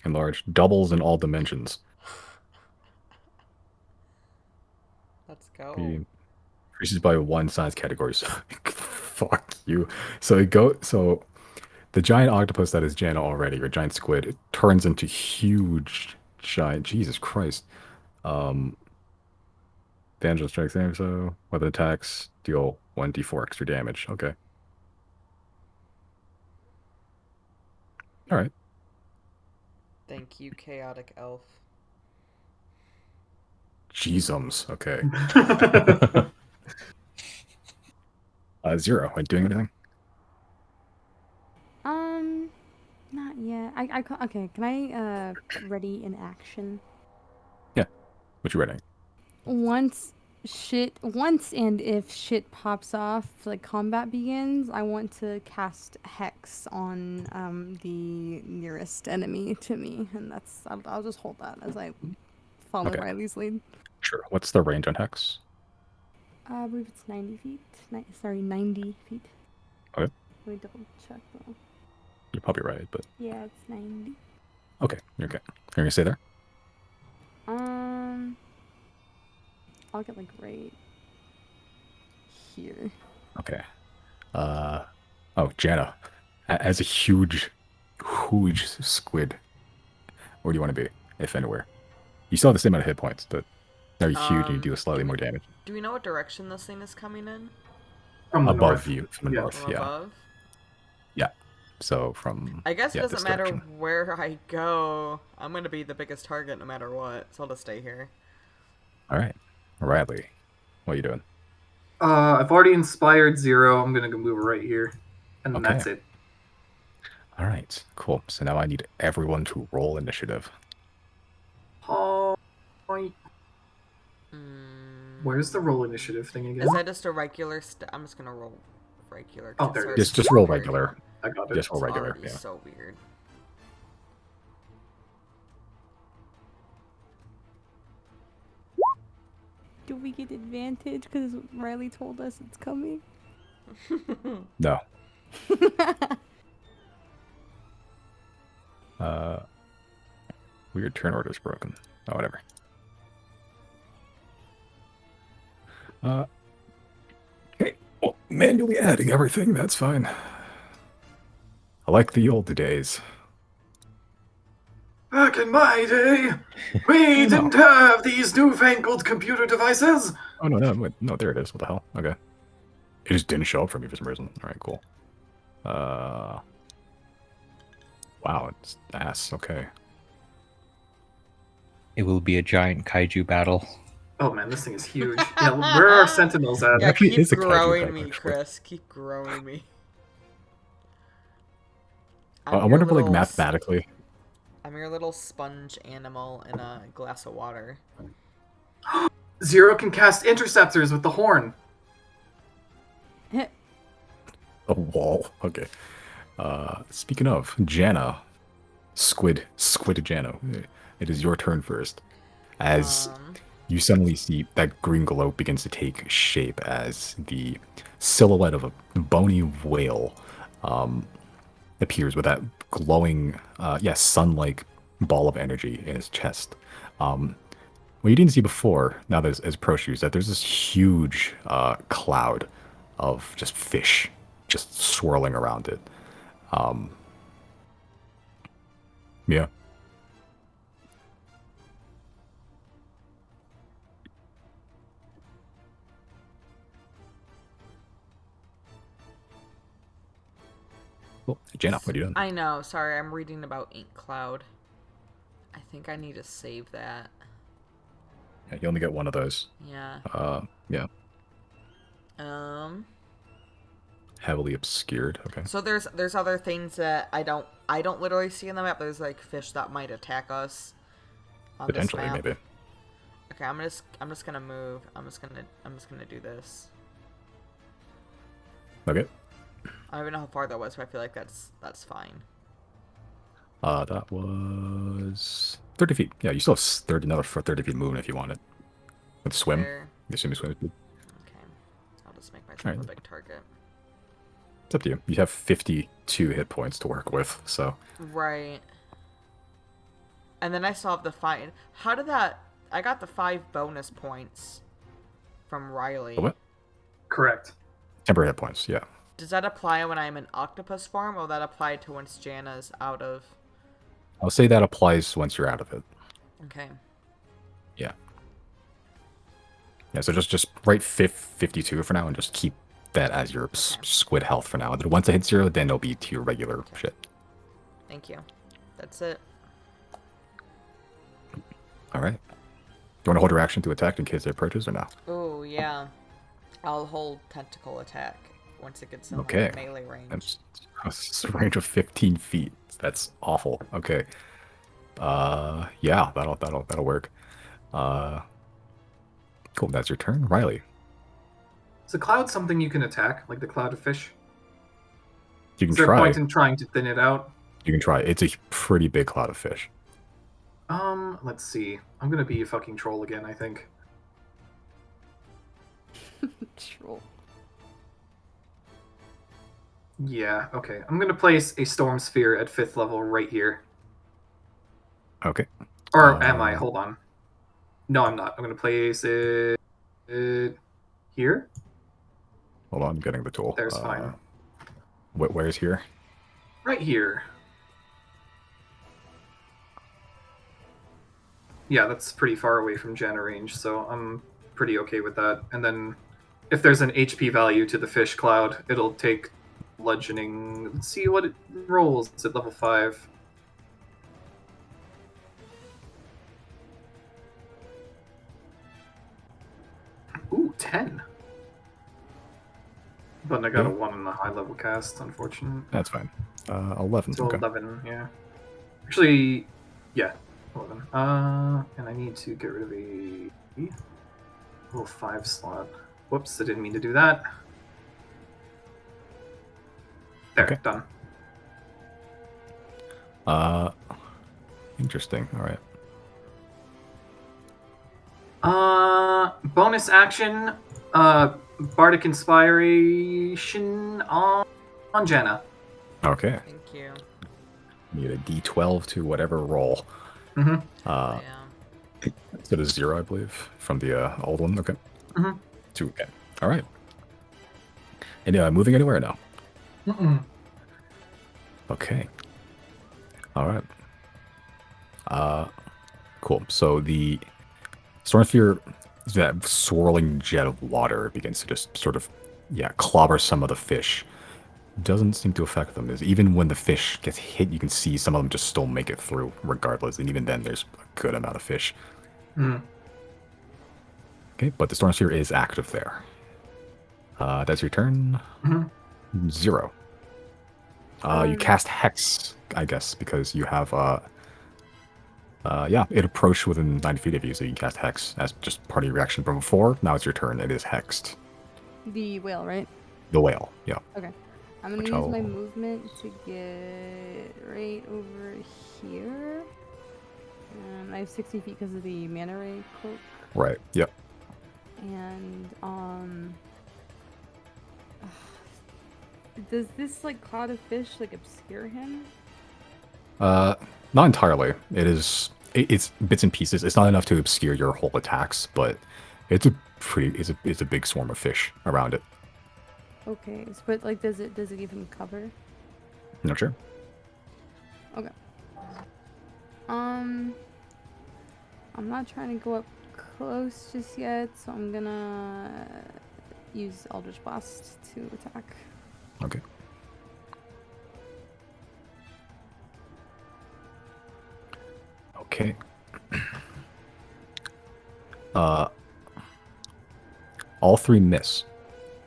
enlarge, doubles in all dimensions. Let's go. Increases by 1 size category. So fuck you. So the giant octopus that is Janna already, or giant squid, it turns into huge giant. Jesus Christ. Damage on strike save, so weapon attacks deal 1d4 extra damage. Okay. Alright. Thank you, chaotic elf. Jeezums. Okay. 0. Are you doing anything? Not yet. Okay, can I ready in action? What you ready? Once and if shit pops off, like combat begins, I want to cast Hex on the nearest enemy to me, and I'll just hold that as I follow Okay. Riley's lead. Sure. What's the range on Hex? I believe it's 90 feet. 90 feet. Okay. Let me double check though. You're probably right, but Yeah, it's 90. okay. You're okay. You're gonna stay there? I'll get like right here. Okay. Oh, Janna. As a huge squid, where do you want to be, if anywhere? You still have the same amount of hit points, but now you're huge and you do slightly more damage. Do we know what direction this thing is coming in? From the Above north. you, from the Yeah. north, From yeah. above? Yeah. So from I guess it this doesn't matter direction. where I go. I'm gonna be the biggest target no matter what, so I'll just stay here. Alright. Riley, what are you doing? I've already inspired 0. I'm gonna go move right here, and then Okay. that's it. Alright, cool. So now I need everyone to roll initiative. Oh, Mm, where's the roll initiative thing again? Is that just a regular I'm just gonna roll regular. 'cause Oh, there it's it is. Just roll weird. regular. I got it. Just roll It's regular, already yeah. so weird. Do we get advantage because Riley told us it's coming? No. Weird turn order is broken. Oh, whatever. Okay. Well, manually adding everything, that's fine. I like the old days. Back in my day, we No. didn't have these newfangled computer devices. Oh, no, wait, no, there it is. What the hell? Okay. It just didn't show up for me for some reason. Alright, cool. Wow, it's ass. Okay. It will be a giant kaiju battle. Oh man, this thing is huge. Yeah, where are our sentinels at? Yeah, actually keep is a kaiju growing type, me, actually. Chris. Keep growing me. I your wonder if, like, little mathematically. I'm your little sponge animal in a glass of water. Zero can cast interceptors with the horn. A wall. Okay. Speaking of, Janna. Squid Janna. It is your turn first. As you suddenly see that green glow begins to take shape as the silhouette of a bony whale appears with that glowing, sun-like ball of energy in his chest. What you didn't see before, now that as approached you, is that there's this huge cloud of just fish just swirling around it. Yeah. Well, Janna, what are you doing? I know. Sorry, I'm reading about Ink Cloud. I think I need to save that. Yeah, you only get one of those. Yeah. Yeah. Um. Heavily obscured. Okay. So there's other things that I don't literally see in the map. There's like fish that might attack us. On Potentially, this map. maybe. Okay, I'm just gonna move. I'm just gonna do this. Okay. I don't even know how far that was, but I feel like that's fine. That was 30 feet. Yeah, you still have 30 feet movement if you want it. With swim. There. You assume you swim. Okay. I'll just make myself Alright. a big target. It's up to you. You have 52 hit points to work with, so. Right. And then I still have the 5. How did that... I got the 5 bonus points from Riley. What? Correct. Temporary hit points, yeah. Does that apply when I'm in octopus form, or will that apply to once Janna's out of... I'll say that applies once you're out of it. Okay. Yeah. Yeah, so just write 52 for now and just keep that as your squid health for now. And then once it hits 0, then it'll be to your regular shit. Thank you. That's it. Alright. Do you want to hold your action to attack in case it approaches or no? Oh, yeah. I'll hold tentacle attack once it gets in Okay. melee range. That's a range of 15 feet. That's awful. Okay. Yeah, that'll work. Cool, that's your turn. Riley. Is a cloud something you can attack, like the cloud of fish? You can Is there a try. point in trying to thin it out? You can try. It's a pretty big cloud of fish. Let's see. I'm gonna be a fucking troll again, I think. Troll. Yeah, okay. I'm gonna place a storm sphere at 5th level right here. Okay. Or am I? Hold on. No, I'm not. I'm gonna place it here. Hold on, I'm getting the tool. There's fine. Where's here? Right here. Yeah, that's pretty far away from Janna range, so I'm pretty okay with that. And then if there's an HP value to the fish cloud, it'll take bludgeoning. Let's see what it rolls. It's at level 5. Ooh, 10. But I got a 1 in the high level cast, unfortunately. That's fine. 11. So Okay. 11, yeah. Actually, yeah, 11. And I need to get rid of a little 5 slot. Whoops, I didn't mean to do that. There, Okay. done. Interesting. All right. Bonus action, Bardic Inspiration on Janna. Okay. Thank you. Need a D12 to whatever roll. Mm-hmm. Yeah. So it is 0, I believe, from the old one. Okay. Mhm. 2. Okay. All right. And moving anywhere now? Mm-mm. Okay. All right. Cool. So the storm sphere, that swirling jet of water begins to just sort of, clobber some of the fish. Doesn't seem to affect them. Even when the fish gets hit, you can see some of them just still make it through regardless. And even then, there's a good amount of fish. Mm. Okay, but the storm sphere is active there. That's your turn. Mhm. 0. You cast Hex I guess, because you have yeah, it approached within 90 feet of you, so you can cast Hex as just part of your reaction. But before, now it's your turn. It is hexed. The whale, right? The whale, yeah. Okay. I'm gonna Which use my I'll- movement to get right over here. And I have 60 feet because of the mana ray cloak. Right, yep. And does this like cloud of fish like obscure him? Not entirely. It's bits and pieces. It's not enough to obscure your whole attacks, but it's a big swarm of fish around it. Okay, but like, does it give him cover? Not sure. Okay. I'm not trying to go up close just yet, so I'm gonna use Eldritch Blast to attack. Okay. Okay. All three miss.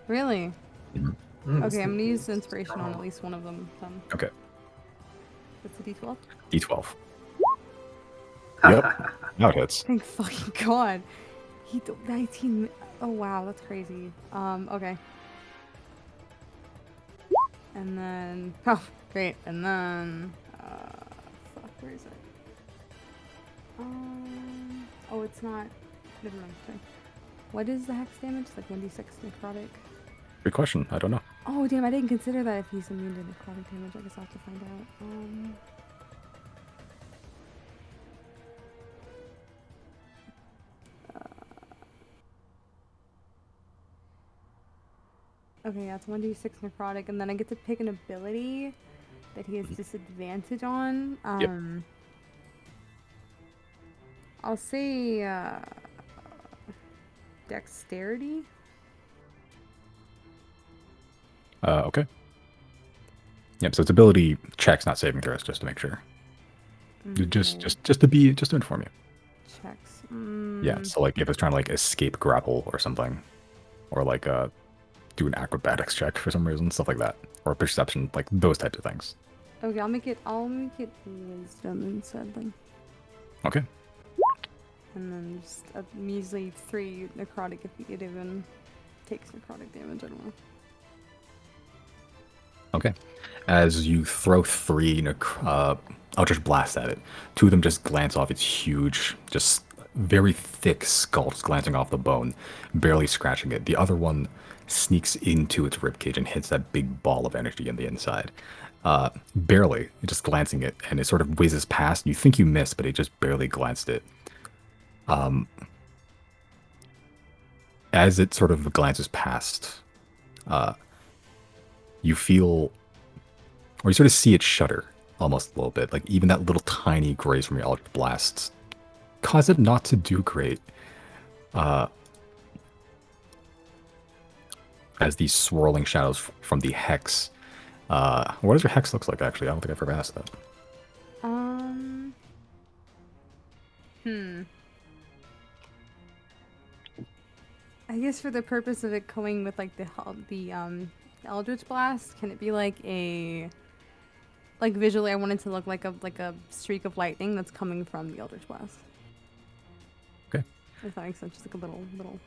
Really? Mm, Okay, I'm gonna use inspiration on at least one of them then. Okay. That's a D12. D12. Yep. Now it hits. Thank fucking god. 19. Oh wow, that's crazy. Okay. And then oh great. And then fuck, where is it? Oh, it's not. Never mind. Sorry. What is the hex damage? Like 1d6 necrotic. Good question. I don't know. Oh damn, I didn't consider that if he's immune to necrotic damage. I guess I'll have to find out. Okay, yeah, it's 1d6 necrotic, and then I get to pick an ability that he has disadvantage on. Yep. I'll say dexterity. Okay. Yep. So it's ability checks, not saving throws, just to make sure. Just to inform you. Checks. Yeah. So like if it's trying to like escape grapple or something, or like do an acrobatics check for some reason, stuff like that, or perception, like those types of things. Okay, I'll make it wisdom instead then. Okay. And then just a measly 3 necrotic if it even takes necrotic damage. I don't know. Okay. As you throw 3 Eldritch Blast at it, 2 of them just glance off its huge, just very thick skull, just glancing off the bone, barely scratching it. The other one sneaks into its ribcage and hits that big ball of energy in the inside. Barely, just glancing it, and it sort of whizzes past. You think you missed, but it just barely glanced it. As it sort of glances past, you feel, or you sort of see it shudder almost a little bit. Like even that little tiny graze from your Eldritch Blast cause it not to do great. As these swirling shadows from the hex. What does your hex looks like, actually? I don't think I've ever asked that. I guess for the purpose of it going with like the Eldritch Blast, can it be like visually I want it to look like a streak of lightning that's coming from the Eldritch Blast. Okay. If that makes sense, just like a little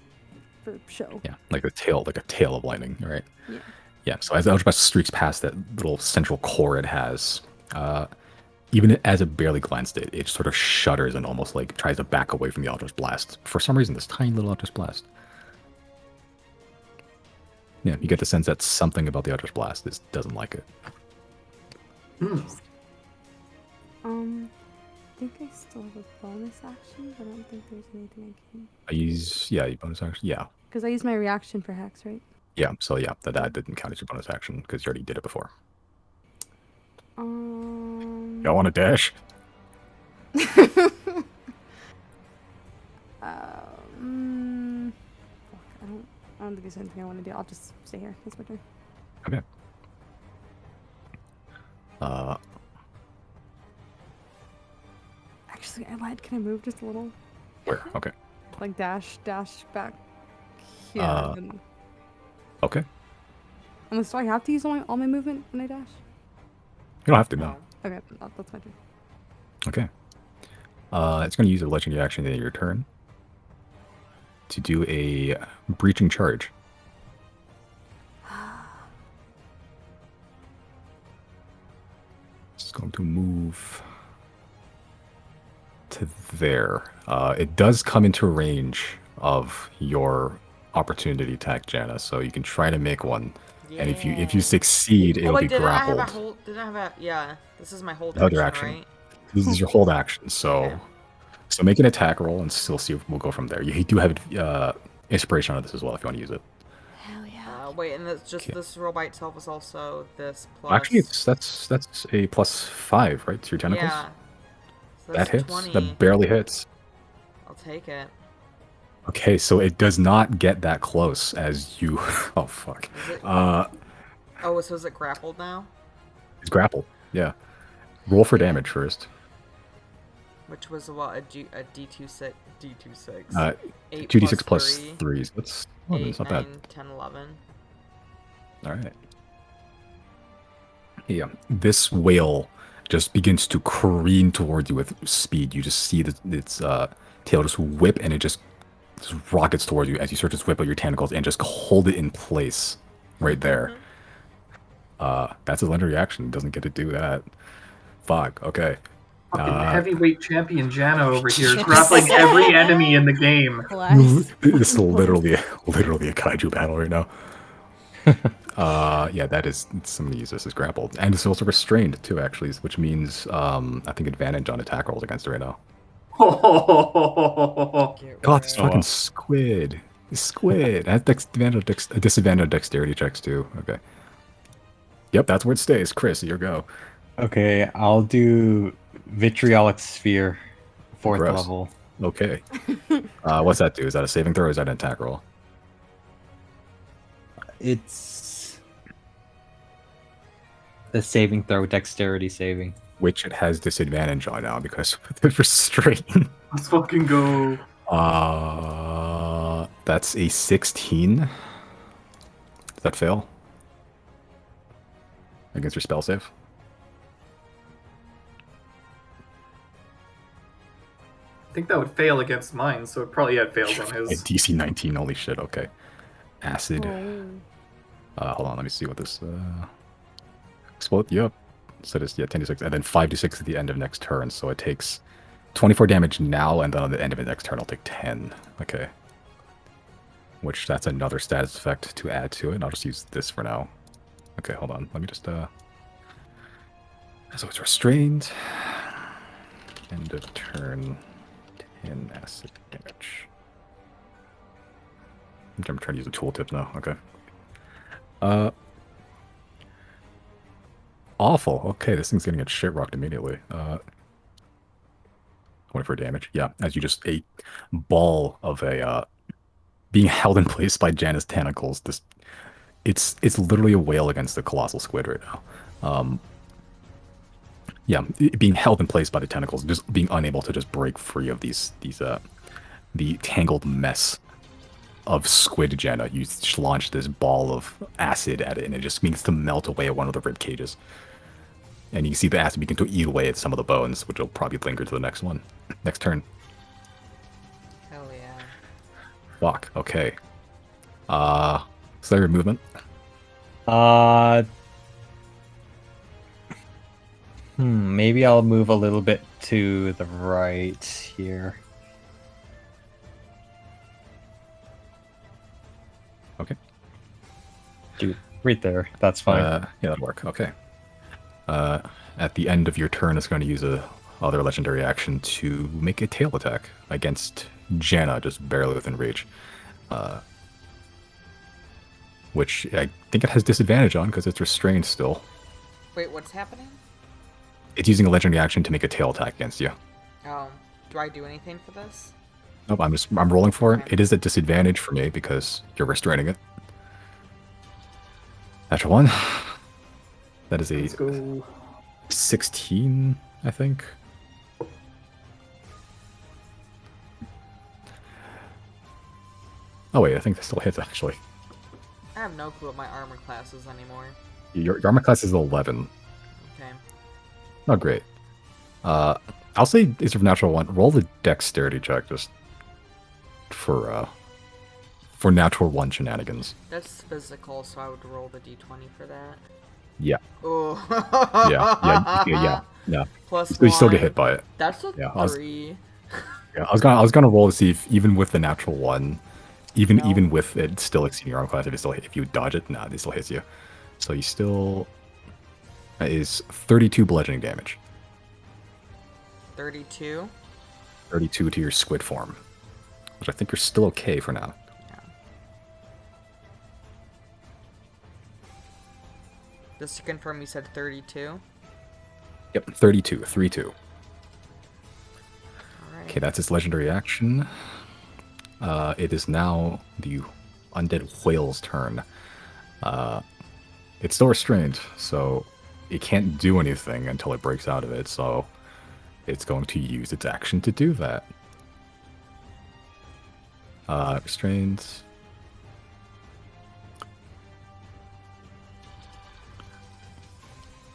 for show. Yeah, like a tail of lightning, right? Yeah. Yeah, so as the Eldritch Blast streaks past that little central core it has, even as it barely glanced it, it sort of shudders and almost like tries to back away from the Eldritch Blast. For some reason, this tiny little Eldritch Blast. Yeah, you get the sense that something about the Eldritch Blast doesn't like it. I think I still have a bonus action, but I don't think there's anything I can. Your bonus action, yeah. Because I used my reaction for Hex, right? Yeah, so yeah, that didn't count as your bonus action because you already did it before. Y'all want to dash? Fuck, I don't think there's anything I want to do. I'll just stay here. That's my turn. Okay. Actually, I lied. Can I move just a little? Where? Okay. Like dash back here. And Okay. unless do I have to use all my movement when I dash? You don't have to, no. Okay, that's my turn. Okay. It's going to use a legendary action in your turn to do a breaching charge. It's going to move to there. It does come into range of your opportunity attack, Jana, so you can try to make one. And if you Yeah. succeed, it Oh will wait, be didn't I have grappled. a hold? Didn't I have a? Yeah, this is my hold Other action, action. right? This is your hold action. So, Okay. so make an attack roll and still see if we'll go from there. You do have inspiration on this as well if you want to use it. Hell yeah. Wait, and it's just Okay. this roll by itself is also this plus. Actually, that's a +5, right? To your tentacles. Yeah. So That that's hits. 20. That barely hits. I'll take it. Okay, so it does not get that close as you. Oh fuck. Is it? Uh, Oh, so is it grappled now? it's grappled. Yeah. Roll for damage first. Which was what, a D26. D26. Uh, 8 2d6 plus plus 3. 3. That's, oh, 8, that's not 9, bad. 10, 11. All right. Yeah, this whale just begins to careen towards you with speed. You just see its tail just whip, and it just rockets towards you as you start to whip out your tentacles and just hold it in place right there. That's a legendary action. It doesn't get to do that. Fuck. Okay. Fucking heavyweight champion Jana over here, grappling every enemy in the game. Bless. This is literally a kaiju battle right now. Yeah, that is, somebody uses this as grappled. And it's also restrained too, actually, which means I think advantage on attack rolls against it right now. God, this fucking squid. Squid. It has disadvantage on dexterity checks too. Okay. Yep, that's where it stays. Chris, your go. Okay, I'll do Vitriolic Sphere, 4th Gross. level. Okay. What's that do? Is that a saving throw or is that an attack roll? It's the saving throw, dexterity saving. Which it has disadvantage on now because of the restraint. Let's fucking go. That's a 16. Does that fail? Against your spell save? I think that would fail against mine, so it probably fails on A his. DC 19, holy shit, okay. Acid. Oh. Hold on, let me see what this... Explode, yep. So it's, yeah, 10d6, and then 5d6 at the end of next turn, so it takes 24 damage now, and then on the end of the next turn, it'll take 10. Okay. Which, that's another status effect to add to it, and I'll just use this for now. Okay, hold on, let me just, So it's restrained. End of turn, 10 acid damage. I'm trying to use the tooltip now, okay. Awful. Okay, this thing's gonna get shit rocked immediately. 24 damage. Yeah, as you just a ball of a being held in place by Jana's tentacles. This it's literally a whale against the colossal squid right now. Yeah, being held in place by the tentacles, just being unable to just break free of the tangled mess of squid Jana. You just launch this ball of acid at it, and it just begins to melt away at one of the rib cages. And you can see the acid begin to eat away at some of the bones, which will probably linger to the next one. Next turn. Hell yeah. Fuck, okay. Slayer movement. Maybe I'll move a little bit to the right here. Okay. Dude, right there. That's fine. Yeah, that'll work. Okay. At the end of your turn, it's going to use a other legendary action to make a tail attack against Jana, just barely within reach. Which I think it has disadvantage on because it's restrained still. Wait, what's happening? It's using a legendary action to make a tail attack against you. Oh, do I do anything for this? Nope, I'm rolling for it. Okay. It is a disadvantage for me because you're restraining it. Natural one. That is a Let's go. 16, I think. Oh wait, I think this still hits actually. I have no clue what my armor class is anymore. Your armor class is 11. Okay. Not great. I'll say it's a natural one. Roll the dexterity check just for natural one shenanigans. That's physical, so I would roll the d20 for that. Yeah. Oh. Yeah. Plus So you still get one. hit by it. That's a Yeah, 3. I was gonna roll to see if even with the natural one, even No. with it still exceeding your arm class, if you dodge it, nah, it still hits you. So you still that is 32 bludgeoning damage. 32. 32 to your squid form, which I think you're still okay for now. Just to confirm, you said 32? Yep, 32, 3-2. Alright. Okay, that's its legendary action. It is now the undead whale's turn. It's still restrained, so it can't do anything until it breaks out of it, so it's going to use its action to do that. Restrained.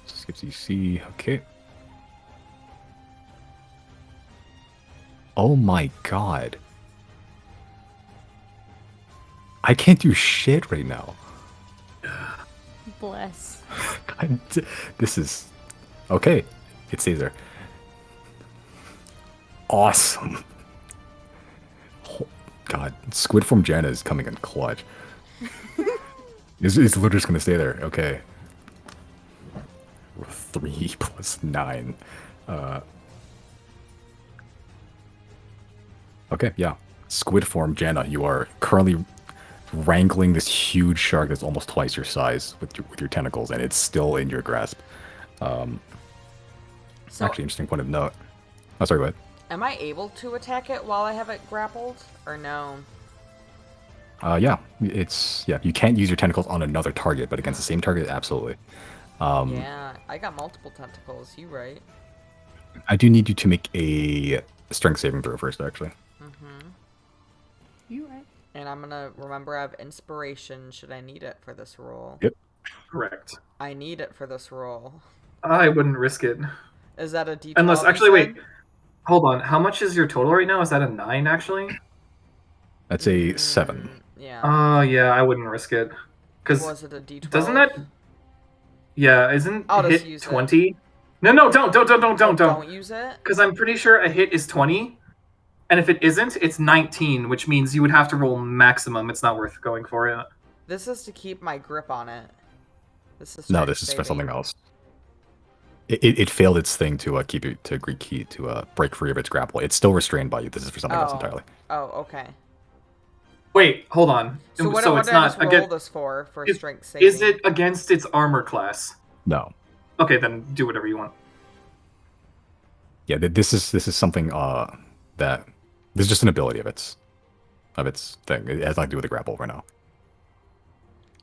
Skips EC, okay. Oh my god. I can't do shit right now. Bless. This is... Okay, it stays there. Awesome. Oh, god, Squid from Jana is coming in clutch. It's literally just gonna stay there, okay. 3 plus 9. Okay, yeah. Squid form Jana, you are currently wrangling this huge shark that's almost twice your size with your tentacles, and it's still in your grasp. So, Actually, interesting point of note. Oh, sorry, go ahead. am I able to attack it while I have it grappled? Or no? Yeah, you can't use your tentacles on another target, but against the same target, absolutely. Yeah, I got multiple tentacles. You right. I do need you to make a strength saving throw first, actually. Mm-hmm. You right. And I'm gonna remember I have inspiration should I need it for this roll. Yep. Correct. I need it for this roll. I wouldn't risk it. Is that a D12? Unless, you actually, wait. said? Hold on. How much is your total right now? Is that a 9, actually? That's a 7. Yeah. Oh, yeah, I wouldn't risk it. Because Was it a D12? doesn't that... Yeah, isn't I'll just hit use it. 20? No, don't. Don't use it? Because I'm pretty sure a hit is 20, and if it isn't, it's 19, which means you would have to roll maximum. It's not worth going for it. This is to keep my grip on it. This is No, strength this is for saving. something else. It failed its thing to keep it to Greek key to break free of its grapple. It's still restrained by you. This is for something else entirely. Oh, okay. Wait, hold on. So what it's did I not just roll again. this for strength saving? Is it against its armor class? No. Okay, then do whatever you want. Yeah, this is something that this is just an ability of its thing. It has nothing to do with the grapple right now.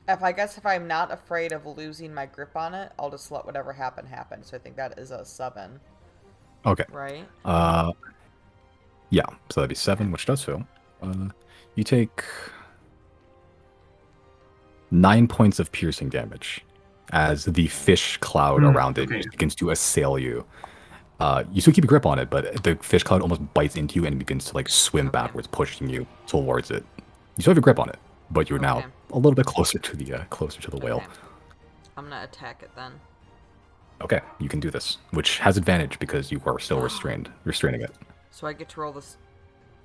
If I'm not afraid of losing my grip on it, I'll just let whatever happen. So I think that is a 7. Okay. Right? Yeah. So that'd be 7, which does fail. You take 9 points of piercing damage as the fish cloud around it begins to assail you. You still keep a grip on it, but the fish cloud almost bites into you and begins to like swim backwards, pushing you towards it. You still have a grip on it, but you're now a little bit closer to the whale. Okay. I'm gonna attack it then. Okay, you can do this, which has advantage because you are still restraining it. So I get to roll this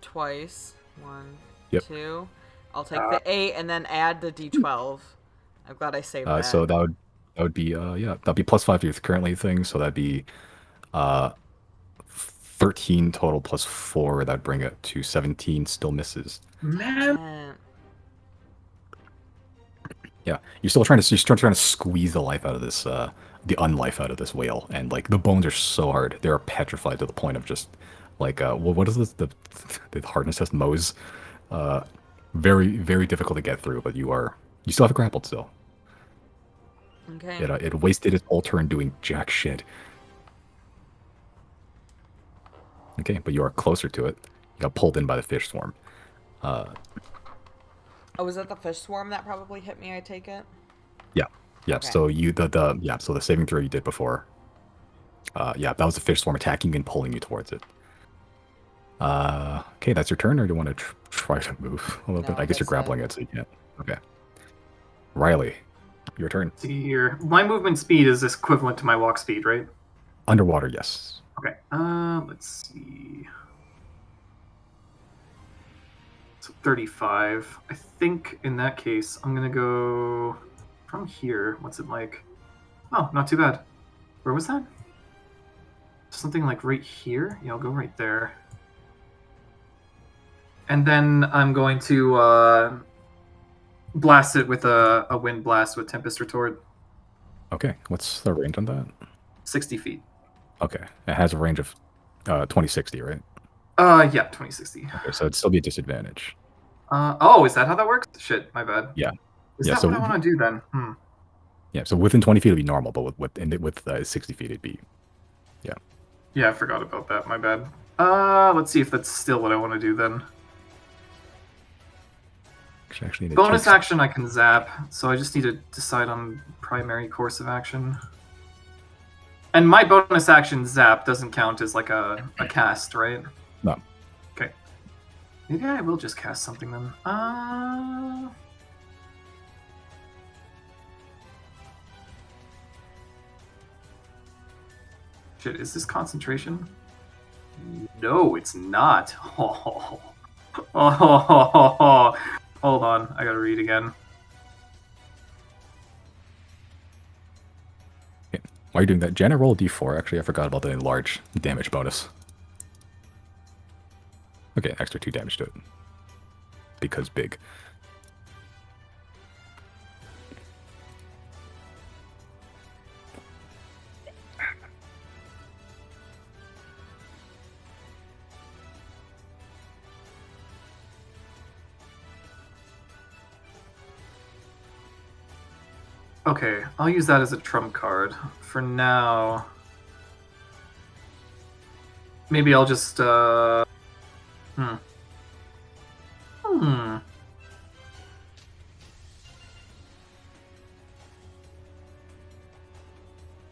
twice. 1, Yep. 2. I'll take the 8 and then add the D12. I'm glad I saved that. So that would be that'd be +5 to your currently thing, so that'd be 13 total plus 4. That'd bring it to 17. Still misses. Man. Yeah, you're still trying to squeeze the life out of this, the unlife out of this whale, and like the bones are so hard, they're petrified to the point of just like what is this the hardness test Mohs? Very very difficult to get through, but you still have it grappled still. Okay. It wasted its whole turn doing jack shit. Okay, but you are closer to it. You got pulled in by the fish swarm. Oh, was that the fish swarm that probably hit me? I take it. Yeah. Okay. So so the saving throw you did before Yeah, that was the fish swarm attacking and pulling you towards it. Okay, that's your turn, or do you want to try to move a little No, bit? I guess you're that's grappling it, so you can't. Okay. Riley, your turn. See here. My movement speed is equivalent to my walk speed, right? Underwater, yes. Okay. Let's see. So 35. I think in that case, I'm gonna go from here. What's it like? Oh, not too bad. Where was that? Something like right here? Yeah, I'll go right there. And then I'm going to blast it with a wind blast with Tempest Retort. Okay, what's the range on that? 60 feet. Okay, it has a range of 2060, right? Yeah, 2060. Okay, so it'd still be a disadvantage. Oh, is that how that works? Shit, my bad. Yeah. Is Yeah, that so- what I want to do then? Yeah, so within 20 feet it'd be normal, but with 60 feet it'd be. Yeah, I forgot about that. My bad. Let's see if that's still what I want to do then. Actually, it Bonus takes- action I can zap, so I just need to decide on primary course of action. And my bonus action zap doesn't count as like a cast, right? No. Okay. Maybe I will just cast something then. Shit, is this concentration? No, it's not. Oh. Hold on, I gotta read again. While you're doing that, Jenna, roll a d4. Actually, I forgot about the large damage bonus. Okay, extra 2 damage to it. Because big. Okay, I'll use that as a trump card. For now, maybe I'll just,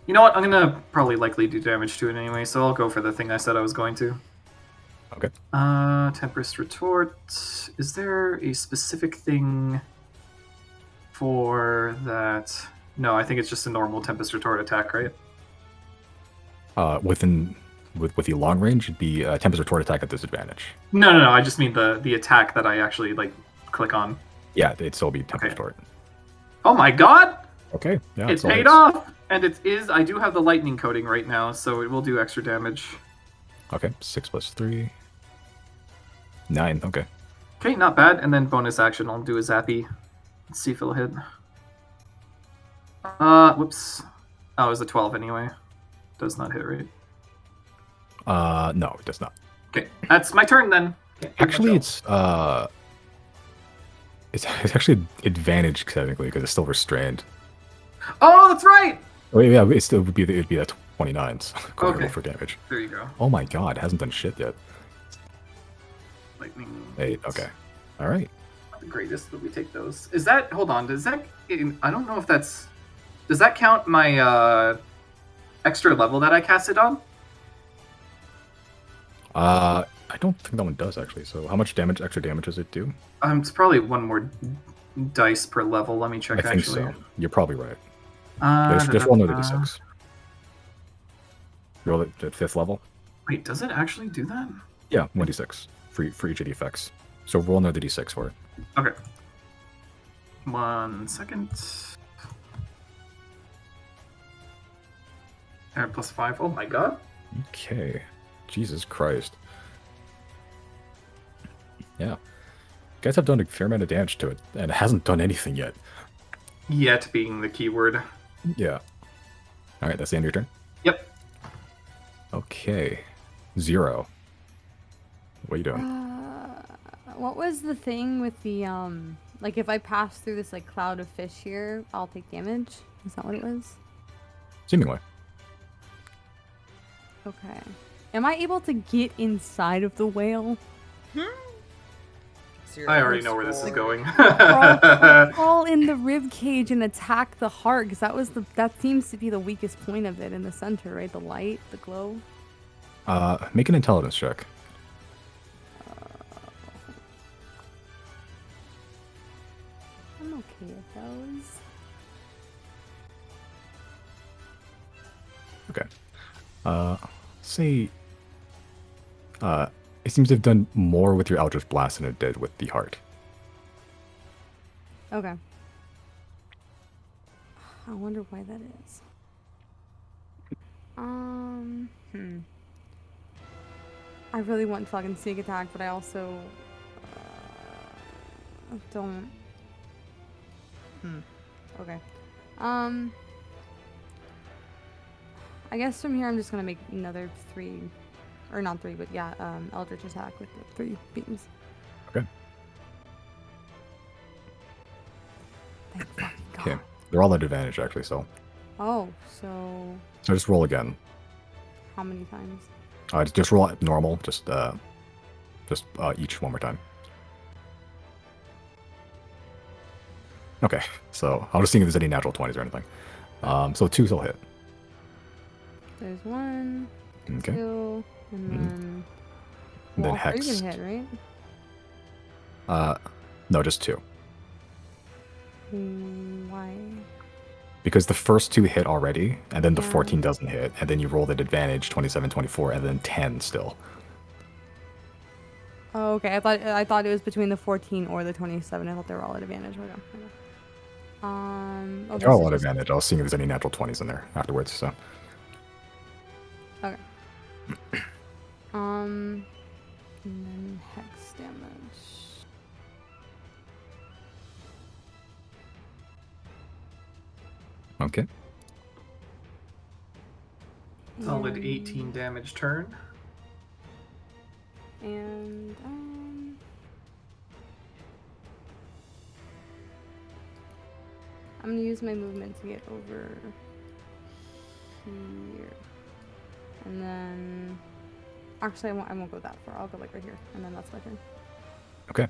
You know what? I'm gonna probably likely do damage to it anyway, so I'll go for the thing I said I was going to. Okay. Tempest Retort. Is there a specific thing for that? No, I think it's just a normal Tempest Retort attack, right? With the long range, it'd be Tempest Retort attack at disadvantage. No. I just mean the attack that I actually like click on. Yeah, it'd still be Tempest Okay. Retort. Oh my god! Okay, yeah. It it's all paid hits. off! And it is. I do have the lightning coating right now, so it will do extra damage. Okay, 6 plus 3. 9, okay. Okay, not bad. And then bonus action, I'll do a zappy. Let's see if it'll hit. Whoops. Oh, it was a 12 anyway. Does not hit, right? No, it does not. Okay, that's my turn then. Can't do Actually, much else. it's actually advantage technically because it's still restrained. Oh, that's right! Oh, yeah, it still would be it'd be that 29s Okay. for damage. There you go. Oh my god, it hasn't done shit yet. Lightning. 8, okay. All right. Not the greatest, but we take those. Is that? Hold on. Does that? I don't know if that's. Does that count my extra level that I casted on? I don't think that one does actually. So how much damage? Extra damage does it do? It's probably one more dice per level. Let me check. I think actually. so. You're probably right. Uh, Just roll another d6. Roll it at 5th level. Wait, does it actually do that? Yeah, 1d6 for each of the effects. So roll another d6 for it. Okay. 1 second. Plus 5. Oh my god. Okay. Jesus Christ. Yeah. You guys have done a fair amount of damage to it, and it hasn't done anything yet. Yet being the keyword. Yeah. All right, that's the end of your turn. Yep. Okay. 0. What are you doing? What was the thing with the like if I pass through this like cloud of fish here, I'll take damage? Is that what it was? Seemingly. Okay. Am I able to get inside of the whale? So seriously. I already know where this is going. Crawl in the rib cage and attack the heart, because that seems to be the weakest point of it in the center, right? The light, the glow. Make an intelligence check. I'm okay with those. Okay. Say, it seems to have done more with your Eldritch Blast than it did with the heart. Okay. I wonder why that is. I really want fucking sneak attack, but I also don't. Okay. I guess from here I'm just gonna make another 3, or not 3, but yeah, Eldritch attack with the 3 beams. Okay. Thank fucking God. Okay. They're all at advantage, actually, so. Oh, so So just roll again. how many times? Just roll it normal, just each one more time. Okay, so I'll just see if there's any natural 20s or anything. So 2's will hit. There's 1, Okay. 2, and then. And then All Hex. 3 would hit, right? No, just 2. Why? Because the first 2 hit already, and then the Yeah. 14 doesn't hit, and then you roll that advantage, 27, 24, and then 10 still. Oh, okay. I thought it was between the 14 or the 27. I thought they were all at advantage. Okay. Okay, They're all so at just- advantage. I'll see if there's any natural 20s in there afterwards, so. Okay. And then hex damage. Okay. Solid And- 18 damage turn. And I'm gonna use my movement to get over here, and then actually I won't go that far. I'll go like right here, and then that's my turn. Okay.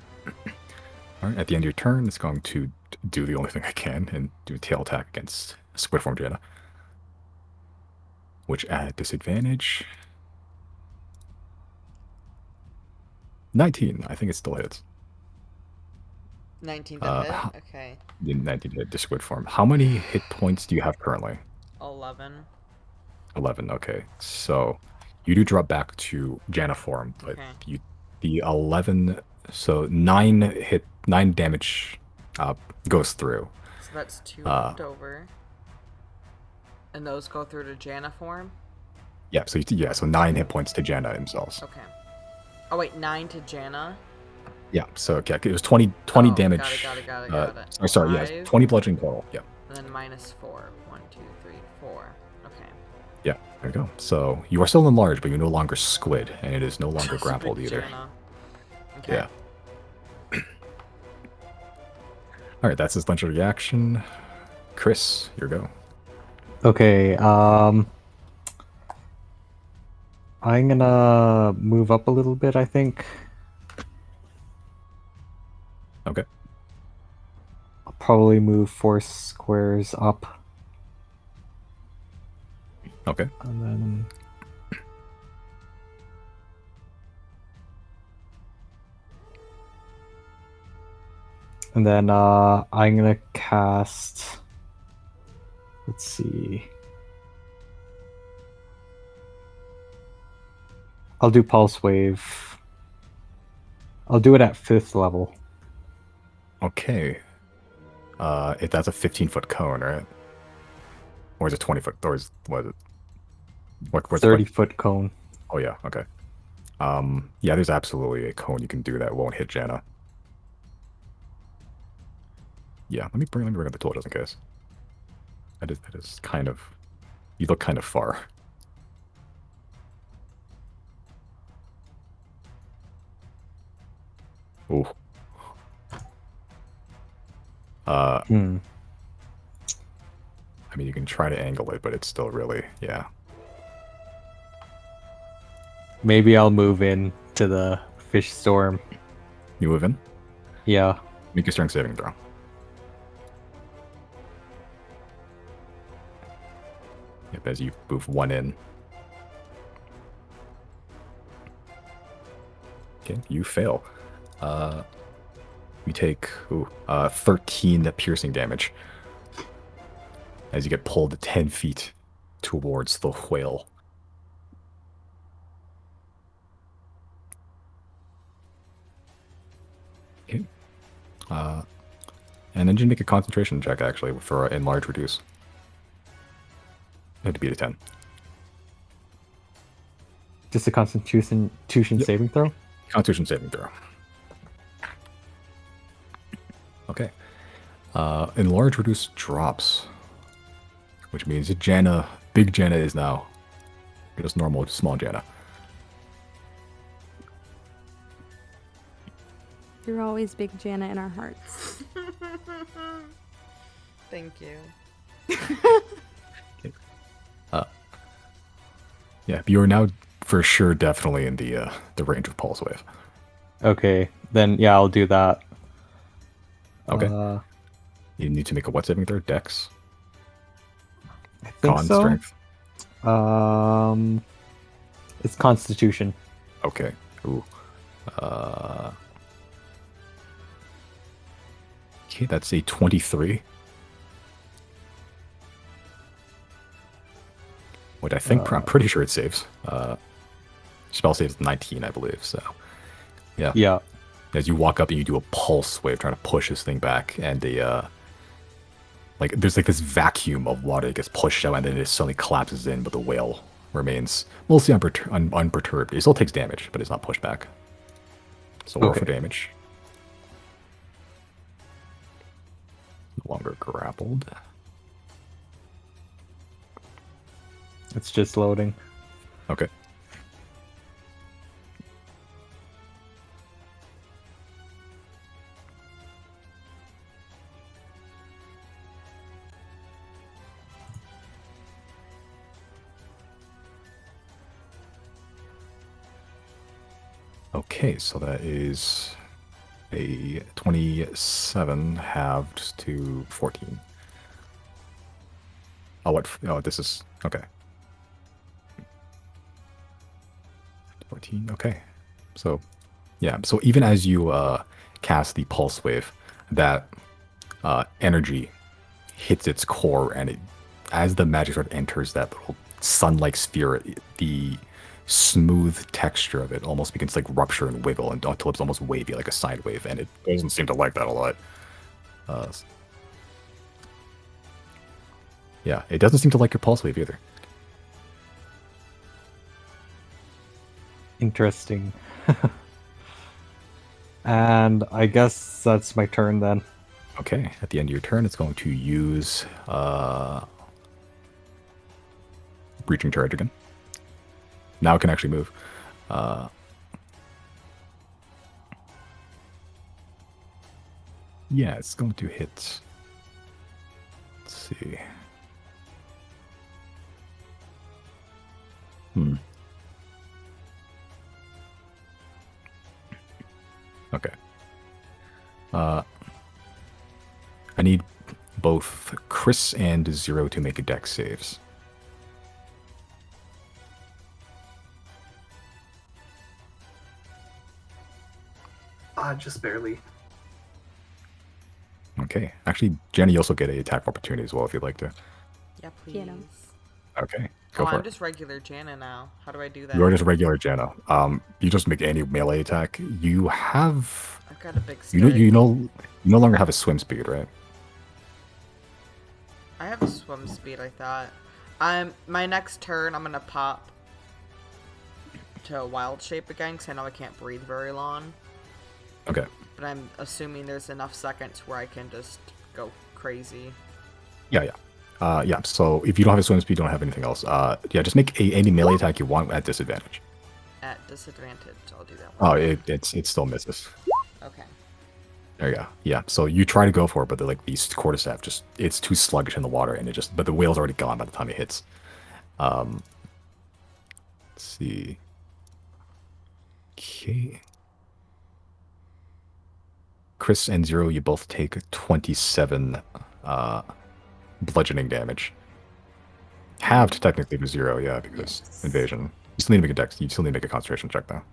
All right. At the end of your turn, it's going to do the only thing I can and do a tail attack against Squid Form Jana. Which at disadvantage. 19. I think it still hits. 19 to how- hit? Okay. 19 hit the Squid Form. How many hit points do you have currently? 11. 11. Okay. So you do drop back to Jana form, but Okay. the 11. So 9 damage goes through. So that's 2 left over. And those go through to Jana form? Yeah. So 9 hit points to Jana themselves. Okay. Oh, wait, 9 to Jana? Yeah. So okay, it was 20 Oh, damage. Got it. Sorry. Yeah. 5, 20 bludgeoning total. Yeah. And then minus 4. 1, 2, 3, 4. Okay. Yeah. There you go. So you are still enlarged, but you're no longer squid, and it is no longer Just grappled big either. Jana. Okay. Yeah. All right. That's his lunch reaction. Chris, your go. Okay, I'm gonna move up a little bit, I think. Okay. I'll probably move 4 squares up, Okay. and then... And then, I'm gonna cast... Let's see... I'll do Pulse Wave. I'll do it at 5th level. Okay. If that's a 15-foot cone, right? Or is it 20-foot? Or is what? Is it? What's 30-foot cone. Oh yeah. Okay. Yeah. There's absolutely a cone you can do that won't hit Jana. Yeah. Let me bring up the tool just in case. That is kind of. You look kind of far. Ooh. Hmm. I mean, you can try to angle it, but it's still really, yeah. Maybe I'll move in to the fish storm. You move in? Yeah. Make a strength saving throw. Yep, as you move one in. Okay, you fail. You take 13 piercing damage as you get pulled 10 feet towards the whale. Okay. And then you make a concentration check, actually, for enlarge reduce. You had to beat a 10. Just a constitution Yep. saving throw? Constitution saving throw. Okay. Enlarge reduce drops, which means Janna, big Janna is now just normal, small Janna. You're always big Jana in our hearts. Thank you. Yeah, you are now for sure definitely in the range of pulse wave. Okay, then yeah, I'll do that. Okay. You need to make a what saving throw? Dex? I think Con so. strength? It's Constitution. Okay. Ooh. Okay, that's a 23. Which I think, I'm pretty sure it saves. Spell saves 19, I believe, so. Yeah. Yeah. As you walk up and you do a pulse wave trying to push this thing back, and there's like this vacuum of water that gets pushed out and then it suddenly collapses in, but the whale remains mostly unperturbed. It still takes damage, but it's not pushed back. So roll for damage. No longer grappled. It's just loading. Okay. Okay, so that is a 27 halved to 14. Oh, what? Oh, this is okay. 14. Okay. So, yeah. So even as you cast the pulse wave, that energy hits its core, and as the magic sword enters that little sun-like sphere, the smooth texture of it almost begins to like rupture and wiggle until it's almost wavy, like a side wave, and it doesn't seem to like that a lot. Yeah, it doesn't seem to like your pulse wave either. Interesting. And I guess that's my turn then. Okay, at the end of your turn, it's going to use breaching charge again. Now it can actually move. Yeah, it's going to hit. Let's see. Okay. I need both Chris and Zero to make a dex saves. Just barely. Okay. Actually, Jenny, you also get a attack opportunity as well if you'd like to. Yeah, please. Get 'em. Okay. Go Oh, for I'm it. just regular Jana now. How do I do that? You're just regular Jenna. You just make any melee attack. You have I've got a big you stick. you no longer have a swim speed, right? I have a swim speed, I thought. My next turn, I'm gonna pop to wild shape again, because I know I can't breathe very long. Okay. But I'm assuming there's enough seconds where I can just go crazy. Yeah. Yeah. So if you don't have a swim speed, you don't have anything else. Yeah, just make any melee attack you want at disadvantage. At disadvantage, I'll do that Oh, one. it still misses. Okay. There you go. Yeah. So you try to go for it, but like these cordyceps it's too sluggish in the water, and but the whale's already gone by the time it hits. Let's see. Okay. Chris and Zero, you both take 27 bludgeoning damage. Halved technically to 0, yeah, because Yes. invasion. You still need to make a dex. You still need to make a concentration check though.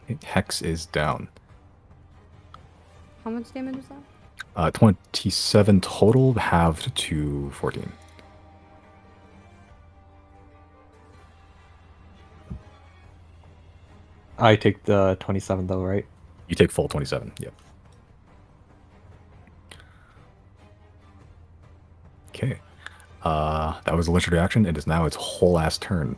Okay, Hex is down. How much damage is that? 27 total, halved to 14. I take the 27 though, right? You take full 27. Yep. Okay. That was a legendary action. It is now its whole ass turn.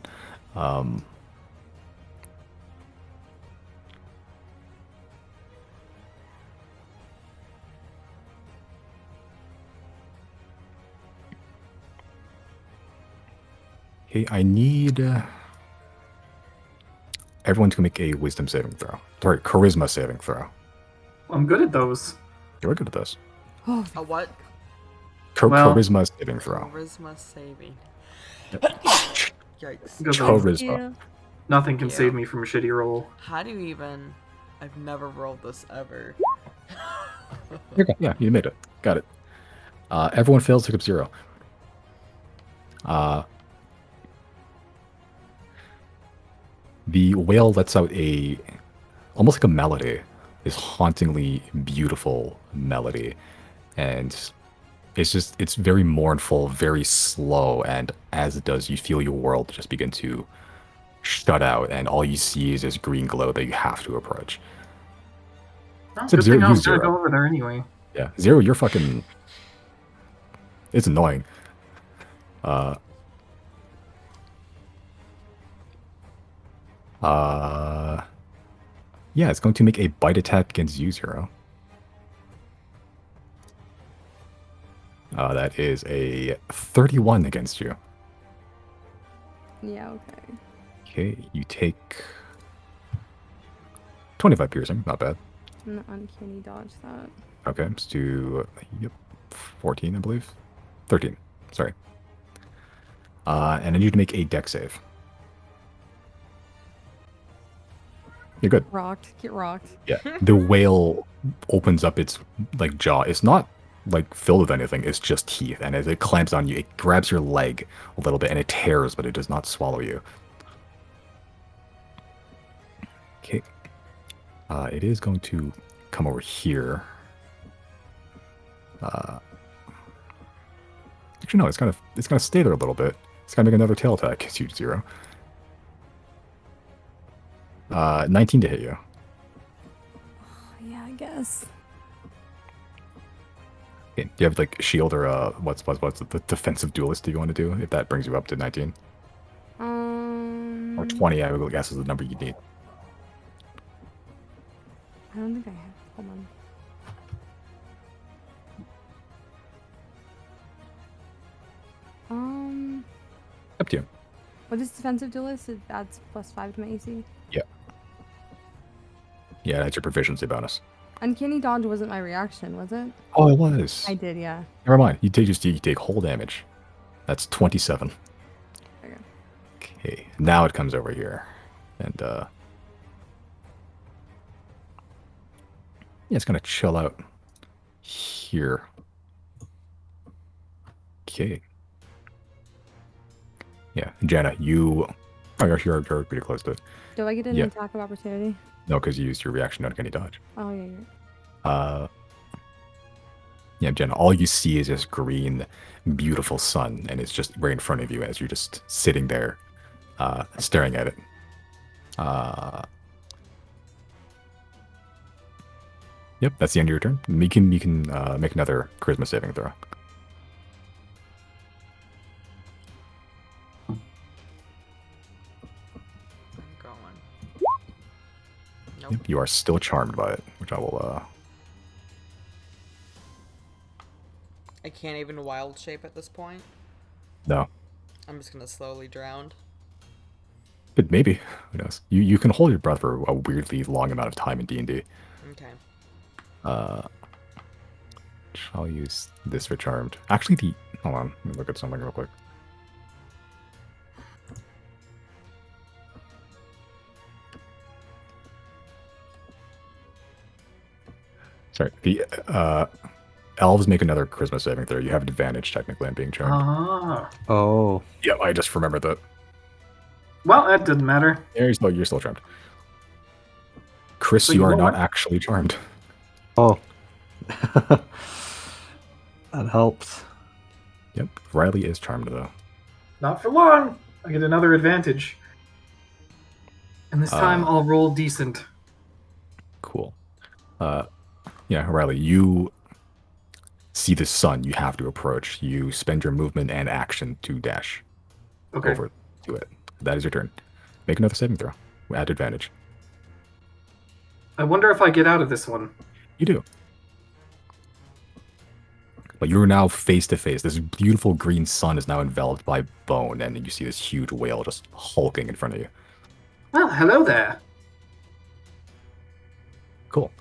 Okay, I need everyone to make a wisdom saving throw. Sorry, charisma saving throw. I'm good at those. You're good at this. Oh, A what? Well- Charisma saving throw. Charisma saving. Yep. Yikes. Good Charisma. Nothing can Yeah. save me from a shitty roll. How do you even... I've never rolled this ever. You're good. Yeah, you made it. Got it. Everyone fails to pick up 0. The whale lets out almost like a melody, this hauntingly beautiful melody, and it's very mournful, very slow, and as it does, you feel your world just begin to shut out, and all you see is this green glow that you have to approach. Well, Except good Zero, thing I you was gonna 0. go over there anyway. Yeah, 0, you're fucking. It's annoying. Yeah, it's going to make a bite attack against you, 0. That is a 31 against you. Yeah, okay. Okay, you take 25 piercing, not bad. I'm gonna uncanny dodge that. Okay, let's do, 14, I believe. 13, sorry. And I need to make a dex save. You're good. Rocked. Get rocked. Yeah. The whale opens up its jaw. It's not filled with anything. It's just teeth. And as it clamps on you, it grabs your leg a little bit and it tears, but it does not swallow you. Okay. It is going to come over here. Actually, no. It's gonna stay there a little bit. It's gonna make another tail attack. It's huge 0. 19 to hit you. Yeah, I guess. Okay. Do you have shield or what's the defensive duelist do you want to do if that brings you up to 19 or 20? I would guess is the number you need. I don't think I have. Hold on. Up to you. What is defensive duelist? It adds +5 to my AC. Yeah, that's your proficiency bonus. Uncanny dodge wasn't my reaction, was it? Oh, it was. I did, yeah. Never mind. You take whole damage. That's 27. Okay. Okay. Now it comes over here, and yeah, it's gonna chill out here. Okay. Yeah, Jenna, you. Oh, you're pretty close to it. Do I get an Yeah. attack of opportunity? No, because you used your reaction on any dodge. Oh, yeah, you're... Yeah, Jenna, all you see is this green, beautiful sun, and it's just right in front of you as you're just sitting there, staring at it. Yep, that's the end of your turn. You can make another charisma saving throw. I'm going. Nope. Yep, you are still charmed by it, which I will. I can't even wild shape at this point. No, I'm just gonna slowly drown. but maybe who knows? You can hold your breath for a weirdly long amount of time in D&D. Okay. I'll use this for charmed. Actually, hold on, let me look at something real quick. Sorry. The elves make another charisma saving throw. You have advantage technically on being charmed. Ah. Oh, Yeah, I just remembered that. Well, that doesn't matter. Yeah, you're still charmed. Chris, So you you are won't not work? actually charmed. oh. That helps. Yep. Riley is charmed though. Not for long. I get another advantage. And this time I'll roll decent. Cool. Yeah, Riley, you see the sun. You have to approach. You spend your movement and action to dash Okay. over to it. That is your turn. Make another saving throw at advantage. I wonder if I get out of this one. You do. But you're now face to face. This beautiful green sun is now enveloped by bone, and you see this huge whale just hulking in front of you. Well, hello there. Cool.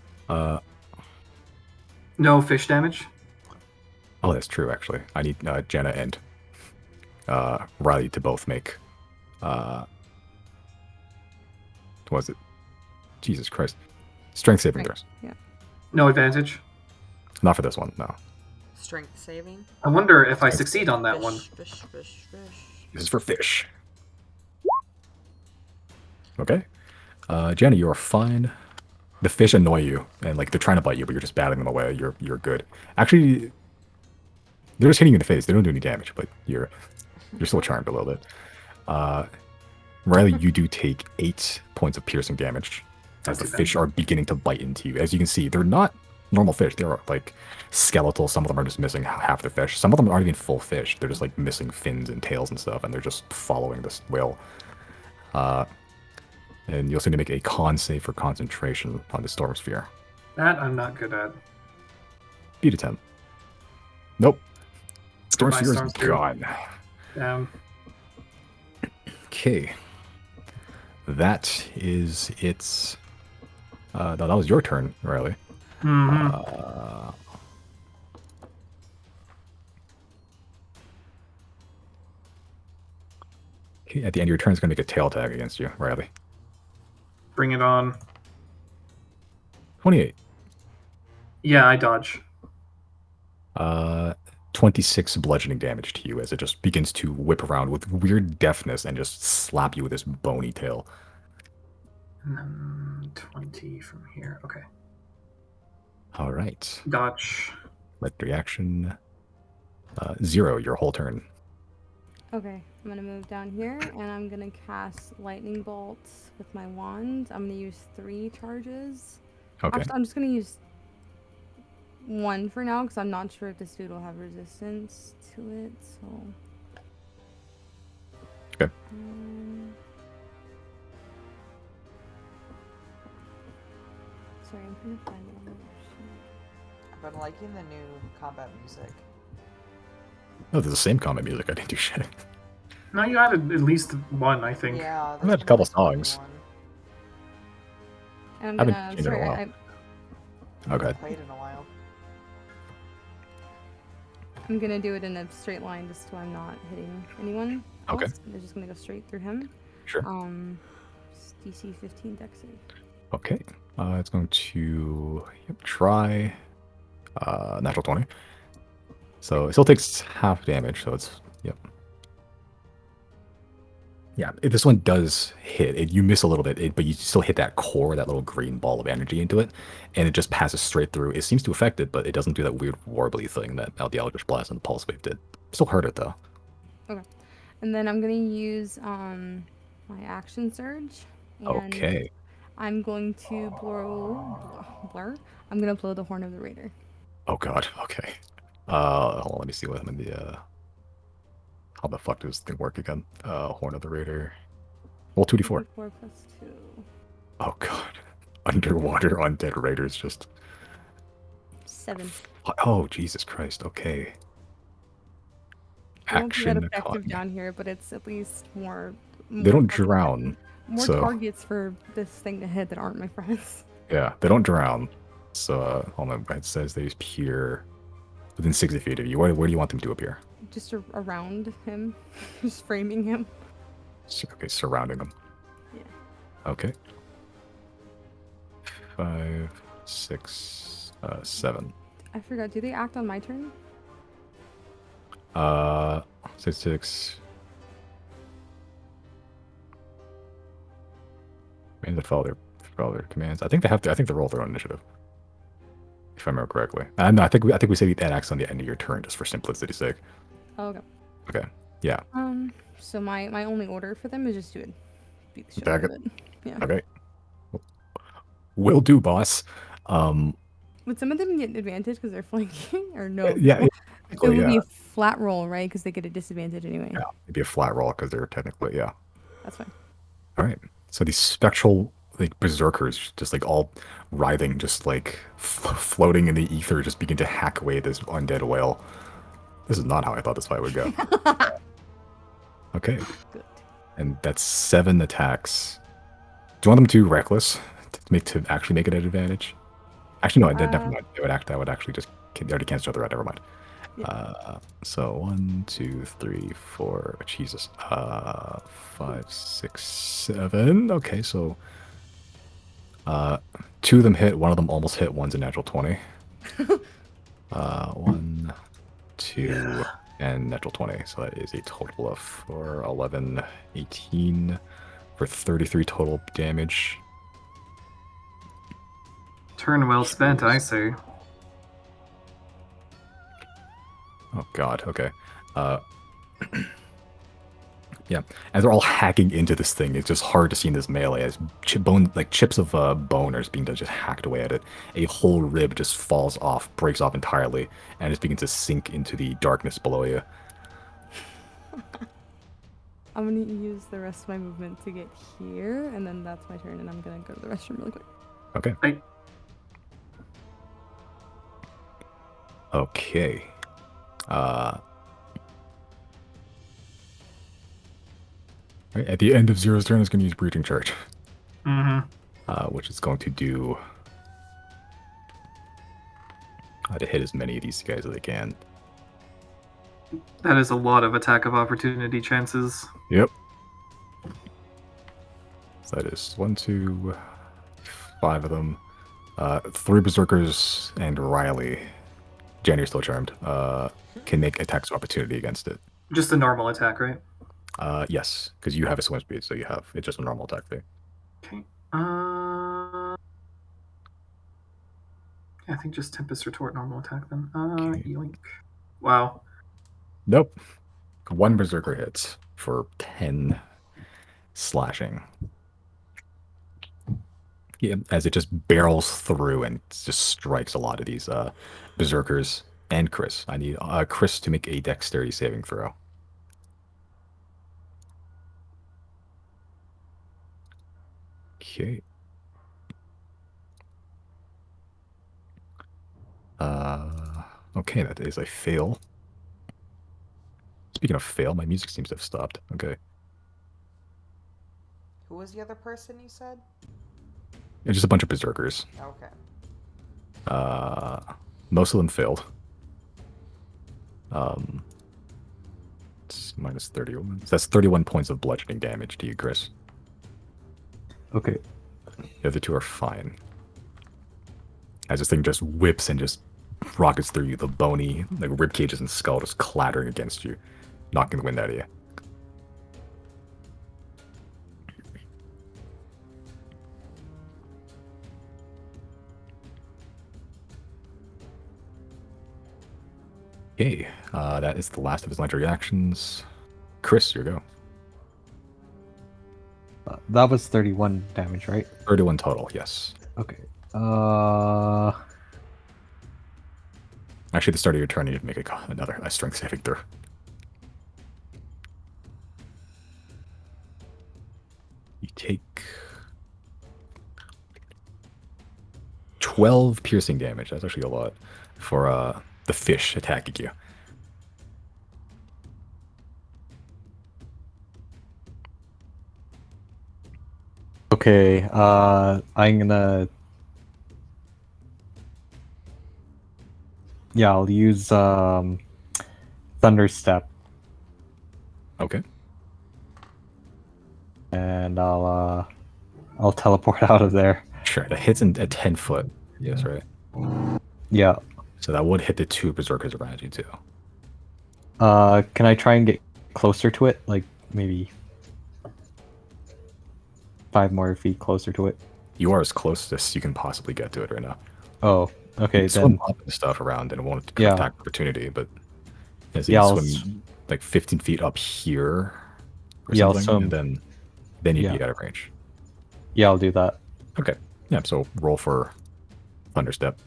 No fish damage. Oh, that's true, actually. I need Jenna and Riley to both make. What was it? Jesus Christ. Strength saving throws. Yeah. No advantage. Not for this one, no. Strength saving. I wonder if I succeed on that Fish, one. fish, fish, fish. This is for fish. Okay. Jenna, you are fine. The fish annoy you, and like they're trying to bite you, but you're just batting them away. You're good. Actually, they're just hitting you in the face. They don't do any damage, but you're still charmed a little bit. Riley, you do take 8 points of piercing damage as the Okay, fish are beginning to bite into you. As you can see, they're not normal fish. They're like skeletal. Some of them are just missing half the fish. Some of them aren't even full fish. They're just like missing fins and tails and stuff, and they're just following this whale. And you'll also need to make a con save for concentration on the storm sphere. That I'm not good at. Beat a 10. Nope. Storm Goodbye, sphere storm is sphere. gone. Okay. That is its. That was your turn, Riley. Mm-hmm. Okay, at the end of your turn, it's going to make a tail tag against you, Riley. Bring it on. 28. Yeah, I dodge. 26 bludgeoning damage to you as it just begins to whip around with weird deftness and just slap you with this bony tail. And then 20 from here. Okay. All right. Dodge. Let reaction. 0, your whole turn. Okay, I'm gonna move down here and I'm gonna cast lightning bolts with my wand. I'm gonna use 3 charges. Okay. Actually, I'm just gonna use 1 for now because I'm not sure if this dude will have resistance to it. So. Okay. Sorry, I'm trying to find it on the I've been liking the new combat music. Oh, they're the same combat music. I didn't do shit. No, you added at least one, I think. Yeah, I've had a couple songs. And I've I'm been gonna. changing it a Sorry, while. Okay. Played in a while. I'm gonna do it in a straight line just so I'm not hitting anyone. Okay. Else. They're just gonna go straight through him. Sure. DC 15 dex save. Okay. It's going to try natural 20. So it still takes half damage, so it's Yeah, if this one does hit, you miss a little bit, but you still hit that core, that little green ball of energy into it, and it just passes straight through. It seems to affect it, but it doesn't do that weird warbly thing that the Eldritch Blast and the Pulse Wave did. Still hurt it, though. Okay. And then I'm gonna use my action surge. And Okay. I'm going to blur. I'm gonna blow the horn of the raider. Oh, God. Okay. Hold on, let me see what I'm in the, how the fuck does this thing work again? Horn of the Raider. Roll 2d4. 4 plus 2. Oh, God. Underwater undead raiders just... 7. Oh, Jesus Christ. Okay. I don't think that Action. effective down here, but it's at least more. They don't target- drown. More so- targets for this thing to hit that aren't my friends. Yeah, they don't drown. So, hold on. It says they appear within 60 feet of you. Where do you want them to appear? Just around him, just framing him. Okay, surrounding them. Yeah. Okay. 5, 6, 7. I forgot. Do they act on my turn? 6. Maybe they follow their commands. I think they have to. I think they roll their own initiative, if I remember correctly. No, I think we say that acts on the end of your turn just for simplicity's sake. Oh, okay. Okay. Yeah. So my only order for them is just to beat the shit Attack out of it. Yeah. Okay. Will do, boss. Would some of them get advantage because they're flanking, or no? Yeah. It Technically, would be yeah. a flat roll, right? Because they get a disadvantage anyway. Yeah. It'd be a flat roll because they're technically, yeah. That's fine. All right. So these spectral like berserkers, just like all writhing, just like floating in the ether, just begin to hack away this undead whale. This is not how I thought this fight would go. Okay. Good. And that's 7 attacks. Do you want them to reckless to actually make it an advantage? Actually, no, never mind. That would actually just they already cancel each other out. Never mind. Yeah. So 1, 2, 3, 4. Jesus. 5, 6, 7. Okay, so 2 of them hit. One of them almost hit. One's a natural 20. 1, 2, and natural 20. So that is a total of 4, 11, 18 for 33 total damage. Turn well spent, I say. Oh god, okay. Yeah, as they're all hacking into this thing, it's just hard to see in this melee as chips of bone are just being just hacked away at it. A whole rib just falls off, breaks off entirely, and just begins to sink into the darkness below you. I'm gonna use the rest of my movement to get here, and then that's my turn, and I'm gonna go to the restroom really quick. Okay. Right. Okay. Right, at the end of Zero's turn, it's going to use Breaching Charge, which is going to do to hit as many of these guys as they can. That is a lot of attack of opportunity chances. Yep. So that is 1, 2, 5 of them. 3 Berserkers and Riley. Jenny, you're still charmed. Can make attacks of opportunity against it. Just a normal attack, right? Yes, because you have a swim speed, so it's just a normal attack thing. Okay. Yeah, I think just Tempest Retort normal attack then. Okay. Yoink. Wow. Nope. 1 Berserker hits for 10 slashing. Yeah, as it just barrels through and just strikes a lot of these Berserkers and Chris. I need Chris to make a dexterity saving throw. Okay. Okay, that is a fail. Speaking of fail, my music seems to have stopped. Okay. Who was the other person you said? It's just a bunch of Berserkers. Okay. Most of them failed. It's minus 31. So that's 31 points of bludgeoning damage to you, Chris. Okay. The other 2 are fine. As this thing just whips and just rockets through you, the bony, like rib cages and skull just clattering against you, knocking the wind out of you. Okay, that is the last of his legendary actions. Chris, your go. That was 31 damage, right? 31 total, yes. Okay. Actually, at the start of your turn, you need to make a strength saving throw. You take 12 piercing damage. That's actually a lot for the fish attacking you. Okay, I'm gonna... Yeah, I'll use Thunder Step, Okay. and I'll teleport out of there. Sure, that hits at 10 foot. Yes, right. Yeah. So that would hit the 2 berserkers around you too. Can I try and get closer to it? Like maybe 5 more feet closer to it? You are as close as you can possibly get to it right now. Oh, You okay can swim then. up and stuff around, and it won't Yeah. attack opportunity. But as Yeah, you I'll swim like 15 feet up here, or Yeah, I'll something, swim. and then you'd Yeah. be out of range. Yeah, I'll do that. Okay. Yeah. So roll for Thunderstep,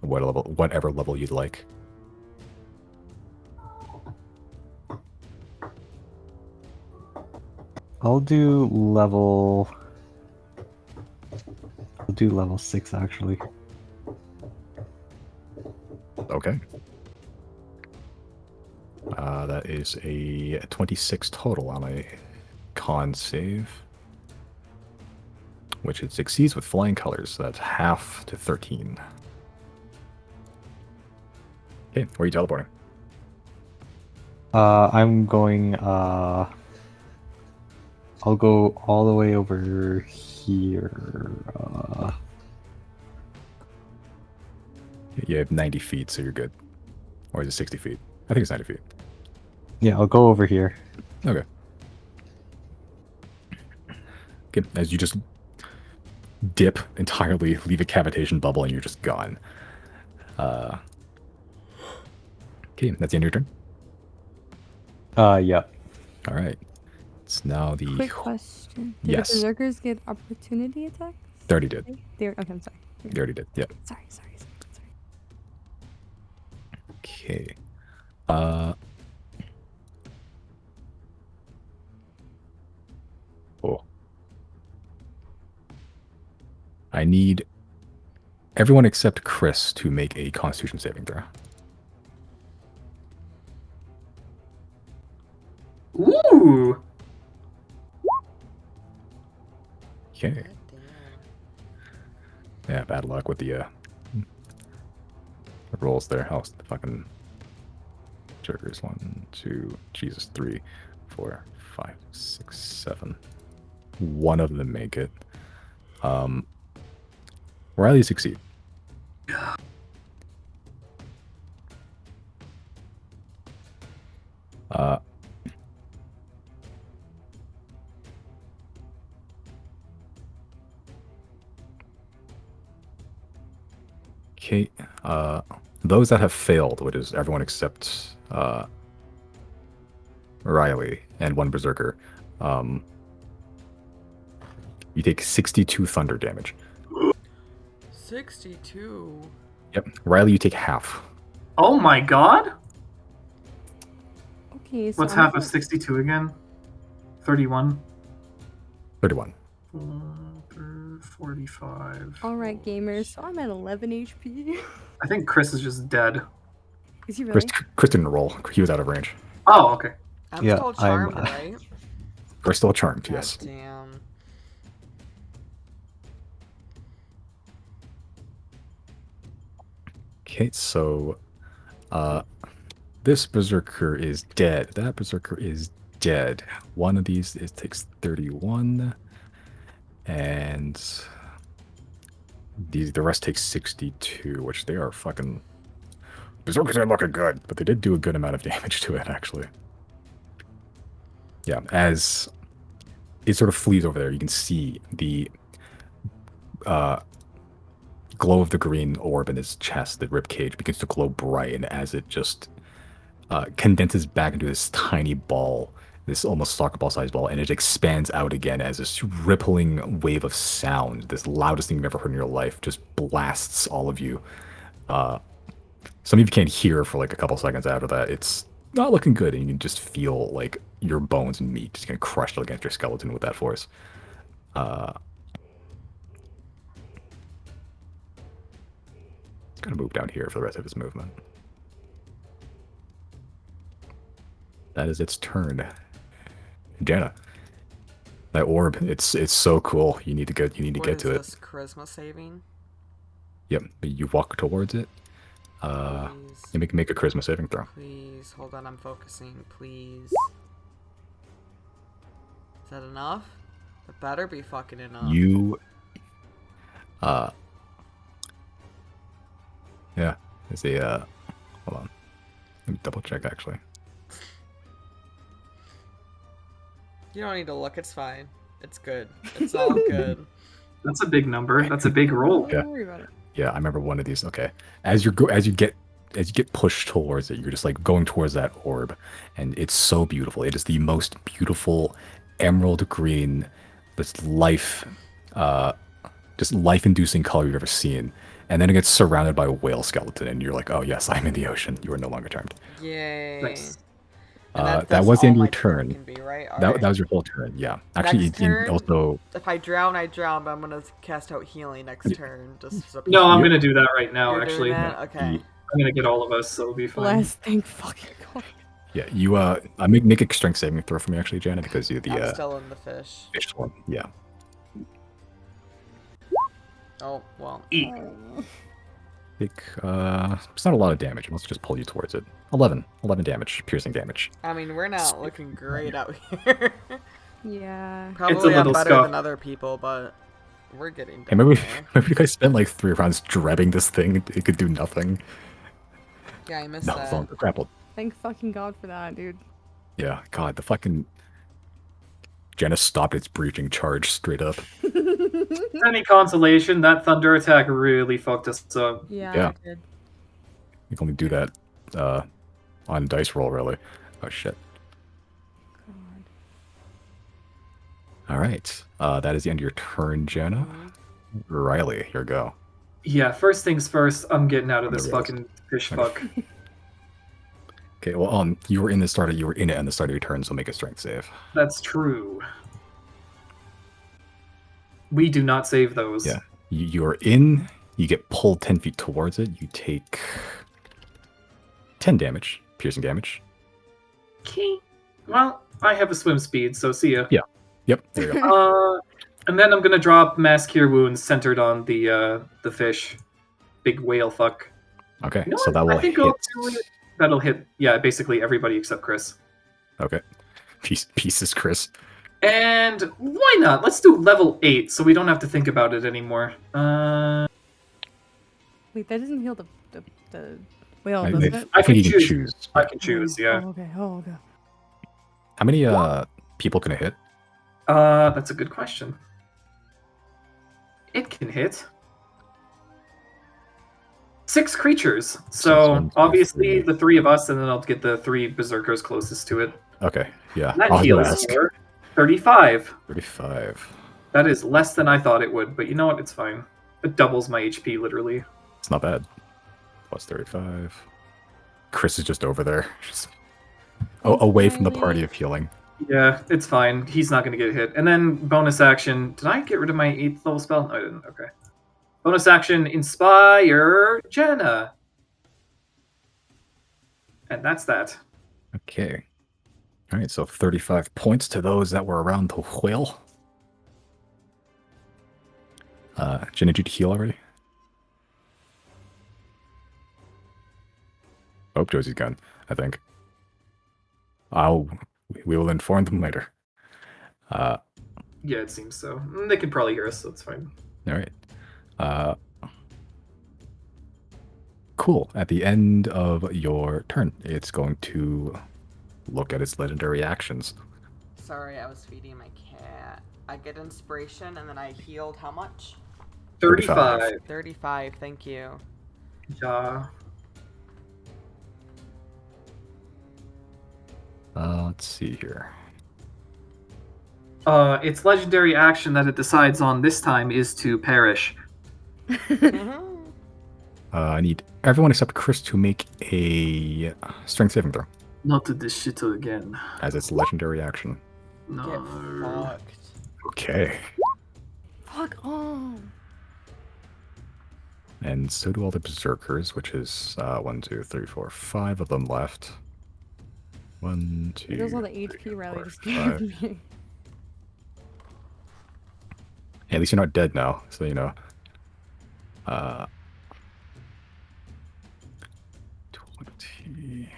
whatever level you'd like. I'll do level 6 actually. Okay. That is a 26 total on a con save, which it succeeds with flying colors. So that's half to 13. Okay, where are you teleporting? I'm going I'll go all the way over here. You have 90 feet, so you're good. Or is it 60 feet? I think it's 90 feet. Yeah, I'll go over here. Okay. Okay, as you just dip entirely, leave a cavitation bubble, and you're just gone. Okay, that's the end of your turn. Yeah. All right. It's now the... Quick question. Did Yes. the berserkers get opportunity attacks? They already did. They're okay. I'm sorry. They already did. Yep. Sorry. Okay. Oh. I need everyone except Chris to make a Constitution saving throw. Ooh! Okay. God damn. Yeah, bad luck with the rolls there. Oh, the fucking jerkers. 1, 2, Jesus, 3, 4, 5, 6, 7. One of them make it. Riley succeed. Okay. Those that have failed, which is everyone except Riley and 1 berserker, you take 62 thunder damage. 62. Yep. Riley, you take half. Oh my god! Okay. So What's I'm half gonna- of 62 again? 31? 31. 45. All right, gamers. So I'm at 11 HP. I think Chris is just dead. Is he Chris, really? Chris didn't roll. He was out of range. Oh, okay. I'm Yeah, still I'm, charmed, right? We're still charmed, God yes. damn. Okay, so this berserker is dead. That berserker is dead. One of these takes 31, and the rest takes 62, which they are fucking... Berserkers are looking good, but they did do a good amount of damage to it, actually. Yeah, as it sort of flees over there, you can see the glow of the green orb in his chest, the rib cage, begins to glow bright, and as it just condenses back into this tiny ball, this almost soccer ball sized ball, and it expands out again as this rippling wave of sound, this loudest thing you've ever heard in your life, just blasts all of you. Some of you can't hear for like a couple seconds after that. It's not looking good, and you can just feel like your bones and meat just getting crushed against your skeleton with that force. It's gonna move down here for the rest of its movement. That is its turn. Jana, that orb, it's so cool. You need to get What to is it. this charisma saving? Yep, you walk towards it. Please. You make a charisma saving throw. Please. Hold on, I'm focusing. Please. Is that enough? It better be fucking enough. You Yeah. There's a hold on. Let me double check actually. You don't need to look. It's fine. It's good. It's all good. That's a big number. That's a big roll. Yeah. Don't worry about it. Yeah, I remember one of these. Okay. As you get pushed towards it, you're just like going towards that orb, and it's so beautiful. It is the most beautiful emerald green, this just life-inducing color you've ever seen. And then it gets surrounded by a whale skeleton, and you're like, oh yes, I'm in the ocean. You are no longer charmed. Yay. Nice. And That that's was the all end of my your turn. Can be, right? That Alright. was your whole turn. Yeah. Actually, Next it turn? also If I drown, I drown, but I'm gonna cast out healing next turn. Just so No, I'm Yep. gonna do that right now. You're Actually, doing that? Okay. I'm gonna get all of us, so it'll be fine. Bless, thank fucking God. yeah. You make a strength saving throw for me actually, Janet, because you're the I'm still in the fish. fish one. Yeah. Oh, well. Eek. Take, it's not a lot of damage. Let's just pull you towards it. 11 damage, piercing damage. I mean, we're not looking great out here. Yeah. Probably little better scuff. than other people, but we're getting Hey, down maybe there. maybe you guys spent like 3 rounds grabbing this thing. It could do nothing. Yeah, I missed No, that. it's longer grappled. Thank fucking God for that, dude. Yeah, God, the fucking Janus stopped its breaching charge straight up. Any consolation, that thunder attack really fucked us up. Yeah, Yeah. it did. You can only do that on dice roll, really. Oh shit. God. All right, that is the end of your turn, Jenna. Riley, here we go. Yeah, first things first, I'm getting out of this There we go. fucking fish fuck. Okay, well, you were in it at the start of your turn, so make a strength save. That's true. We do not save those. Yeah. You are in. You get pulled 10 feet towards it. You take 10 damage, piercing damage. Okay. Well, I have a swim speed, so see ya. Yeah. Yep. There you go. And then I'm gonna drop mass cure wounds centered on the fish. Big whale fuck. Okay, You know so what? that will I think hit. that'll hit, yeah, basically everybody except Chris. Okay. Pieces, Chris. And why not? Let's do level 8 so we don't have to think about it anymore. Wait, that doesn't heal the whale, I, does I, it? I think can you can choose. choose. I can choose, yeah. Oh, okay. Oh, okay. How many people can it hit? That's a good question. It can hit 6 creatures. So One, two, obviously three. the 3 of us, and then I'll get the 3 berserkers closest to it. Okay, yeah. That I was gonna heals ask. for 35. 35. That is less than I thought it would, but you know what? It's fine. It doubles my HP, literally. It's not bad. Plus 35. Chris is just over there. Just away from the party of healing. Yeah, it's fine. He's not going to get hit. And then bonus action. Did I get rid of my 8th level spell? No, I didn't. Okay. Bonus action, Inspire Jenna. And that's that. Okay. All right, so 35 points to those that were around the whale. Jenna, did you heal already? Oh, Josie's gone, I think. We will inform them later. Yeah, it seems so. They can probably hear us, so it's fine. All right. Cool. At the end of your turn, it's going to look at its legendary actions. Sorry, I was feeding my cat. I get inspiration, and then I healed how much? 35. 35, thank you. Yeah. Let's see here. Its legendary action that it decides on this time is to perish. I need everyone except Chris to make a strength saving throw Not to this shit again. as its legendary action. Get No. fucked. Okay. Fuck off. And so do all the berserkers, which is 1, 2, 3, 4, 5 of them left. 1, 2. There's all the 3, HP Riley 4, just 5. gave me. Hey, at least you're not dead now, so you know. 20.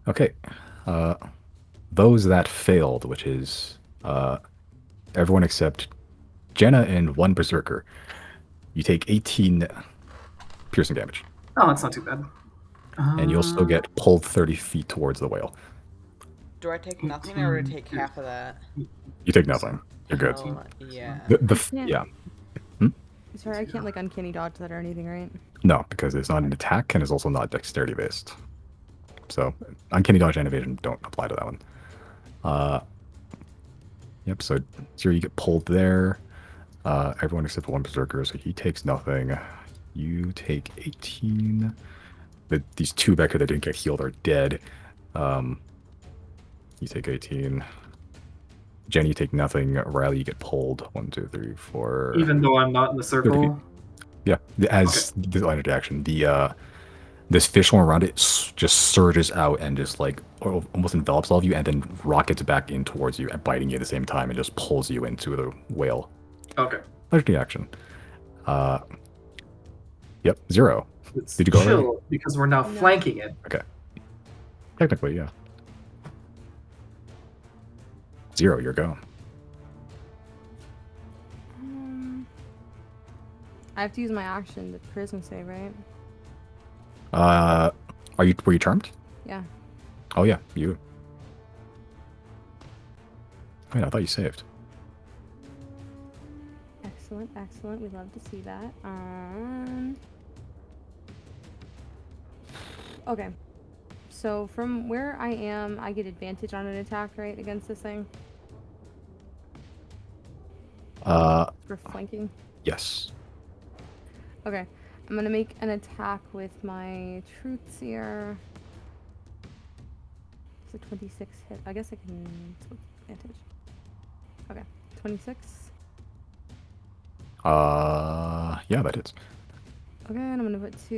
Okay. Those that failed, which is everyone except Jenna and 1 berserker. You take 18 piercing damage, Oh, that's not too bad. and you'll still get pulled 30 feet towards the whale. Do I take nothing or do I 18 take half of that? You take nothing. You're good. Oh, yeah. Yeah. Yeah. Sorry, I can't like uncanny dodge that or anything, right? No, because it's not an attack and it's also not dexterity based. So uncanny dodge and evasion don't apply to that one. Yep. So Zero, you get pulled there. Everyone except for one berserker, so he takes nothing. You take 18. These two back here that didn't get healed are dead. You take 18. Jenny, you take nothing. Riley, you get pulled. 1, 2, 3, 4. Even though I'm not in the 30 feet. circle. Yeah, as the line of action, this fish one around it just surges out and just like almost envelops all of you, and then rockets back in towards you and biting you at the same time, and just pulls you into the whale. Okay. Legendary action. Yep, Zero. It's Did you go chill already? because we're now No. flanking it. Okay. Technically, yeah. Zero, your go. I have to use my action to charisma save, right? Were you charmed? Yeah. Oh yeah, you. Wait, I thought you saved. Excellent, excellent. We love to see that. Okay. So from where I am, I get advantage on an attack, right, against this thing for flanking. Yes. Okay. I'm gonna make an attack with my truth seer. It's a 26 hit. I guess I can take advantage. Okay. 26. Yeah, that hits. Okay, and I'm gonna put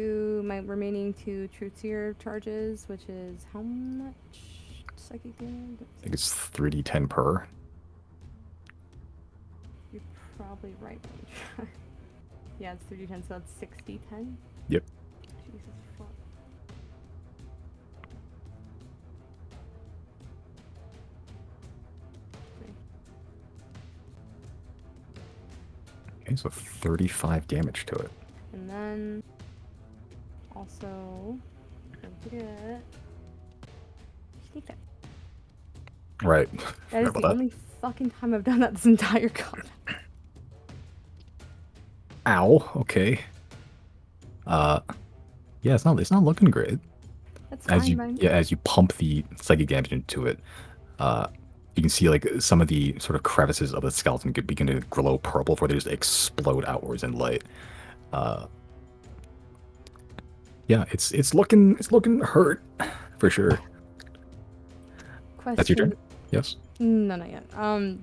my remaining 2 truth seer charges, which is how much psychic damage? I think it's 3d10 per. You're probably right. Yeah, it's 3d10, so that's 60-10. Yep. Jesus fuck. Okay, so 35 damage to it. And then also don't forget sneak attack. Right. That is Forgot the about only fucking time I've done that this entire combat. Ow. Okay. Yeah, it's not looking great. That's fine, As you man. as you pump the psychic damage into it, you can see like some of the sort of crevices of the skeleton could begin to glow purple before they just explode outwards in light. Yeah, it's looking hurt for sure. Question. That's your turn. Yes. No, not yet.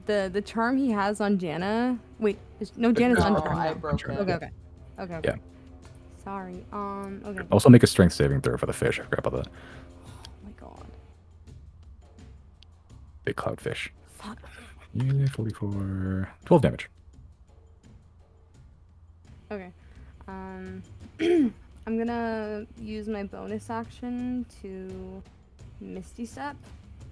The charm he has on Janna. Wait, no, Janna's No, uncharmed. I now. broke it. Okay. Yeah. Sorry. Okay. Also make a strength saving throw for the fish. I forgot about that. Oh my god. Big cloud fish. Fuck. Yeah, 44. 12 damage. Okay. I'm gonna use my bonus action to Misty Step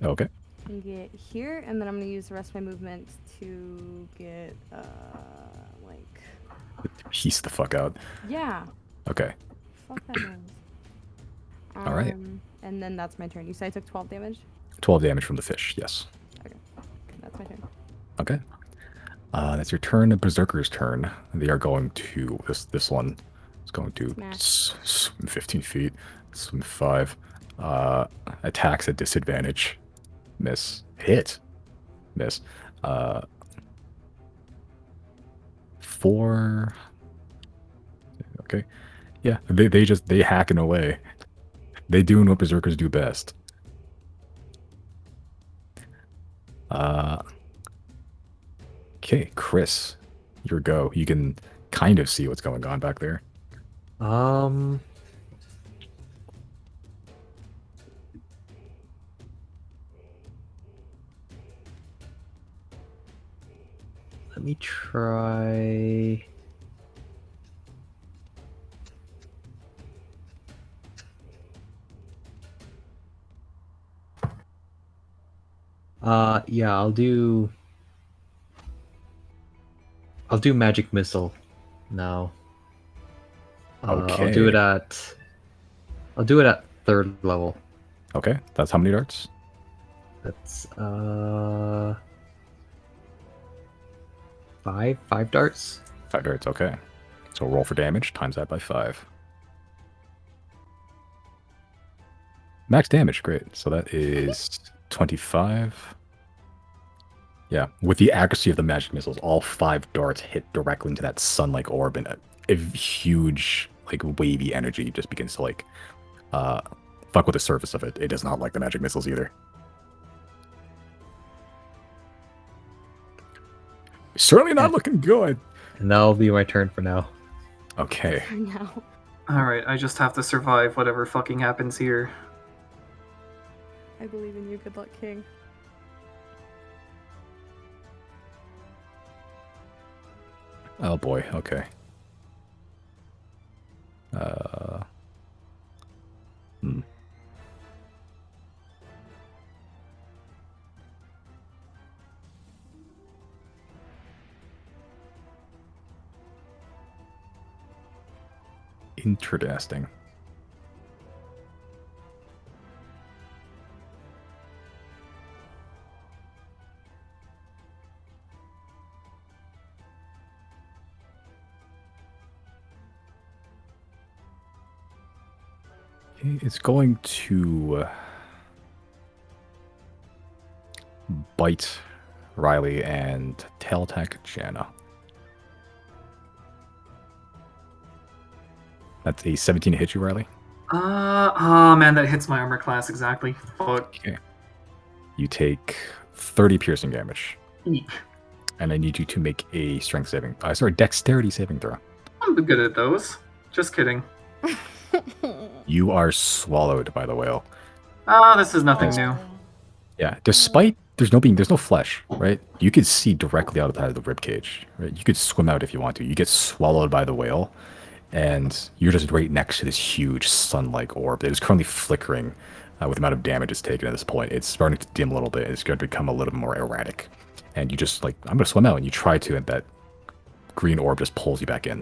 Okay. and get here, and then I'm gonna use the rest of my movement to get like Piece the fuck out. yeah. Okay. Fuck that noise. All right. And then that's my turn. You said I took 12 damage? 12 damage from the fish. Yes. Okay. That's my turn. Okay. That's your turn. Berserker's turn. They are going to this one is going to swim 15 feet, swim 5. Attacks at disadvantage. Miss. Hit. Miss. 4. Okay. Yeah, they hacking away. They doing what berserkers do best. Okay, Chris, your go. You can kind of see what's going on back there. Let me try. Yeah, I'll do magic missile now. I'll do it at. I'll do it at 3rd level. Okay, that's how many darts? That's 5 darts. 5 darts, okay. So roll for damage, times that by 5. Max damage, great. So that is 25. Yeah, with the accuracy of the magic missiles, all 5 darts hit directly into that sun-like orb, and a huge, like, wavy energy just begins to, like, fuck with the surface of it. It does not like the magic missiles either. Certainly not looking good. And that'll be my turn for now. Okay. For now. Alright, I just have to survive whatever fucking happens here. I believe in you. Good luck, King. Oh boy, okay. Hmm. Interesting. It's going to bite Riley and tail attack Jana. That's a 17 to hit you, Riley. Oh man, that hits my armor class exactly. Fuck. Okay. You take 30 piercing damage, Eek. and I need you to make a dexterity saving throw. I'm good at those. Just kidding. You are swallowed by the whale. Ah, this is nothing new. Yeah, despite there's no flesh, right? You could see directly out of the rib cage, right? You could swim out if you want to. You get swallowed by the whale, and you're just right next to this huge sun-like orb that is currently flickering with the amount of damage it's taken at this point. It's starting to dim a little bit. It's going to become a little more erratic. And you just like, I'm going to swim out, and you try to, and that green orb just pulls you back in.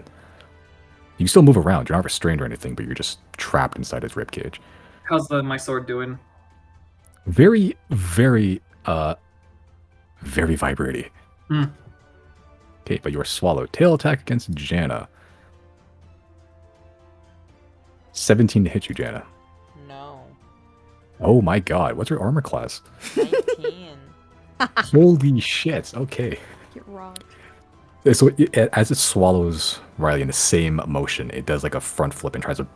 You can still move around. You're not restrained or anything, but you're just trapped inside his rib cage. How's my sword doing? Very, very, very vibrating. Hmm. Okay, but you are swallowed. Tail attack against Jana. 17 to hit you, Jana. No. Oh my god, what's your armor class? 19. Holy shit, okay. Get rocked. So as it swallows Riley in the same motion, it does like a front flip and tries to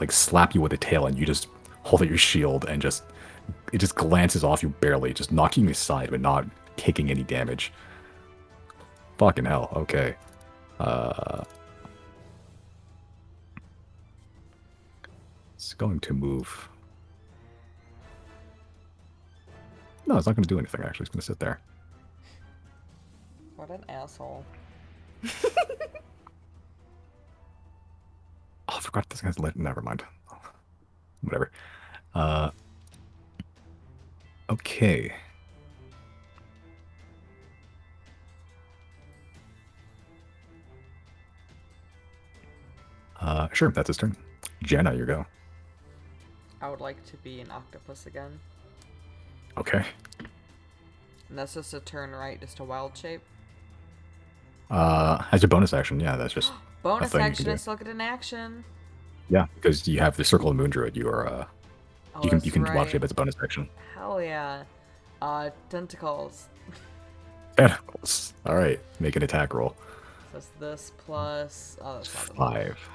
slap you with the tail, and you just hold out your shield and it just glances off you barely, just knocking you aside but not taking any damage. Fucking hell, okay. It's going to move. No, it's not going to do anything, actually. It's going to sit there. What an asshole. Oh, I forgot this guy's lit. Never mind. Whatever. Okay. Sure, that's his turn. Jenna, you go. I would like to be an octopus again. Okay. And that's just a turn, right? Just a wild shape. As a bonus action, yeah, that's just Bonus thing you action can do. is look at an action. yeah, because you have the Circle of Moon Druid. You are Oh, you that's can wild right. shape as a bonus action. Hell yeah. Tentacles. Tentacles. All right, make an attack roll. So it's this plus. Oh, that's not the 5.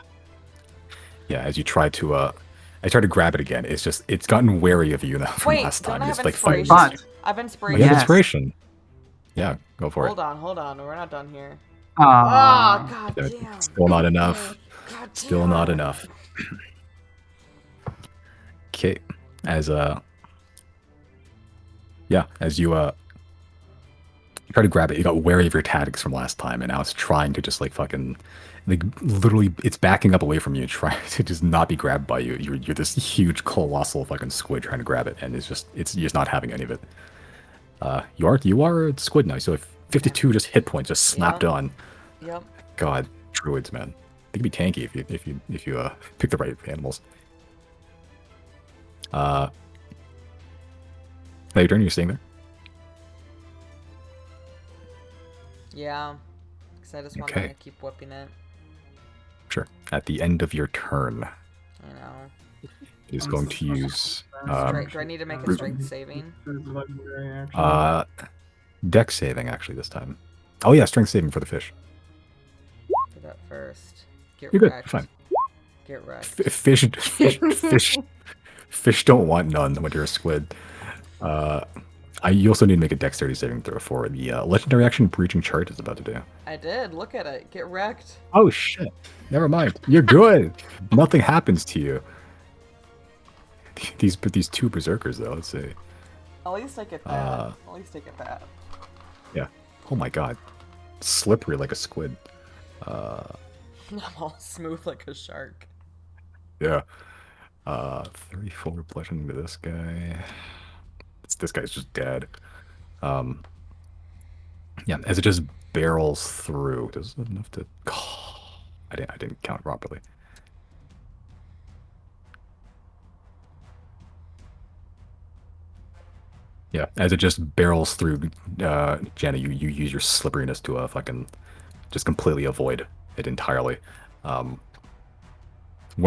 Yeah, as you try to I try to grab it again. It's gotten wary of you now from Wait, last don't time. I It's have like fighting. inspiration? But I have Oh, inspiration. you have Yes. inspiration. Yeah, go for Hold on. We're not done here. ah, Oh, god it. damn. Still not enough. God Still not damn. enough. Okay, as you try to grab it, you got wary of your tactics from last time, and now it's trying to just like fucking, like literally, it's backing up away from you, trying to just not be grabbed by you. You're this huge colossal fucking squid trying to grab it, and it's you're just not having any of it. You are a squid now, so if 52 just hit points just snapped Yeah. on. Yep. God, druids, man. They can be tanky if you pick the right animals. Now your turn. You're staying there. Yeah. Because I just want Okay. to keep whipping it. Sure. At the end of your turn, You know. he's going to use Do I need to make a Root- strength saving? Legendary action. dex saving actually this time. Oh yeah, strength saving for the fish. Do that first. Get You're good. wrecked. Fine. Get wrecked. Fish don't want none when you're a squid. You also need to make a dexterity saving throw for the legendary action breaching chart is about to do. I did. Look at it. Get wrecked. Oh shit! Never mind. You're good. Nothing happens to you. These two berserkers though. Let's see. At least I get that. At least I get that. Yeah. Oh my god. Slippery like a squid. I'm all smooth like a shark. Yeah. 34 bludgeoning to this guy. This guy's just dead. Yeah, as it just barrels through. Does it enough to I didn't count properly. Yeah, as it just barrels through, Jenna, you use your slipperiness to fucking just completely avoid it entirely. One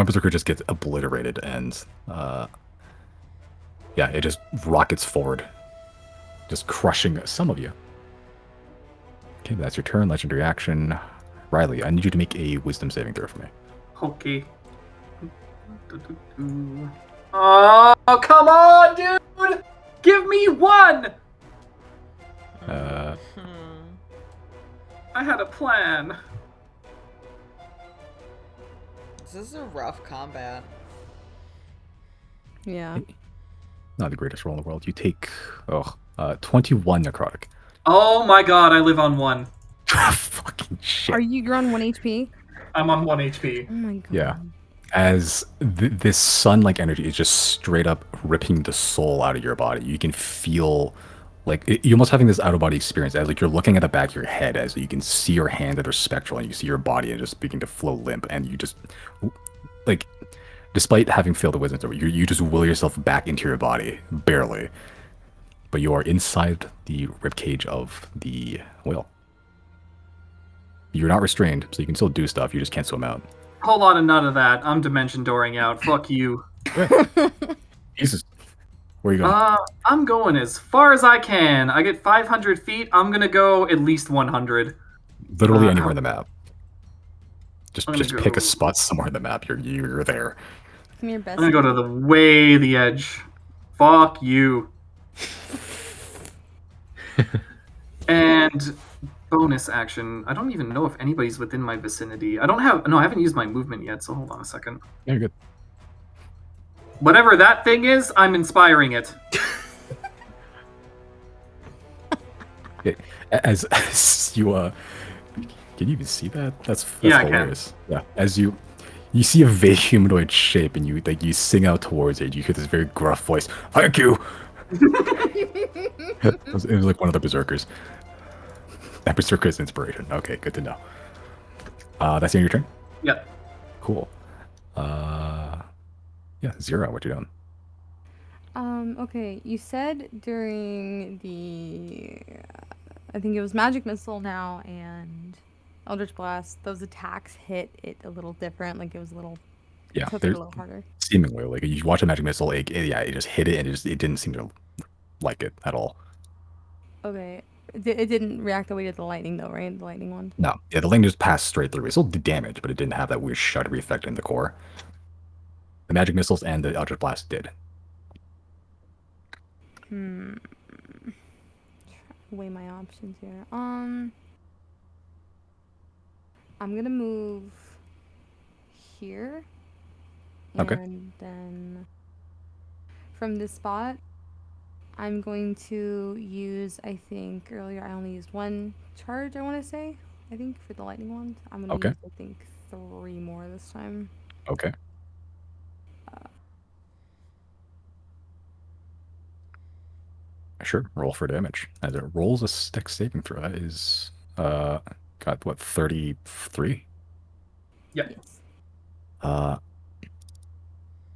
berserker just gets obliterated, and yeah, it just rockets forward, just crushing some of you. Okay, that's your turn. Legendary action. Riley, I need you to make a wisdom saving throw for me. Okay. Oh, come on, dude! Give me one! Uh, I had a plan. This is a rough combat. Yeah. not the greatest roll in the world. You take 21 necrotic. Oh my god, I live on 1. Fucking shit. You're on 1 HP? I'm on 1 HP. Oh my god. Yeah. As this sun-like energy is just straight up ripping the soul out of your body. You can feel like you're almost having this out-of-body experience as like you're looking at the back of your head as you can see your hands that are spectral and you see your body and just beginning to flow limp, and you just like, despite having failed the wisdom, you just will yourself back into your body barely, but you are inside the ribcage of the whale. You're not restrained, so you can still do stuff. You just can't swim out. Hold on to none of that. I'm dimension dooring out. Fuck you. Jesus. Where are you going? I'm going as far as I can. I get 500 feet. I'm gonna go at least 100. Literally anywhere on the map. Just I'm gonna pick go- a spot somewhere in the map. You're there. Give me your best. I'm gonna go to the edge. Fuck you. And bonus action. I don't even know if anybody's within my vicinity. I haven't used my movement yet, so hold on a second. Yeah, you're good. Whatever that thing is, I'm inspiring it. Okay. As you can you even see that? That's Yeah, I can. hilarious. Yeah. As you see a vague humanoid shape and you sing out towards it. You hear this very gruff voice. Thank you. it was like one of the berserkers. That berserker is inspiration. Okay, good to know. That's the end of your turn? Yep. Cool. Yeah, Zero, what you doing? Okay, you said during the, I think it was Magic Missile now and Eldritch Blast, those attacks hit it a little different, like it was a little, Yeah, took it a there's little harder. seemingly like you watch a magic missile, it just hit it and it didn't seem to like it at all. Okay, it didn't react the way to the lightning though, right? The lightning one. No, yeah, the lane just passed straight through. It still did damage, but it didn't have that weird shuddery effect in the core. The magic missiles and the Eldritch Blast did. Weigh my options here. I'm gonna move here. Okay. And then from this spot, I'm going to use, I think earlier I only used 1 charge, I want to say. I think for the lightning ones. I'm going to Okay. use, I think, 3 more this time. Okay. Sure, roll for damage. As it rolls a stick saving throw, that is got what, 33? Yep. Yes.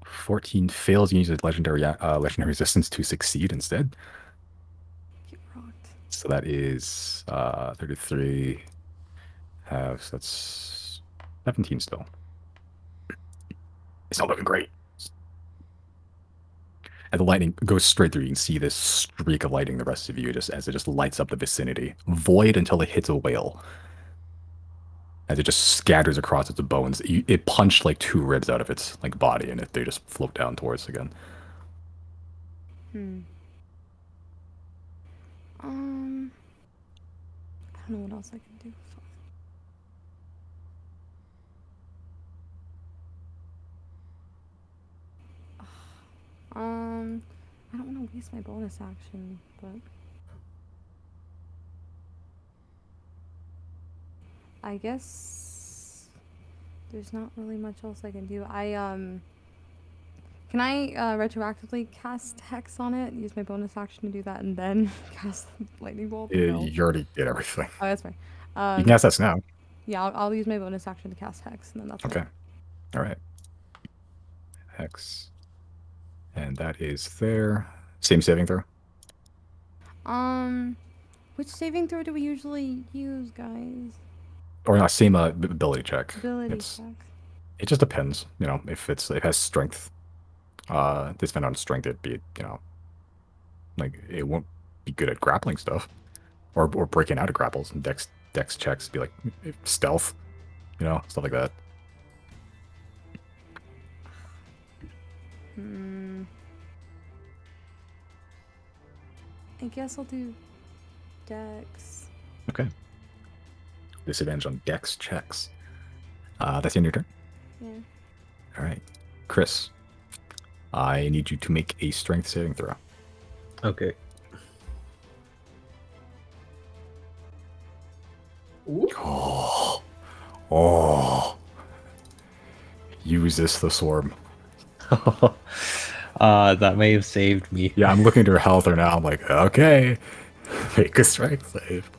14 fails. You use a legendary resistance to succeed instead. Get rocked. So that is 33 halves. That's 17 still. It's not looking great. And the lightning goes straight through. You can see this streak of lightning, the rest of you, just as it just lights up the vicinity. Void until it hits a whale. As it just scatters across its bones. It punched like 2 ribs out of its like body, and they just float down towards it again. I don't know what else I can do. Fuck. I don't want to waste my bonus action, but I guess there's not really much else I can do. Can I retroactively cast Hex on it? Use my bonus action to do that, and then cast Lightning Bolt? No. You already did everything. Oh, that's fine. You can cast that now. Yeah, I'll use my bonus action to cast Hex, and then that's Okay. it. All right. Hex. And that is there. Same saving throw. Which saving throw do we usually use, guys? Or not, same ability check. Ability It's- check. It just depends. You know, if it has strength. Depending on strength, it'd be, you know, like it won't be good at grappling stuff. Or breaking out of grapples, and dex checks be like stealth, you know, stuff like that. I guess I'll do Dex. Okay. Disadvantage on dex checks. That's in your turn. Yeah. All right. Chris, I need you to make a strength saving throw. Okay. Ooh. Oh. Use this thesaurus. That may have saved me. Yeah, I'm looking at her health right now. I'm like, okay, make a strength save.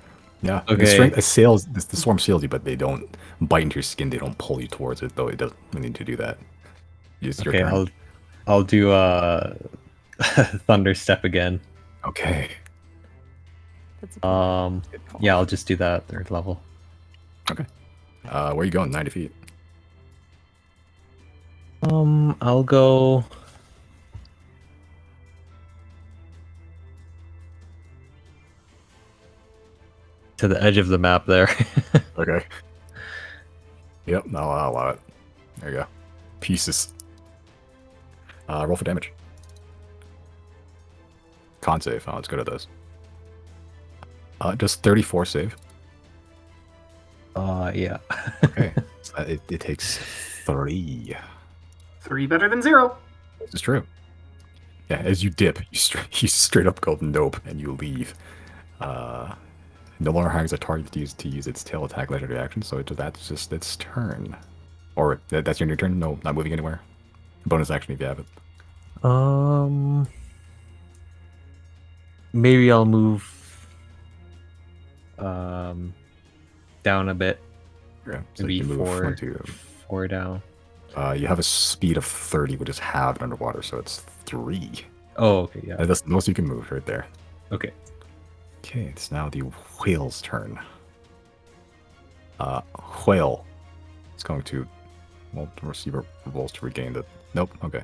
Yeah, Okay. The strength assails, the swarm seals you, but they don't bite into your skin. They don't pull you towards it, though. It doesn't need to do that. It's your Okay, turn. I'll do Thunder Step again. Okay. That's a Yeah, I'll just do that at 3rd level. Okay. Where are you going? 90 feet. I'll go to the edge of the map there. Okay. Yep, no, I'll allow it. There you go. Pieces. Roll for damage. Con save. Oh, let's go to those. Just 34 save. Yeah. Okay. So it takes 3. 3 better than 0. This is true. Yeah, as you dip, you straight up go nope, and you leave. No longer has a target to use its tail attack legendary action, so that's just its turn. Or that's your new turn? No, not moving anywhere. Bonus action if you have it. Maybe I'll move down a bit. Yeah, so Maybe you can move 4 1, 2. 4 down. You have a speed of 30, which is halved underwater, so it's 3. Oh, okay, yeah. That's the most you can move right there. Okay. Okay, it's now the whale's turn. Whale is going to, well, the receiver rolls to regain the. Nope. Okay.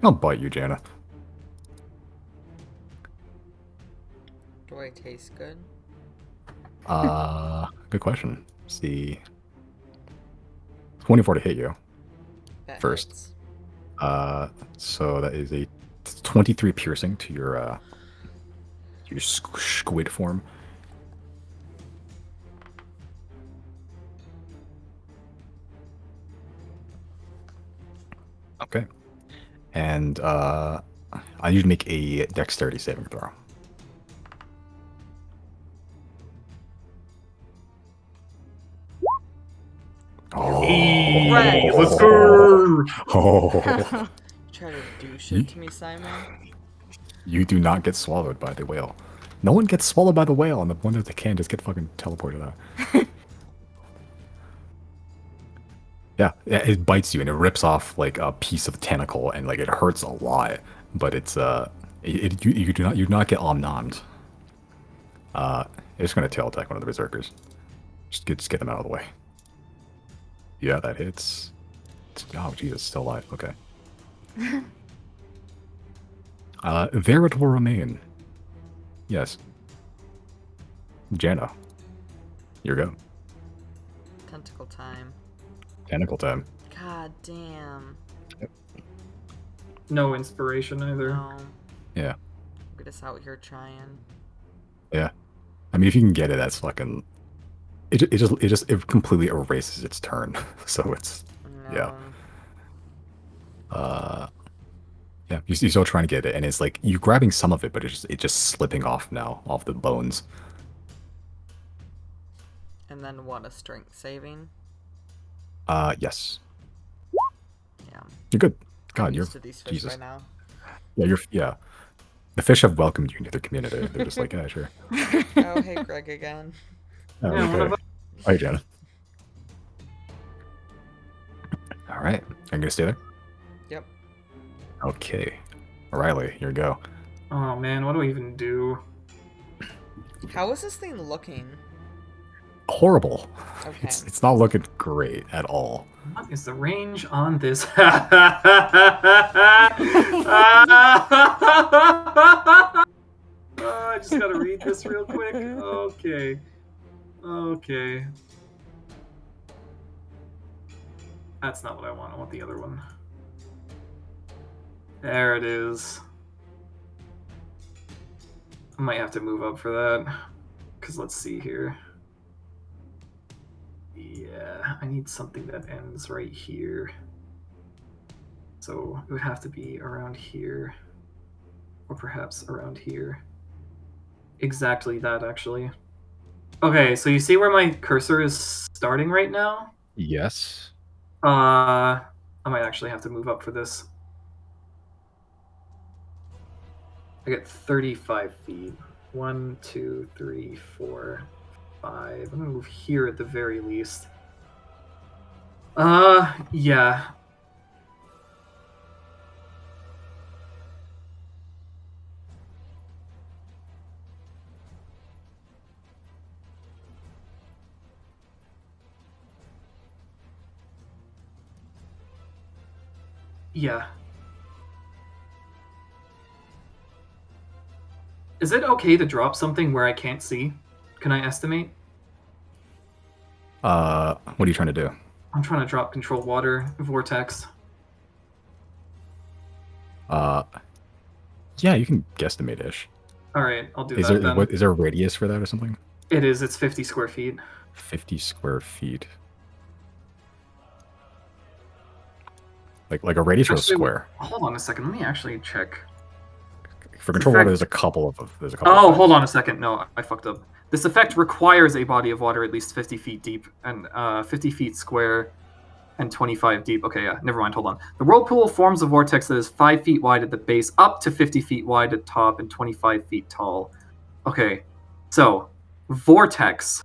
I'll bite you, Jana. Do I taste good? Good question. See, 24 to hit you. That First. hits. So that is a 23 piercing to your squid form. Okay. And I need you to make a dexterity saving throw. Oh, Right. Let's go! oh. Try to do shit to me, Simon. You do not get swallowed by the whale. No one gets swallowed by the whale, and the one that can just get fucking teleported out. Yeah, it bites you and it rips off like a piece of tentacle, and like it hurts a lot. But it's you do not get omnommed. It's gonna tail attack one of the berserkers. Just get them out of the way. Yeah, that hits. Oh Jesus, still alive. Okay. There it will remain. Yes. Jana. Your go. Tentacle time. Tentacle time. God damn. No inspiration either. No. Yeah. We're just out here trying. Yeah. I mean, if you can get it, that's fucking. It completely erases its turn. So it's. No. Yeah. Yeah. You're still trying to get it, and it's like you grabbing some of it, but it's just slipping off now, off the bones. And then what? A strength saving? Yes. Yeah. You're good. I'm God, you're used to these fish Jesus. by now. Yeah. The fish have welcomed you into their community. They're just like, yeah, sure. Oh, hey, Greg again. Oh, Yeah, what okay. about- All right, Jana. All right. Are you gonna stay there? Yep. Okay. Riley, your go. Oh man, what do I even do? How is this thing looking? Horrible. Okay. It's not looking great at all. What is the range on this? I just gotta read this real quick. Okay. Okay. That's not what I want. I want the other one. There it is. I might have to move up for that. Because let's see here. Yeah, I need something that ends right here. So it would have to be around here. Or perhaps around here. Exactly that, actually. Okay, so you see where my cursor is starting right now? Yes. I might actually have to move up for this. I get 35 feet. 1, 2, 3, 4, 5. I'm gonna move here at the very least. Yeah. Yeah. Is it okay to drop something where I can't see? Can I estimate? What are you trying to do? I'm trying to drop control water vortex. Yeah, you can guesstimate-ish. All right, I'll do Is that there then. what is there a radius for that or something? It is. It's 50 square feet. 50 square feet. Like a radius or a Actually, square? Hold on a second. Let me actually check. For control water, there's a couple of Oh, hold on a second. No, I fucked up. This effect requires a body of water at least 50 feet deep and 50 feet square and 25 deep. Okay, yeah, never mind. Hold on. The whirlpool forms a vortex that is 5 feet wide at the base, up to 50 feet wide at top, and 25 feet tall. Okay, so vortex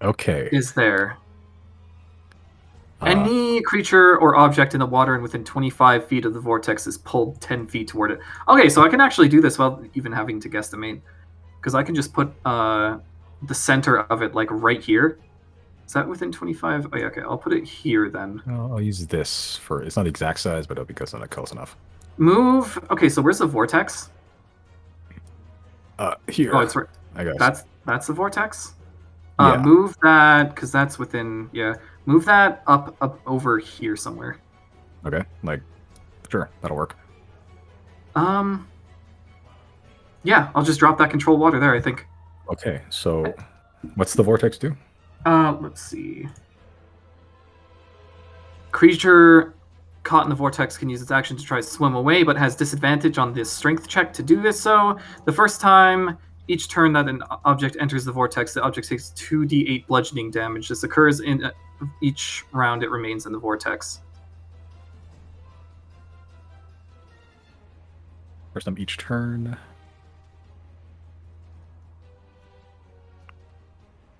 Okay. is there. Any creature or object in the water and within 25 feet of the vortex is pulled 10 feet toward it. Okay, so I can actually do this without even having to guesstimate. Because I can just put the center of it, like, right here. Is that within 25? Oh, yeah, okay, I'll put it here then. I'll use this for... It's not the exact size, but it'll be close enough. Move... Okay, so where's the vortex? Here. Oh, it's right... I guess. That's the vortex? Yeah. Move that, because that's within... Yeah, move that up over here somewhere. Okay, like... Sure, that'll work. Yeah, I'll just drop that control water there, I think. Okay, so... What's the vortex do? Let's see. Creature caught in the vortex can use its action to try to swim away, but has disadvantage on this strength check to do this so. The first time each turn that an object enters the vortex, the object takes 2d8 bludgeoning damage. This occurs in each round it remains in the vortex. First time each turn.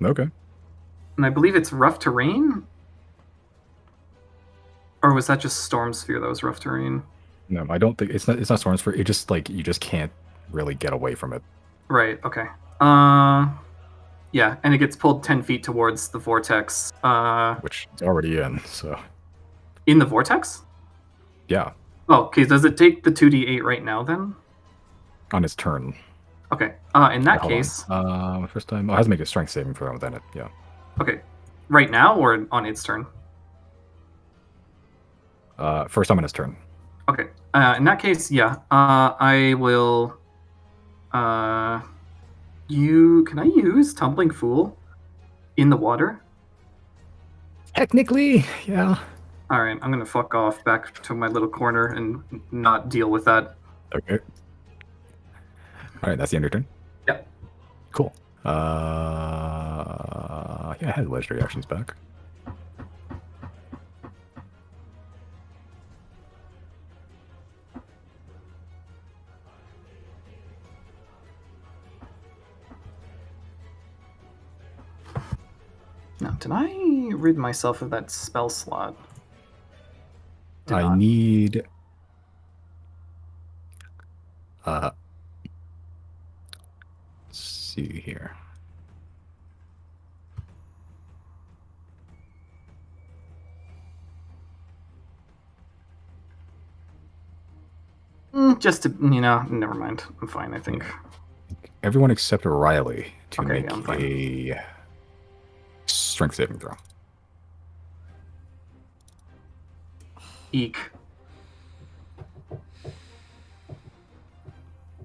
Okay. And I believe it's rough terrain? Or was that just Storm Sphere that was rough terrain? No, I don't think it's not storms for it. Just like you just can't really get away from it. Right, okay. Yeah, and it gets pulled 10 feet towards the vortex. Which it's already in. So In the vortex? yeah, Oh, okay. Does it take the 2d8 right now then? on its turn. Okay. In that Hold case, on. First time. Oh, it has to make a strength saving throw. Then it. Yeah. okay. Right now or on its turn? First time on its turn. Okay. In that case, yeah. I will. Can I use Tumbling Fool in the water? Technically, yeah. All right. I'm gonna fuck off back to my little corner and not deal with that. Okay. All right, that's the end of your turn. Yep. Cool. Yeah, I had legendary actions back. Now, did I rid myself of that spell slot? Did I not. need. Let's see here. Just to, never mind. I'm fine, I think. Everyone except Riley to Okay, make yeah, I'm fine. a strength saving throw. Eek. I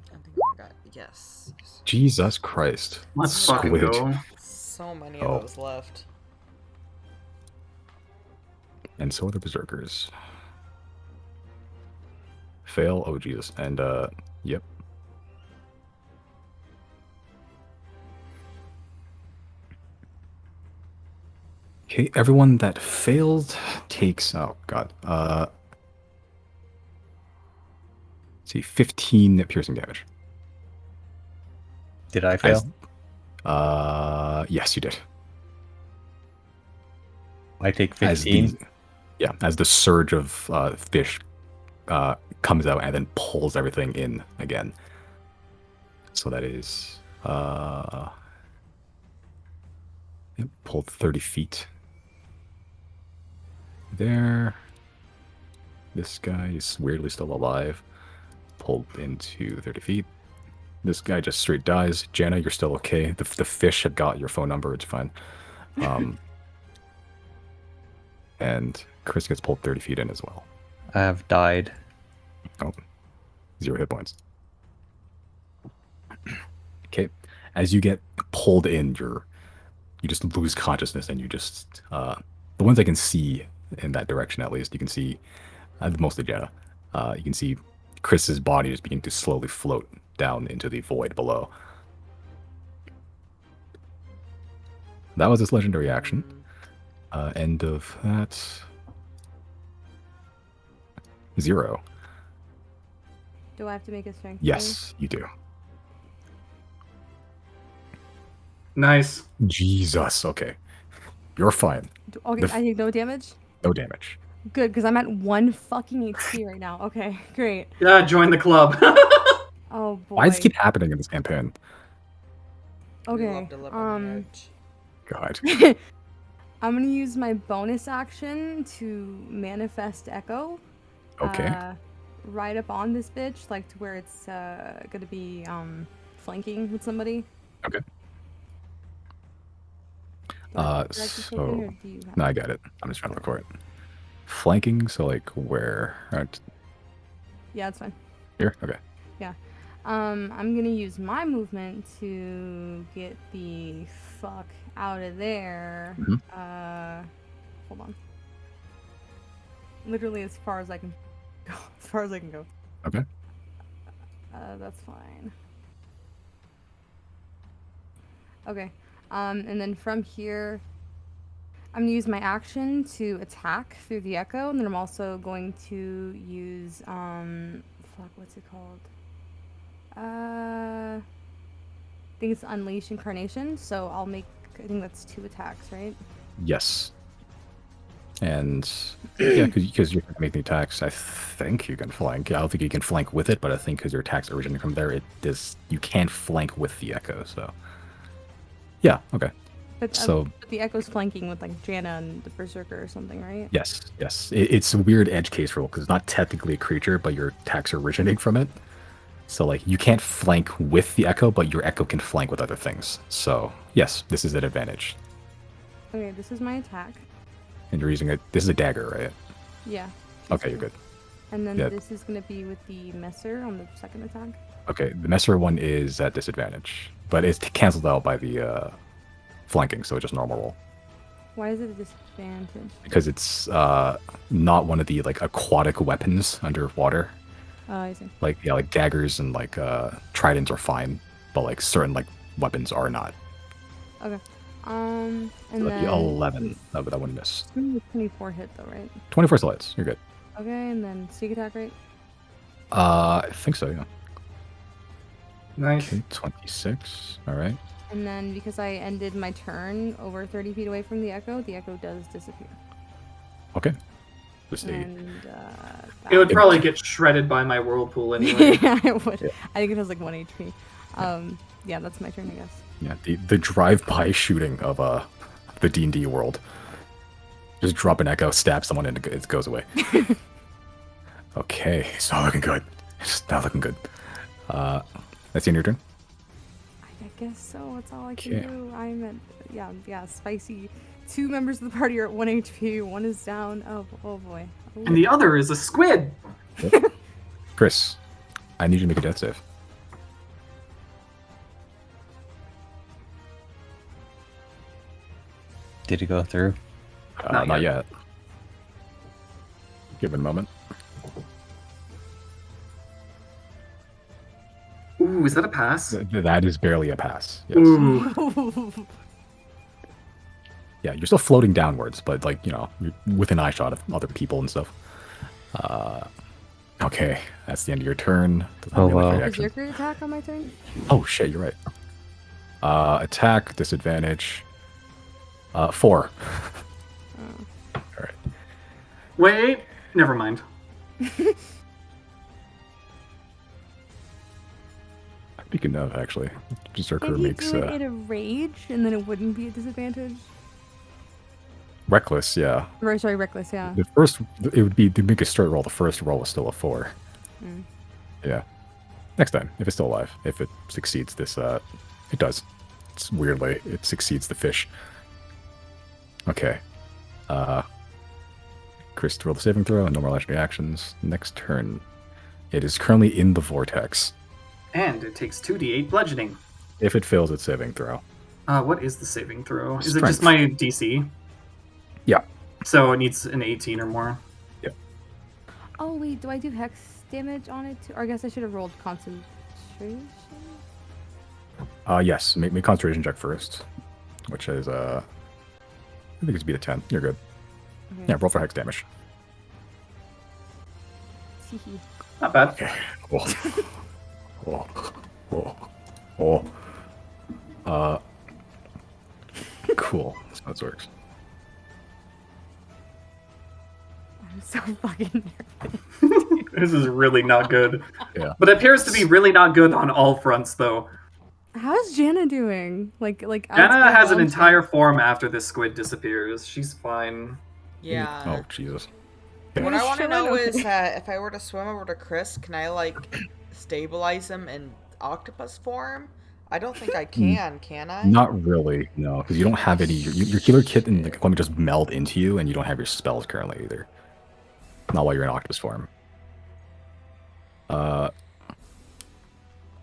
think I got yes. Jesus Christ. Let's fucking Squid. go. So many Oh. of those left. And so are the berserkers. Fail. Oh Jesus. And yep. Okay, everyone that failed takes oh god. Let's see, 15 piercing damage. Did I fail? Yes, you did. I take As 15. as the surge of fish comes out and then pulls everything in again. So that is pulled 30 feet. There. This guy is weirdly still alive. Pulled into 30 feet. This guy just straight dies. Jana, you're still okay. The fish have got your phone number. It's fine. And Chris gets pulled 30 feet in as well. I have died. Oh, 0 hit points. Okay. As you get pulled in, you just lose consciousness and you just the ones I can see in that direction at least, you can see mostly Jana. You can see Chris's body just beginning to slowly float down into the void below. That was his legendary action. End of that. 0. Do I have to make a strength? Yes, you do. Nice. Jesus. Okay. You're fine. Okay, The I take no damage. No damage. Good, because I'm at 1 fucking HP right now. Okay, great. Yeah, join the club. Oh boy. Why does it keep happening in this campaign? We Okay. love to live on the edge. God. I'm gonna use my bonus action to manifest Echo. Okay. Right up on this bitch, like to where it's gonna be flanking with somebody. Okay. Do I just take it, or So do you have no, I it? got it. I'm just trying to look for it. Flanking, so like where? Right Yeah, that's fine. here? Okay. I'm gonna use my movement to get the fuck out of there. Mhm. Hold on. Literally as far as I can go. As far as I can go. Okay. That's fine. Okay. And then from here, I'm gonna use my action to attack through the echo, and then I'm also going to use fuck, what's it called? I think it's Unleash Incarnation. So I'll make I think that's 2 attacks, right? Yes. And yeah, because you're going to make the attacks, I think you can flank. I don't think you can flank with it, but I think because your attacks originate from there, you can't flank with the echo. So yeah, okay. But the Echo's flanking with like Janna and the Berserker or something, right? Yes. It's a weird edge case rule because it's not technically a creature, but your attacks originate from it. So like you can't flank with the echo, but your echo can flank with other things. So yes, this is an advantage. Okay, this is my attack. And you're using this is a dagger, right? Yeah. Okay, you're good. And then Yeah. this is gonna be with the Messer on the second attack. Okay, the Messer one is at disadvantage, but it's canceled out by the flanking, so it's just normal roll. Why is it a disadvantage? Because it's not one of the like aquatic weapons underwater. Oh, I see. Like like daggers and like tridents are fine, but like certain like weapons are not. Okay. And So that'd be then 11. That wouldn't miss. 24 hit though, right? 24 still hits. You're good. Okay, and then sneak attack, right? I think so. Yeah. Nice. Okay, 26. All right. And then because I ended my turn over 30 feet away from the Echo does disappear. Okay. Just a And It would probably get shredded by my whirlpool anyway. yeah, it would. Yeah. I think it has like 1 HP. Yeah, that's my turn, I guess. yeah the drive-by shooting of the D&D world. Just drop an echo, stab someone, and it goes away. Okay, it's not looking good. It's not looking good. That's the end of your turn. I guess so. That's all I can Okay. do. I'm at yeah, spicy. 2 members of the party are at 1 HP. 1 is down. Oh boy. Oh. And the other is a squid. Chris, I need you to make a death save. Did it go through? Not yet. Give it a moment. Ooh, is that a pass? That is barely a pass. Yes. Ooh. Yeah, you're still floating downwards, but like, you're within eyeshot of other people and stuff. Okay, that's the end of your turn. Doesn't have Oh, any other wow. free action. Berserker attack on my turn? Oh shit, you're right. Attack, disadvantage. 4. Alright. Wait, never mind. Speaking of, actually, Berserker Can he makes do it in a rage and then it wouldn't be a disadvantage? reckless, yeah. Or, sorry, reckless, yeah. The first, it would be to make a straight roll. The first roll is still a 4. Mm. Yeah. Next time, if it's still alive, if it succeeds this, it does. It's weirdly, it succeeds the fish. Okay. Chris, roll the saving throw and no more legendary actions. Next turn. It is currently in the vortex. And it takes 2d8 bludgeoning. If it fails its saving throw. What is the saving throw? Is it Strength. just my DC? Yeah. So it needs an 18 or more. Oh, wait, do I do hex damage on it too? Or I guess I should have rolled concentration? Yes. Make me a concentration check first. Which is, I think it's beat a 10. You're good. Okay. Yeah, roll for hex damage. Teehee. Not bad. Okay. Oh. Oh. Cool. That's how this works. I'm so fucking nervous. This is really not good. Yeah. But it appears to be really not good on all fronts, though. How's Janna doing? Like Anna has an outside entire form after this squid disappears. She's fine. Yeah. Oh, Jesus. What I want to Sure, know okay. is if I were to swim over to Chris, can I like stabilize him in octopus form? I don't think I can I? Not really, no, because you don't have any. Your healer kit and the equipment just meld into you, and you don't have your spells currently either. Not while you're in octopus form.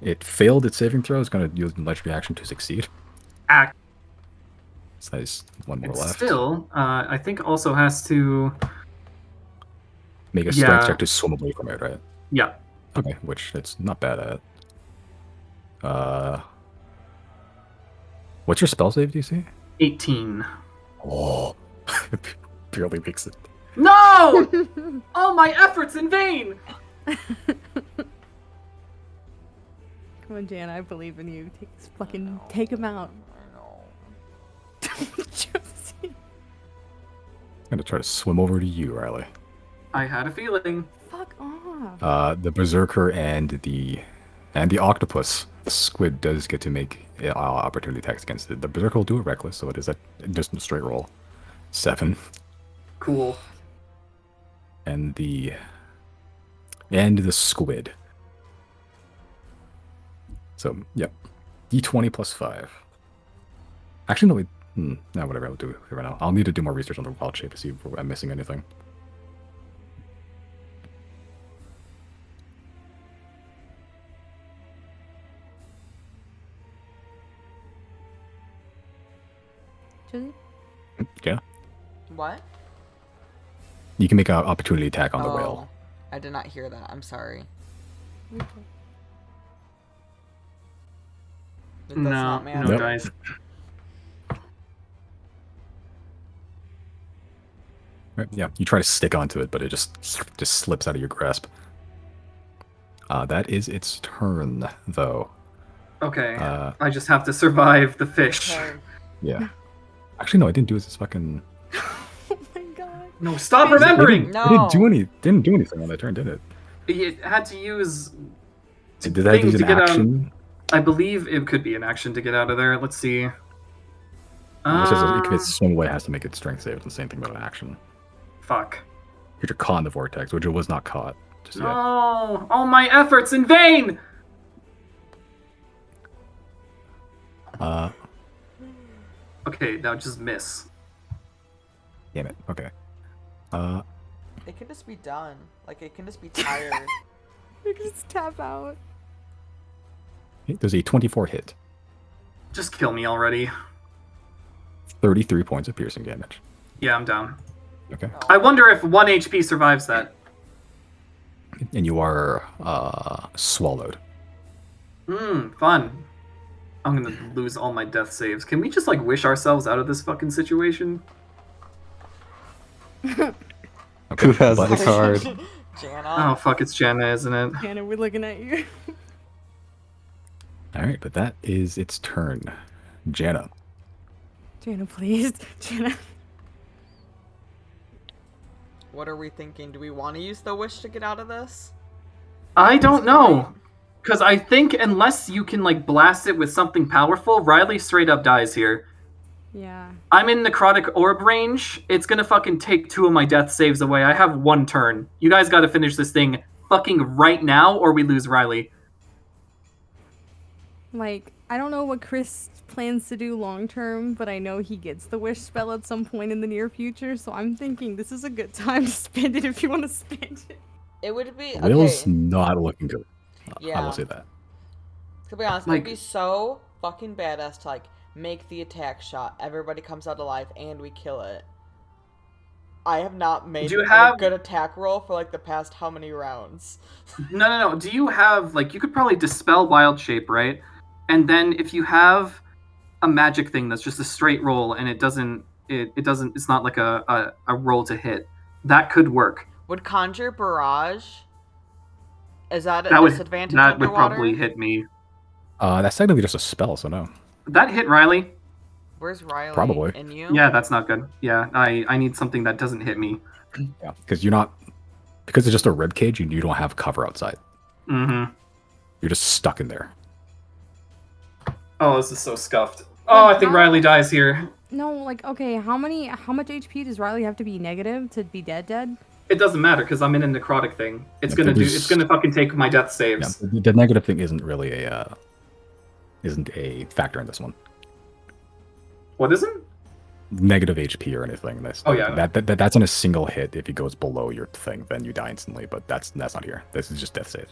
It failed its saving throw. It's going to use legendary action to succeed. Act. So there's one more It left. still, I think, also has to. Make a strength yeah. check to swim away from it, right? Yeah. Okay, which it's not bad at. What's your spell save DC? 18. Oh, barely makes it. No! All my efforts in vain! Come on, Janna, I believe in you. Take him out. Josie. I'm gonna try to swim over to you, Riley. I had a feeling. Fuck off. The berserker and the octopus, the squid does get to make opportunity attacks against it. The berserker will do it reckless, so it is just a straight roll. 7. Cool. And the squid. So yep, d20 plus 5. Actually, no, wait. No, whatever. I'll do it right now. I'll need to do more research on the wild shape to see if I'm missing anything. Josie? Yeah, What? you can make an opportunity attack on the whale. I did not hear that. I'm sorry. It does No, not no, matter. Nope. guys. Right, yeah, you try to stick onto it, but it just slips out of your grasp. That is its turn, though. Okay. Uh, I just have to survive the fish. Okay. Yeah. Actually, no, I didn't do this fucking. Oh my god. No, stop It remembering! No. It didn't do anything on that turn, did it? It had to use. Did that use thing an to get out- action? I believe it could be an action to get out of there. Let's see. It says if it's swim away, it has to make its strength save. It's the same thing about an action. Fuck. You're caught in the vortex, which it was not caught just yet. No! All my efforts in vain! Okay, now just miss. Damn it. Okay. It can just be done. Like, it can just be tired. You can just tap out. There's a 24 hit, Just kill me already. 33 points of piercing damage. Yeah, I'm down. Okay. I wonder if 1 HP survives that. And you are swallowed. Fun. I'm gonna lose all my death saves. Can we just, like, wish ourselves out of this fucking situation? Okay. Who has but- the card? Jana. Oh, fuck, it's Jenna, isn't it? Hannah, we're looking at you. All right, but that is its turn. Jana. Jana, please. Jana. What are we thinking? Do we want to use the wish to get out of this? I don't know. Because I think unless you can, like, blast it with something powerful, Riley straight up dies here. Yeah. I'm in necrotic orb range. It's gonna fucking take 2 of my death saves away. I have 1 turn. You guys gotta finish this thing fucking right now, or we lose Riley. Like, I don't know what Chris plans to do long term, but I know he gets the wish spell at some point in the near future, so I'm thinking this is a good time to spend it if you want to spend it. It would be Will's okay. not looking good. I Yeah. will say that. To be honest, Like- it'd be so fucking badass to, like, make the attack shot. Everybody comes out alive and we kill it. I have not made Do you a have- good attack roll for, like, the past how many rounds? No. Do you have, like, you could probably dispel wild shape, right? And then if you have a magic thing that's just a straight roll and it doesn't, it's not like a roll to hit, that could work. Would Conjure Barrage? Is that a That would disadvantage underwater? probably hit me. That's technically just a spell, so no. That hit Riley. Where's Riley? Probably. And you? Yeah, that's not good. Yeah, I need something that doesn't hit me. Yeah, because it's just a rib cage. You don't have cover outside. Mm-hmm. You're just stuck in there. Oh, this is so scuffed. Oh, I think How- Riley dies here. No, like, okay, how much HP does Riley have to be negative to be dead? It doesn't matter because I'm in a necrotic thing. It's Yeah, gonna there's- it's gonna fucking take my death Yeah, saves. the negative thing isn't really isn't a factor in this one. What isn't? Negative HP or anything. Oh, yeah. That's on a single hit. If it goes below your thing, then you die instantly. But that's not here. This is just death save.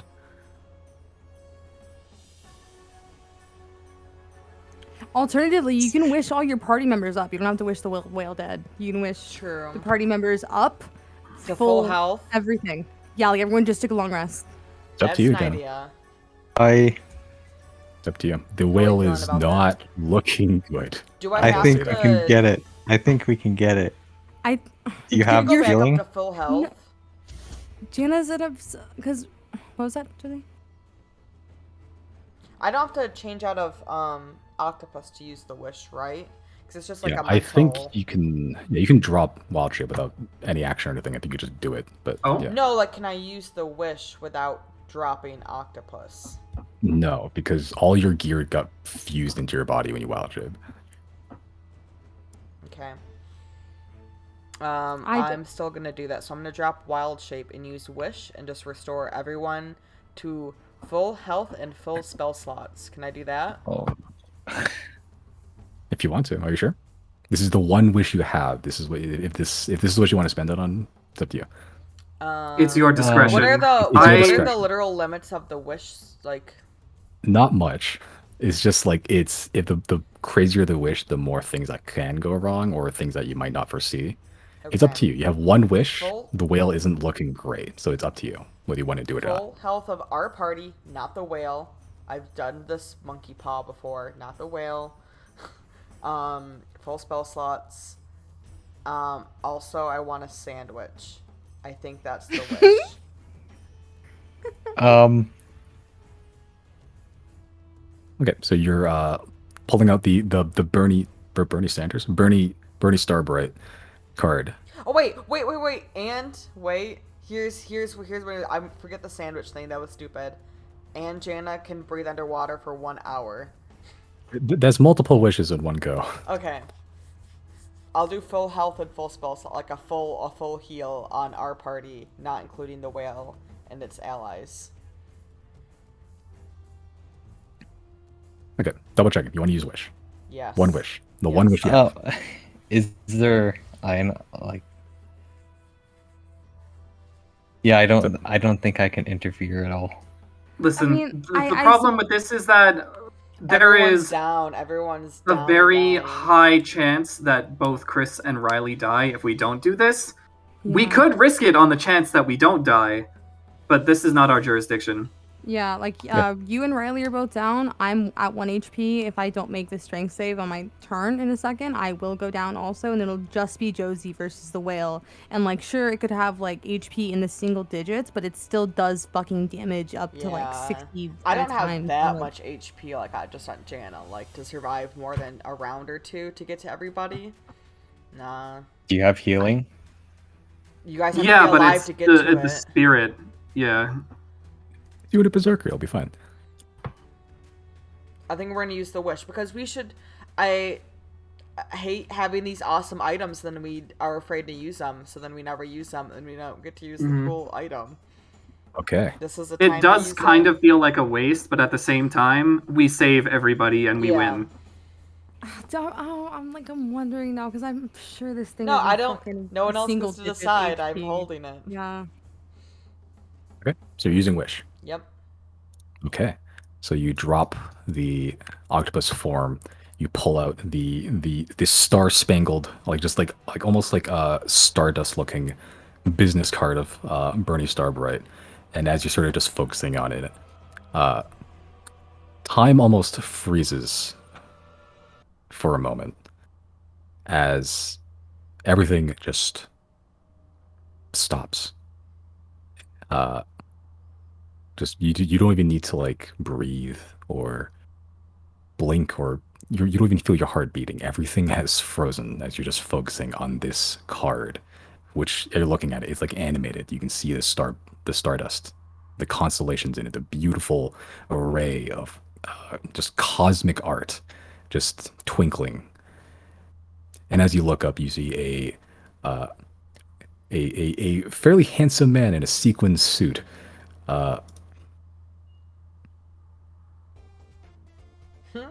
Alternatively, you can wish all your party members up. You don't have to wish the whale dead. You can wish True. the party members up, To full health? everything. Yeah, like everyone just took a long rest. It's up That's to you, an Jen. idea. It's up to you. The whale feeling is about not looking good. Do I I have think to... we can get it. I think we can get it. I, Do you have Go the back feeling? up to full health? Jana's at because what was that, Julie? I don't have to change out of octopus to use the wish, right? Because it's just like Yeah, a I think mental... you can drop wild shape without any action or anything. I think you just do it. But Oh. yeah. No, like, can I use the wish without dropping octopus? No, because all your gear got fused into your body when you wild shape. Okay. I d- I'm still gonna do that. So I'm gonna drop wild shape and use wish and just restore everyone to full health and full spell slots. Can I do that? Oh, If you want to, are you sure? This is the one wish you have. This is what if this is what you want to spend it on. It's up to you. It's your What discretion. are the It's your what are the discretion. literal limits of the wish? Like, Not much. It's just like it's if the crazier the wish, the more things that can go wrong or things that you might not foresee. It's up okay. to you. You have one wish. Full- The whale isn't looking great, so it's up to you whether you want to do it or not. Full health of our party, not the whale. I've done this monkey paw before, not the whale. Full spell slots. Also, I want a sandwich. I think that's the wish. Okay, so you're pulling out the Bernie Sanders Bernie Starbright card. Oh wait. And wait. Here's what I forget the sandwich thing. That was stupid. And Jana can breathe underwater for 1 hour. There's multiple wishes in one go. Okay. I'll do full health and full spell slot, like a full heal on our party, not including the whale and its allies. Okay, double checking. You want to use wish? Yes. One wish. The Yes. one wish you have. is there? Like. Yeah, I don't think I can interfere at all. Listen, I mean, the problem with this is that there Everyone's is down. Everyone's a down. very dying. high chance that both Chris and Riley die if we don't do this. We Yeah. could risk it on the chance that we don't die, but this is not our jurisdiction. Yeah, like Yeah. you and Riley are both down. I'm at 1 HP. If I don't make the strength save on my turn in a second, I will go down also, and it'll just be Josie versus the whale. And like, sure, it could have like HP in the single digits, but it still does fucking damage up to like Yeah. 60. I at a don't have time, that so, much HP like I just on Jana, like to survive more than a round or two to get to everybody. Nah. Do you have healing? You guys have Yeah, to be but alive it's to get to the it. spirit. Yeah. Do it a berserker. You'll be fine. I think we're gonna use the wish because we should. I hate having these awesome items, then we are afraid to use them, so then we never use them, and we don't get to use the cool item. Okay. This is the time It to does use kind it. of feel like a waste, but at the same time, we save everybody and we Yeah. win. I'm wondering now because I'm sure this thing. No, is I don't. fucking No one else single gets to digit decide. I'm HP. holding it. Yeah. Okay. So you're using wish. Yep. Okay. So you drop the octopus form. You pull out this star-spangled, like almost like a stardust looking business card of Bernie Starbright. And as you're sort of just focusing on it, time almost freezes for a moment as everything just stops. Just you don't even need to like breathe or blink or you don't even feel your heart beating. Everything has frozen as you're just focusing on this card, which you're looking at it. It's like animated. You can see the stardust, the constellations in it, the beautiful array of just cosmic art, just twinkling. And as you look up, you see a fairly handsome man in a sequin suit.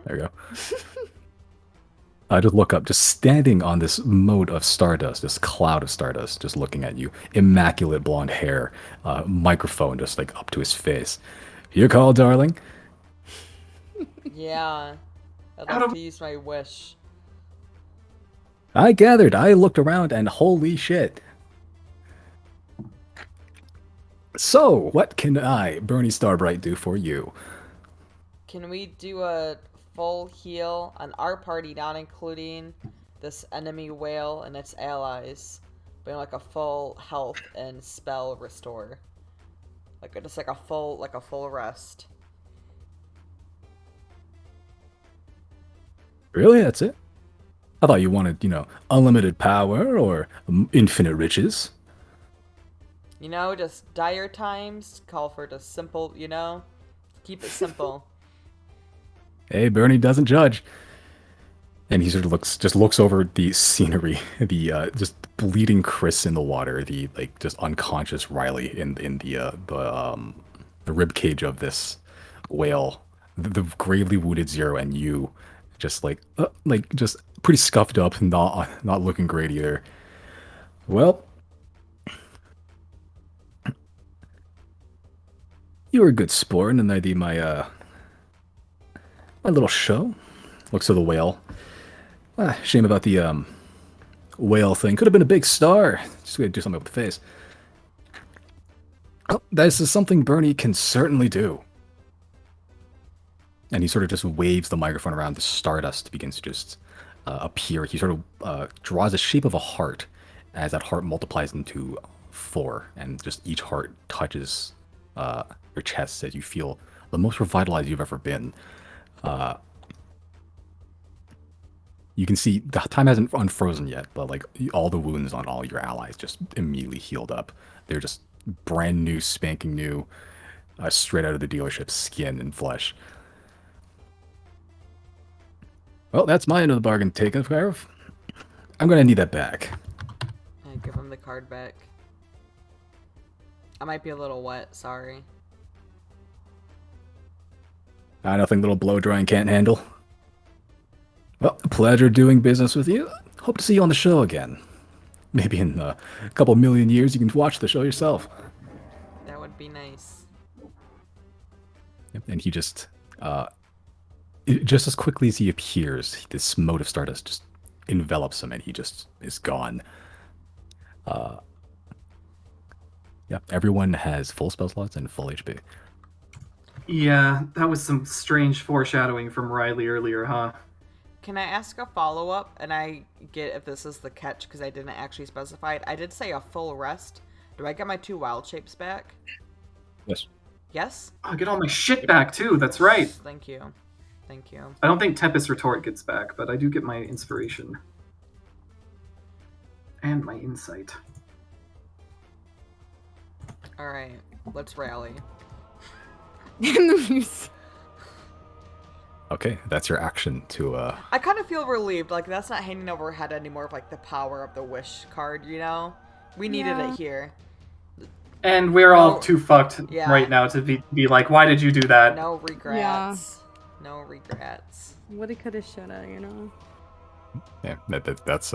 There you go. I just look up, just standing on this mote of stardust, this cloud of stardust, just looking at you. Immaculate blonde hair, microphone just like up to his face. Your call, darling. Yeah. I'd Out like of- to use my wish. I gathered. I looked around, and holy shit. So, what can I, Bernie Starbright, do for you? Can we do a full heal on our party, not including this enemy whale and its allies, but like a full health and spell restore, like just like a full rest? Really? That's it? I thought you wanted, unlimited power or infinite riches. Just dire times call for just simple, keep it simple. Hey, Bernie doesn't judge. And he sort of looks over the scenery, the just bleeding Chris in the water, the just unconscious Riley in the rib cage of this whale, the gravely wounded Zero, and you, just just pretty scuffed up, not looking great either. Well, you were a good sport, and I did my little show. Looks to the whale. Shame about the whale thing. Could have been a big star. Just gotta do something with the face. Oh, this is something Bernie can certainly do. And he sort of just waves the microphone around. The stardust begins to just appear. He sort of draws the shape of a heart as that heart multiplies into 4. And just each heart touches your chest as you feel the most revitalized you've ever been. You can see the time hasn't unfrozen yet, but all the wounds on all your allies just immediately healed up. They're just brand new, spanking new, straight out of the dealership, skin and flesh. Well, that's my end of the bargain taken care of. I'm gonna need that back. I give him the card back. I might be a little wet, sorry. Nothing little blow drying can't handle. Well, pleasure doing business with you. Hope to see you on the show again. Maybe in a couple million years you can watch the show yourself. That would be nice. And he just as quickly as he appears, this mote of stardust just envelops him and he just is gone. Yeah, everyone has full spell slots and full HP. Yeah, that was some strange foreshadowing from Riley earlier, huh? Can I ask a follow-up? And I get if this is the catch because I didn't actually specify it. I did say a full rest. Do I get my 2 wild shapes back? Yes. Yes? I'll get all my shit back too, that's right. Thank you. Thank you. I don't think Tempest Retort gets back, but I do get my inspiration. And my insight. Alright, let's rally. In the music. Okay, that's your action to I kind of feel relieved, that's not hanging over our head anymore of the power of the wish card, We needed Yeah. it here. And we're all No. too fucked Yeah. right now to be like, why did you do that? No regrets. No regrets. Woulda, coulda, shoulda, yeah, that's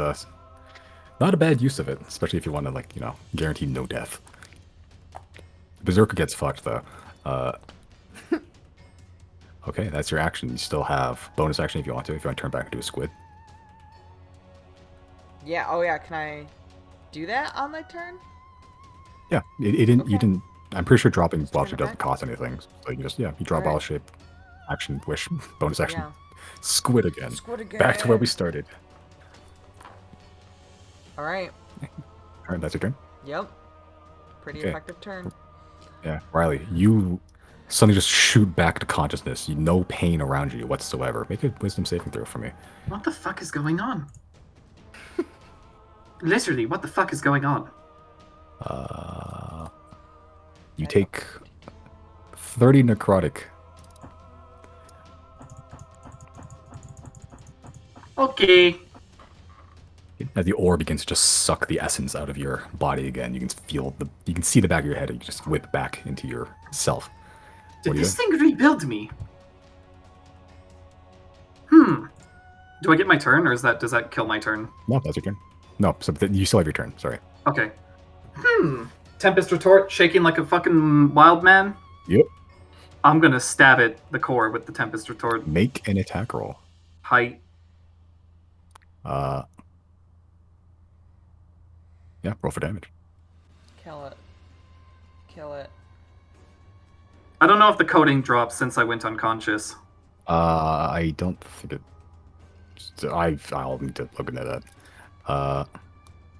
not a bad use of it, especially if you want to guarantee no death. Berserker gets fucked though. Okay, that's your action. You still have bonus action if you want to turn back into a squid. Yeah, oh yeah, can I do that on my turn? Yeah, it didn't. Okay. You didn't. I'm pretty sure dropping Just wild turn shape it doesn't back? cost anything. So you just you drop Alright. wild shape, action, wish, bonus action, Yeah. squid again. Squid again. Back to where we started. Alright. Alright, that's your turn. Yep. Pretty Okay. effective turn. Yeah, Riley, you suddenly just shoot back to consciousness. No pain around you whatsoever. Make a wisdom saving throw for me. What the fuck is going on? Literally, what the fuck is going on? You take 30 necrotic. Okay. As the ore begins to just suck the essence out of your body again, you can see the back of your head, and you just whip back into yourself. Did What do you this thing rebuild me? Do I get my turn, or does that kill my turn? No, that's your turn. No, so you still have your turn. Sorry. Okay. Tempest Retort, shaking like a fucking wild man. Yep. I'm gonna stab it, the core, with the Tempest Retort. Make an attack roll. Height. Yeah, roll for damage. Kill it. Kill it. I don't know if the coding drops since I went unconscious. I don't think it. I'll need to look into that.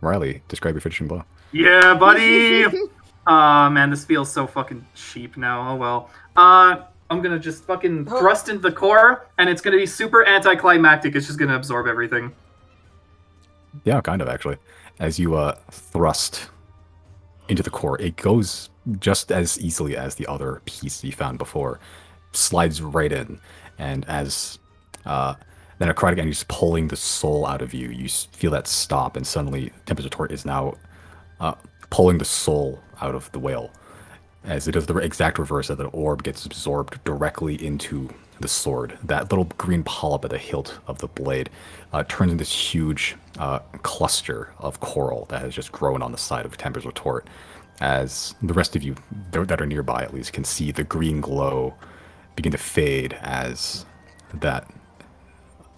Riley, describe your finishing blow. Yeah, buddy! Man, this feels so fucking cheap now. Oh well. I'm gonna just fucking thrust into the core, and it's gonna be super anticlimactic. It's just gonna absorb everything. Yeah, kind of actually. As you thrust into the core, it goes just as easily as the other piece you found before. Slides right in, and as the necrotic energy is pulling the soul out of you, you feel that stop, and suddenly Tempest Retort is now pulling the soul out of the whale. As it does the exact reverse, that the orb gets absorbed directly into the sword. That little green polyp at the hilt of the blade turns into this huge cluster of coral that has just grown on the side of Tempest Retort. As the rest of you that are nearby, at least, can see the green glow begin to fade as that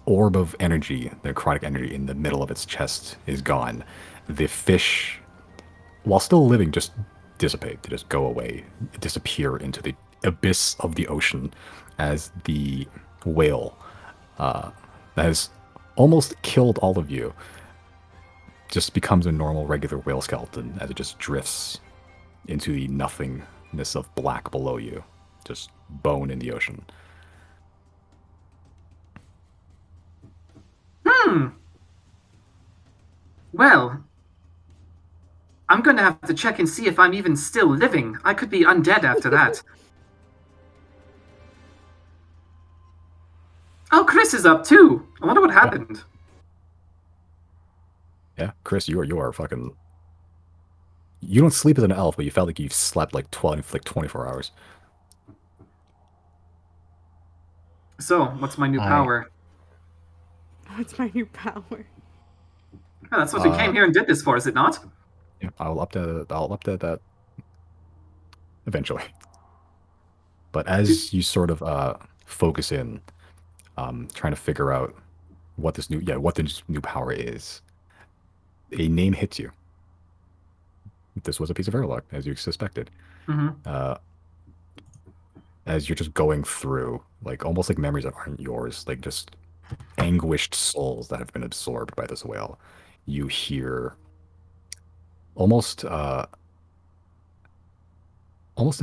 orb of energy, the necrotic energy in the middle of its chest, is gone. The fish, while still living, just dissipate. They just go away, disappear into the abyss of the ocean as the whale that has almost killed all of you just becomes a normal, regular whale skeleton as it just drifts into the nothingness of black below you. Just bone in the ocean. Well, I'm going to have to check and see if I'm even still living. I could be undead after that. Oh, Chris is up too. I wonder what happened. Yeah, Chris, you are fucking. You don't sleep as an elf, but you felt like you've slept like 24 hours. So, what's my new Hi. power? What's my new power? Oh, that's what we came here and did this for, is it not? Yeah, I'll update that eventually. But as you sort of focus in, trying to figure out what this new power is, a name hits you. This was a piece of airlock, as you suspected. Mm-hmm. As you're just going through, like almost like memories that aren't yours, like just anguished souls that have been absorbed by this whale. You hear almost in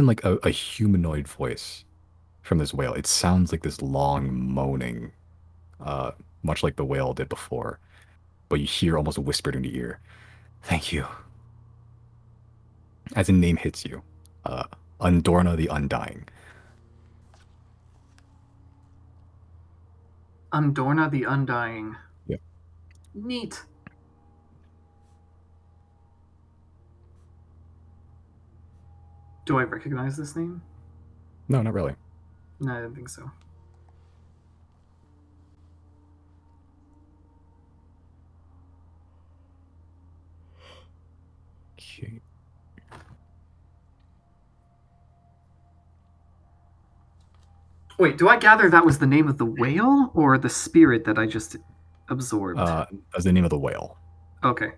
like a humanoid voice from this whale. It sounds like this long moaning, much like the whale did before, but you hear almost whispered in your ear, "Thank you." As a name hits you, Undorna the Undying. Undorna the Undying. Yeah. Neat. Do I recognize this name? No, not really. No, I didn't think so. Okay. Wait, do I gather that was the name of the whale or the spirit that I just absorbed? That's the name of the whale. Okay.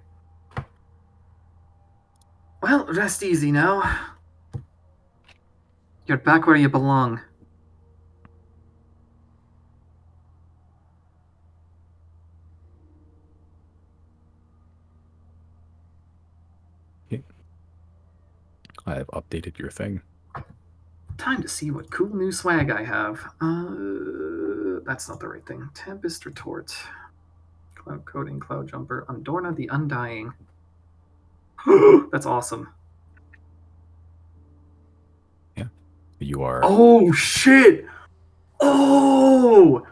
Well, rest easy now. You're back where you belong. Okay. I have updated your thing. Time to see what cool new swag I have. That's not the right thing. Tempest Retort. Cloud Coating, Cloud Jumper, Undorna the Undying. That's awesome. Yeah. You are. Oh, shit! Oh!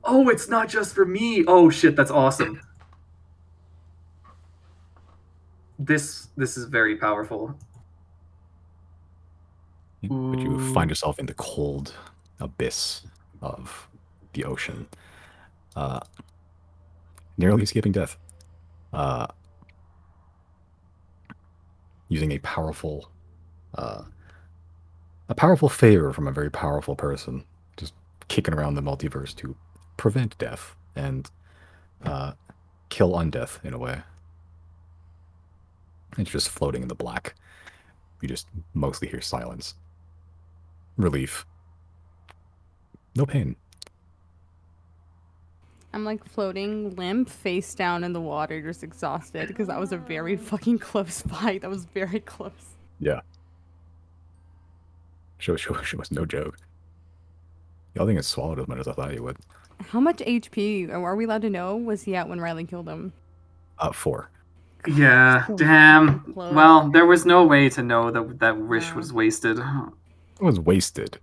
Oh, it's not just for me. Oh, shit, that's awesome. This is very powerful. But you find yourself in the cold abyss of the ocean, nearly escaping death, using a powerful favor from a very powerful person, just kicking around the multiverse to prevent death and kill undeath in a way. It's just floating in the black. You just mostly hear silence. Relief. No pain. I'm like floating limp, face down in the water, just exhausted because that was a very fucking close fight. That was very close. Yeah. She was no joke. The other thing is swallowed as much as I thought you would. How much HP, or are we allowed to know, was he at when Riley killed him? 4. Yeah, So damn. fucking close. Well, there was no way to know that that wish No. was wasted. It was wasted.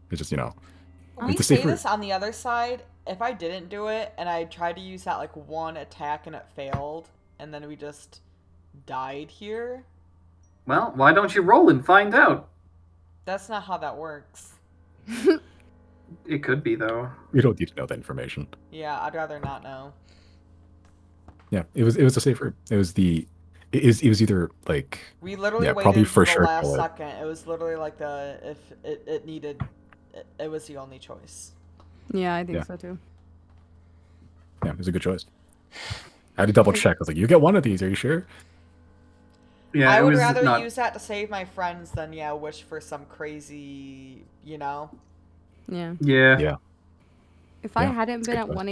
It's just, We it's a say safer- this on the other side. If I didn't do it and I tried to use that like one attack and it failed, and then we just died here, Well, why don't you roll and find out? that's not how that works. It could be though. You don't need to know that information. Yeah, I'd rather not know. Yeah, it was a safer. It was either like We literally Yeah, waited probably until for the sure last kill it. second. It was literally like if it needed, it was the only choice. Yeah, I think Yeah. so too. yeah, it was a good choice. I had to double check. I was like, you get one of these. Are you sure? Yeah, I it would was rather not. use that to save my friends than wish for some crazy, Yeah. Yeah. Yeah. If I Yeah, hadn't it's a been good at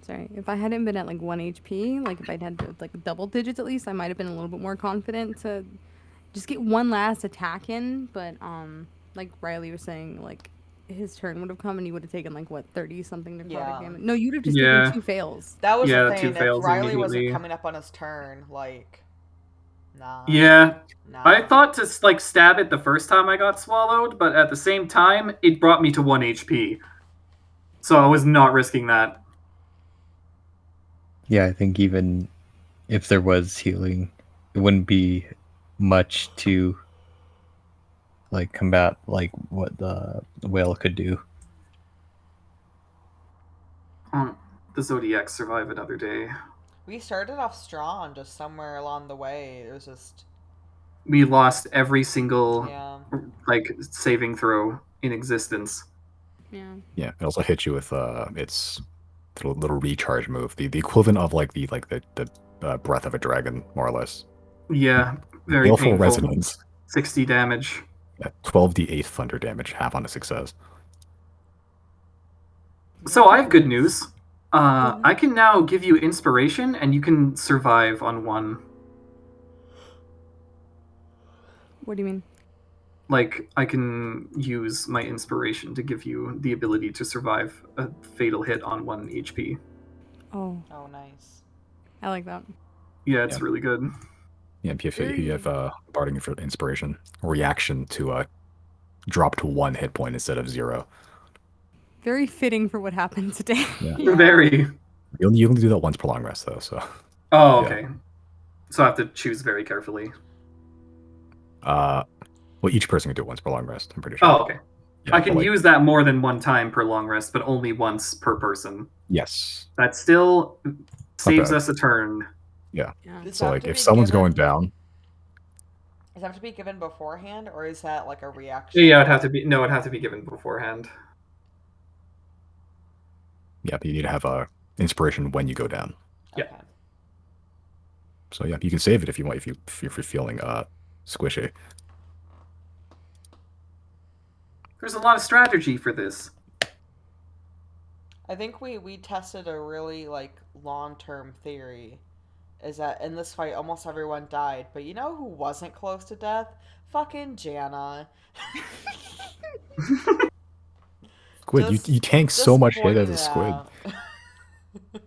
choice. if I hadn't been at like 1 HP, like if I'd had like double digits at least, I might have been a little bit more confident to just get one last attack in. But like Riley was saying, like his turn would have come and he would have taken like what 30 something necrotic Yeah. damage. No, you'd have just Yeah. taken 2 fails. That was Yeah, the the two thing. If fails Riley wasn't immediately. coming up on his turn, like, nah. Yeah. Nah. I thought to like stab it the first time I got swallowed, but at the same time, it brought me to 1 HP. So I was not risking that. Yeah, I think even if there was healing, it wouldn't be much to like combat like what the whale could do. The Zodiacs survive another day. We started off strong, just somewhere along the way. It was just, We lost every single yeah. like saving throw in existence. Yeah. Yeah, it also hits you with its little recharge move, the equivalent of like the breath of a dragon, more or less. Yeah, very Baleful painful. resonance. 60 damage. Yeah, 12d8 thunder damage, half on a success. So I have good news. I can now give you inspiration, and you can survive on 1. What do you mean? Like, I can use my inspiration to give you the ability to survive a fatal hit on 1 HP. Oh, Oh, nice. I like that. Yeah, it's Yeah. really good. Yeah, you have Bardic for inspiration reaction to drop to 1 hit point instead of 0. Very fitting for what happened today. Yeah, Yeah. Very. you only do that once per long rest though. So, Oh, Yeah. okay. So I have to choose very carefully. well, each person can do it once per long rest. I'm pretty sure. Oh, okay. Yeah, I but, can like, use that more than 1 time per long rest, but only once per person. Yes. That still saves bad. us a turn. Yeah. Does So that have like to if be someone's given- going down, Does that have to be given beforehand, or is that like a reaction? Yeah, it'd have to be given beforehand. yeah, but you need to have inspiration when you go down. Yeah. Okay. So yeah, you can save it if you want if you're feeling squishy. There's a lot of strategy for this. I think we tested a really like long-term theory, is that in this fight almost everyone died, but you know who wasn't close to death? Fucking Jana. Squid, Just- you tank Just so much hit pointing as a it squid. out.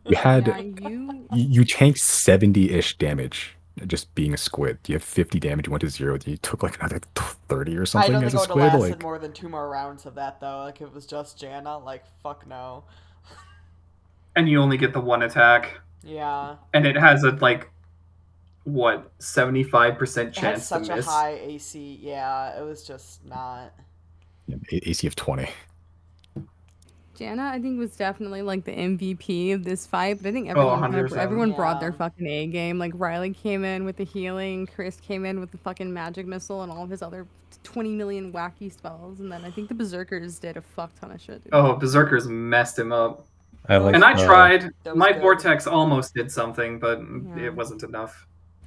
You had Yeah, you you tanked 70-ish damage just being a squid. You have 50 damage, you went to 0, you took like another 30 or I something don't as think a it would have squid. lasted Like more than 2 more rounds of that though. Like if it was just Jana, like fuck no. And you only get the 1 attack. Yeah. And it has a, 75% It had chance to such a miss. high AC. Yeah, it was just not. AC of 20. Jana, I think, was definitely like the MVP of this fight, but I think Oh, everyone 100%. everyone brought their Yeah. fucking A game. Like Riley came in with the healing, Chris came in with the fucking magic missile, and all of his other 20 million wacky spells, and then I think the berserkers did a fuck ton of shit. Dude. Oh, Berserkers messed him up. I like And I the- tried. That was My good. Vortex almost did something, but Yeah. it wasn't enough.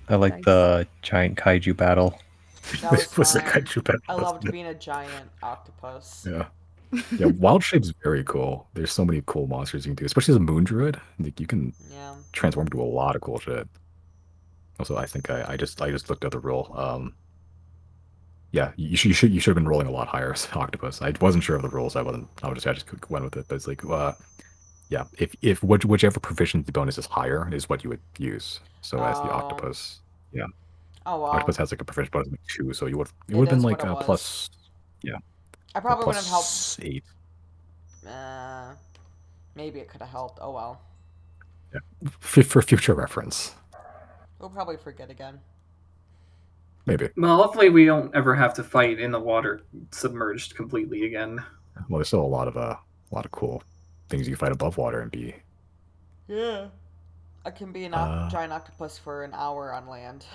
I like the giant kaiju battle. That was Was the fun. kaiju battle, I loved wasn't it? being a giant octopus. Yeah. Yeah, Wild Shape's very cool. There's so many cool monsters you can do, especially as a moon druid. Like, you can Yeah. transform into a lot of cool shit. Also, I think I just looked at the rule. Yeah, you should have been rolling a lot higher as octopus. I wasn't sure of the rules. I just went with it. But it's like, yeah, if whichever proficiency bonus is higher is what you would use. So as the Oh. octopus, yeah, Oh well. octopus has like a proficiency bonus of 2, so it would It have been is like what it was. plus, yeah, I probably wouldn't have helped. plus 8. Maybe it could have helped. Oh well. Yeah, for future reference, We'll probably forget again. maybe. Well, hopefully we don't ever have to fight in the water submerged completely again. Well, there's still a lot of cool things you can fight above water and be. Yeah. I can be a giant octopus for an hour on land.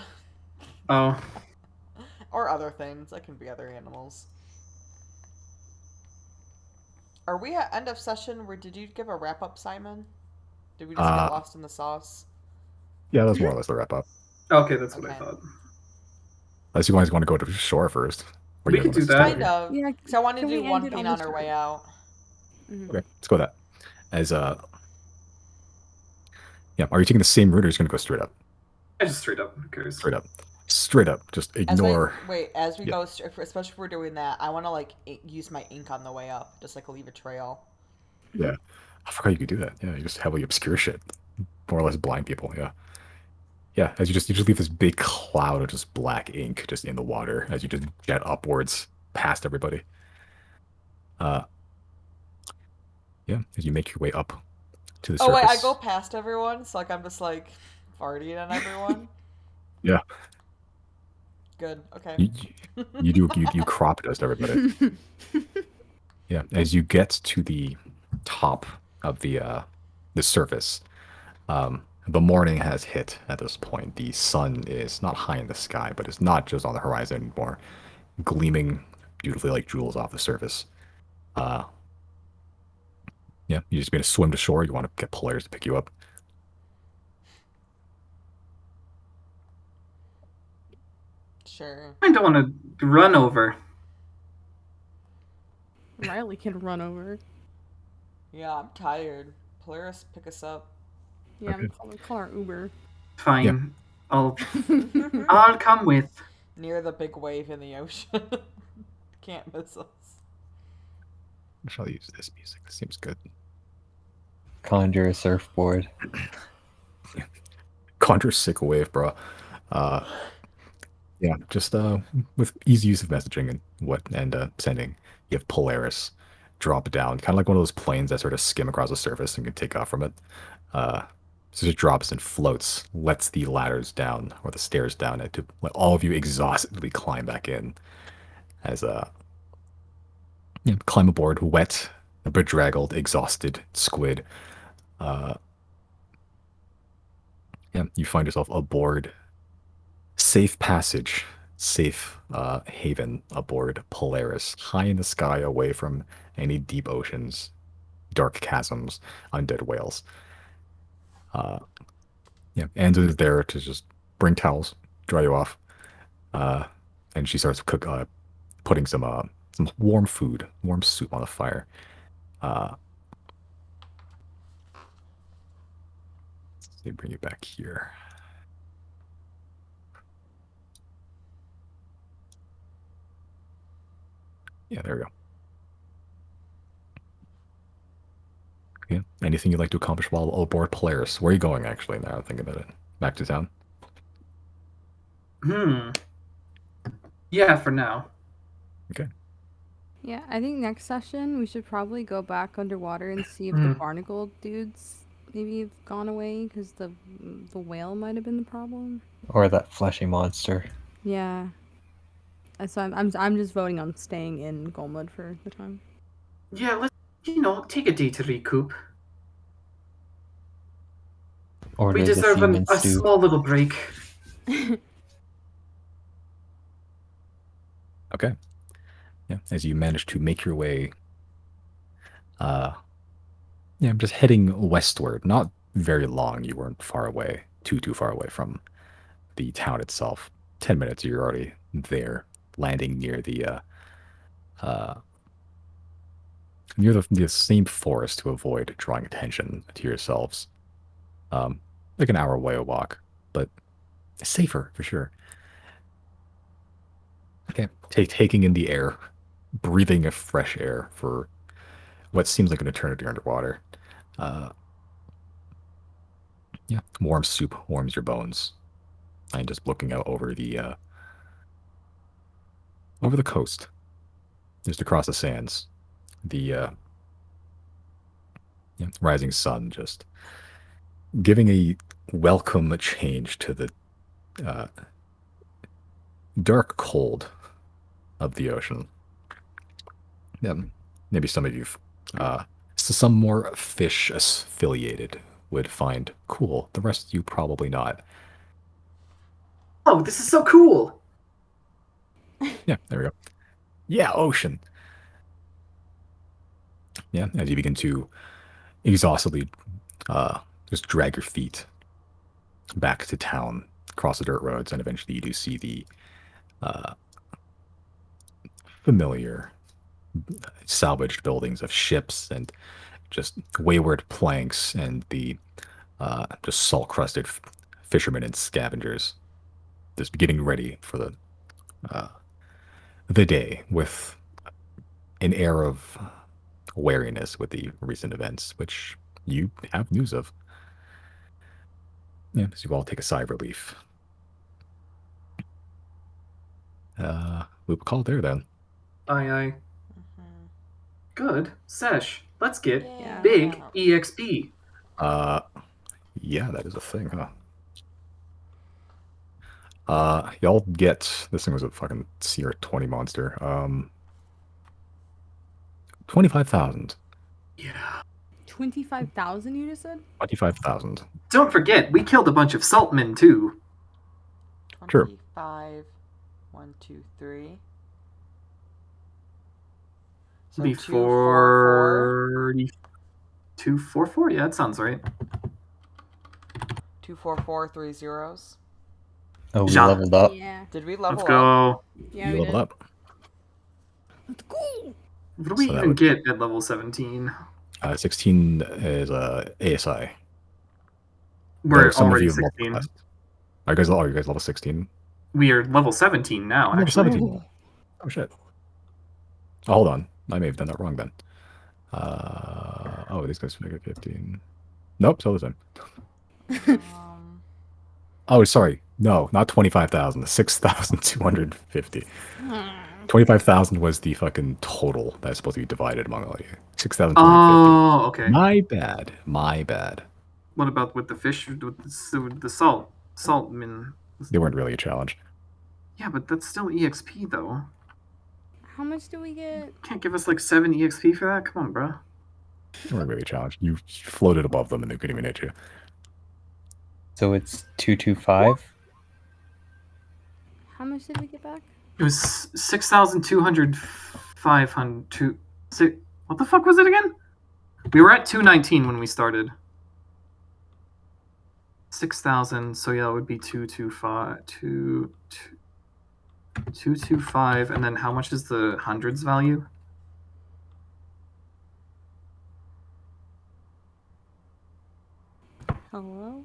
Oh, Or other things. I can be other animals. Are we at end of session? Where did you give a wrap up, Simon? Did we just get lost in the sauce? Yeah, that's more or less the wrap up. okay, that's what I Okay. thought. Unless you guys want to go to shore first. Or We you could guys do wanna that. stay Kind here? of. Yeah, So I wanted to can do we one end it thing on on the our way story? out. Mhm. Okay, let's go with that. As yeah, are you taking the same route or are you just gonna go straight up? I just straight up. Who cares? Straight up. Straight up. Just ignore. As we Yeah. go, especially if we're doing that, I want to like use my ink on the way up, just like leave a trail. Yeah. I forgot you could do that. Yeah, you just heavily obscure shit. More or less blind people, yeah. Yeah, as you just leave this big cloud of just black ink just in the water as you just jet upwards past everybody. Yeah, as you make your way up to the Oh surface. wait, I go past everyone, so like I'm just like farting on everyone. Yeah. Good. Okay. You crop dust everybody. Yeah, as you get to the top of the surface, the morning has hit at this point. The sun is not high in the sky, but it's not just on the horizon anymore, gleaming beautifully like jewels off the surface. Yeah, you just going to swim to shore. You want to get players to pick you up. Sure. I don't want to run over. Riley can run over. Yeah, I'm tired. Polaris, pick us up. Yeah, Okay. call our Uber. Fine. Yeah. I'll come with. Near the big wave in the ocean. Can't miss us. I shall use this music. This seems good. Conjure a surfboard. Conjure sick wave, bro. Yeah, just with easy use of messaging and sending, you have Polaris drop down, kind of like one of those planes that sort of skim across the surface and can take off from it. So it drops and floats, lets the ladders down or the stairs down, and to let all of you exhaustedly climb back in. As climb aboard, wet, bedraggled, exhausted squid. You find yourself aboard. Safe passage, safe haven aboard Polaris, high in the sky, away from any deep oceans, dark chasms, undead whales. Anza is there to just bring towels, dry you off, and she starts putting some warm food, warm soup on the fire. Let's see, bring you back here. Yeah, there we go. Yeah. Anything you'd like to accomplish while aboard Polaris? Where are you going, actually, now I'm thinking about it? Back to town? Yeah, for now. Okay. Yeah, I think next session we should probably go back underwater and see if the barnacle dudes maybe have gone away because the whale might have been the problem. Or that fleshy monster. Yeah. So I'm just voting on staying in Golmud for the time. Yeah, let's take a day to recoup. Order We the deserve seaman a stew. small little break. Okay. Yeah. As you manage to make your way, I'm just heading westward. Not very long. You weren't far away, too far away from the town itself. 10 minutes, you're already there, landing near the same forest to avoid drawing attention to yourselves. Like an hour away a walk, but safer for sure. Okay, taking in the air, breathing a fresh air for what seems like an eternity underwater. Yeah, warm soup warms your bones. And just looking out over the coast, just across the sands, the rising sun just giving a welcome change to the uh, dark cold of the ocean. Yeah, maybe some of you, some more fish affiliated would find cool. The rest of you probably not. Oh, this is so cool! Yeah, there we go. Yeah, ocean. Yeah, as you begin to exhaustively just drag your feet back to town, across the dirt roads, and eventually you do see the familiar salvaged buildings of ships and just wayward planks and the just salt-crusted fishermen and scavengers just getting ready for the day with an air of wariness with the recent events, which you have news of. Yeah, so you all take a sigh of relief. We'll call it there then. Aye. Mhm. Good. Sesh, let's get Yeah. big EXP. Yeah, that is a thing, huh? Y'all get this thing was a fucking Seer 20 monster. 25,000. Yeah. 25,000, you just said? 25,000. Don't forget, we killed a bunch of saltmen too. Sure. 25. 1, 2, 3. So Before 244. Yeah, that sounds right. 2, 4, 4, 3 zeros. Oh, we Ja. leveled up. Yeah. Did we level Let's up? go. Yeah, You we leveled did. up. Let's go. What do we So that even would- get at level 17? 16 is ASI. We're Though some of already you have multiple 16. classes. Are you guys level 16? We are level 17 now, Level actually. 17. Oh shit. Oh, hold on. I may have done that wrong then. These guys make it 15. Nope, still the same. Um, Oh, sorry. No, not 25,000. 6,250. 25,000 was the fucking total that's supposed to be divided among all you. 6,250. Oh, okay. My bad. My bad. What about with the fish, with the salt? Saltmen. They weren't really a challenge. Yeah, but that's still EXP, though. How much do we get? Can't give us like 7 EXP for that? Come on, bro. They weren't really a challenge. You floated above them and they couldn't even hit you. So it's 225. How much did we get back? It was 6,200, 500, what the fuck was it again? We were at 219 when we started. 6,000, so yeah, it would be 225, 225, and then how much is the hundreds value? Hello?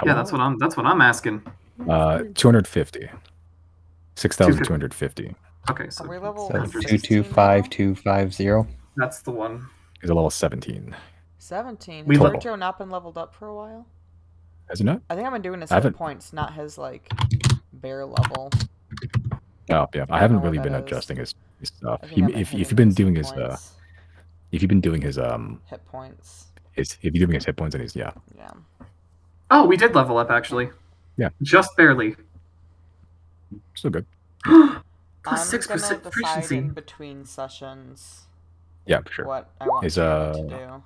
Yeah, that's what I'm asking. 250. 6,250 Okay, so are we level So 16 now? 225250. that's the one. is a level 17. 17. We Has level. Giorgio not been leveled up for a while? Has it not? I think I've been doing his I hit haven't- points, not his, like, bare level. Oh, yeah. I I haven't don't know really what been that is. adjusting his stuff. I think I've been If hitting you've been his doing hit his points. if you've been doing his Hit points. if you're doing his hit points and his Yeah. Oh, we did level up actually. Yeah. Just barely. still good. I'm Plus 6% gonna decide proficiency. in between sessions Yeah, for sure. what I want Is, Jana to do.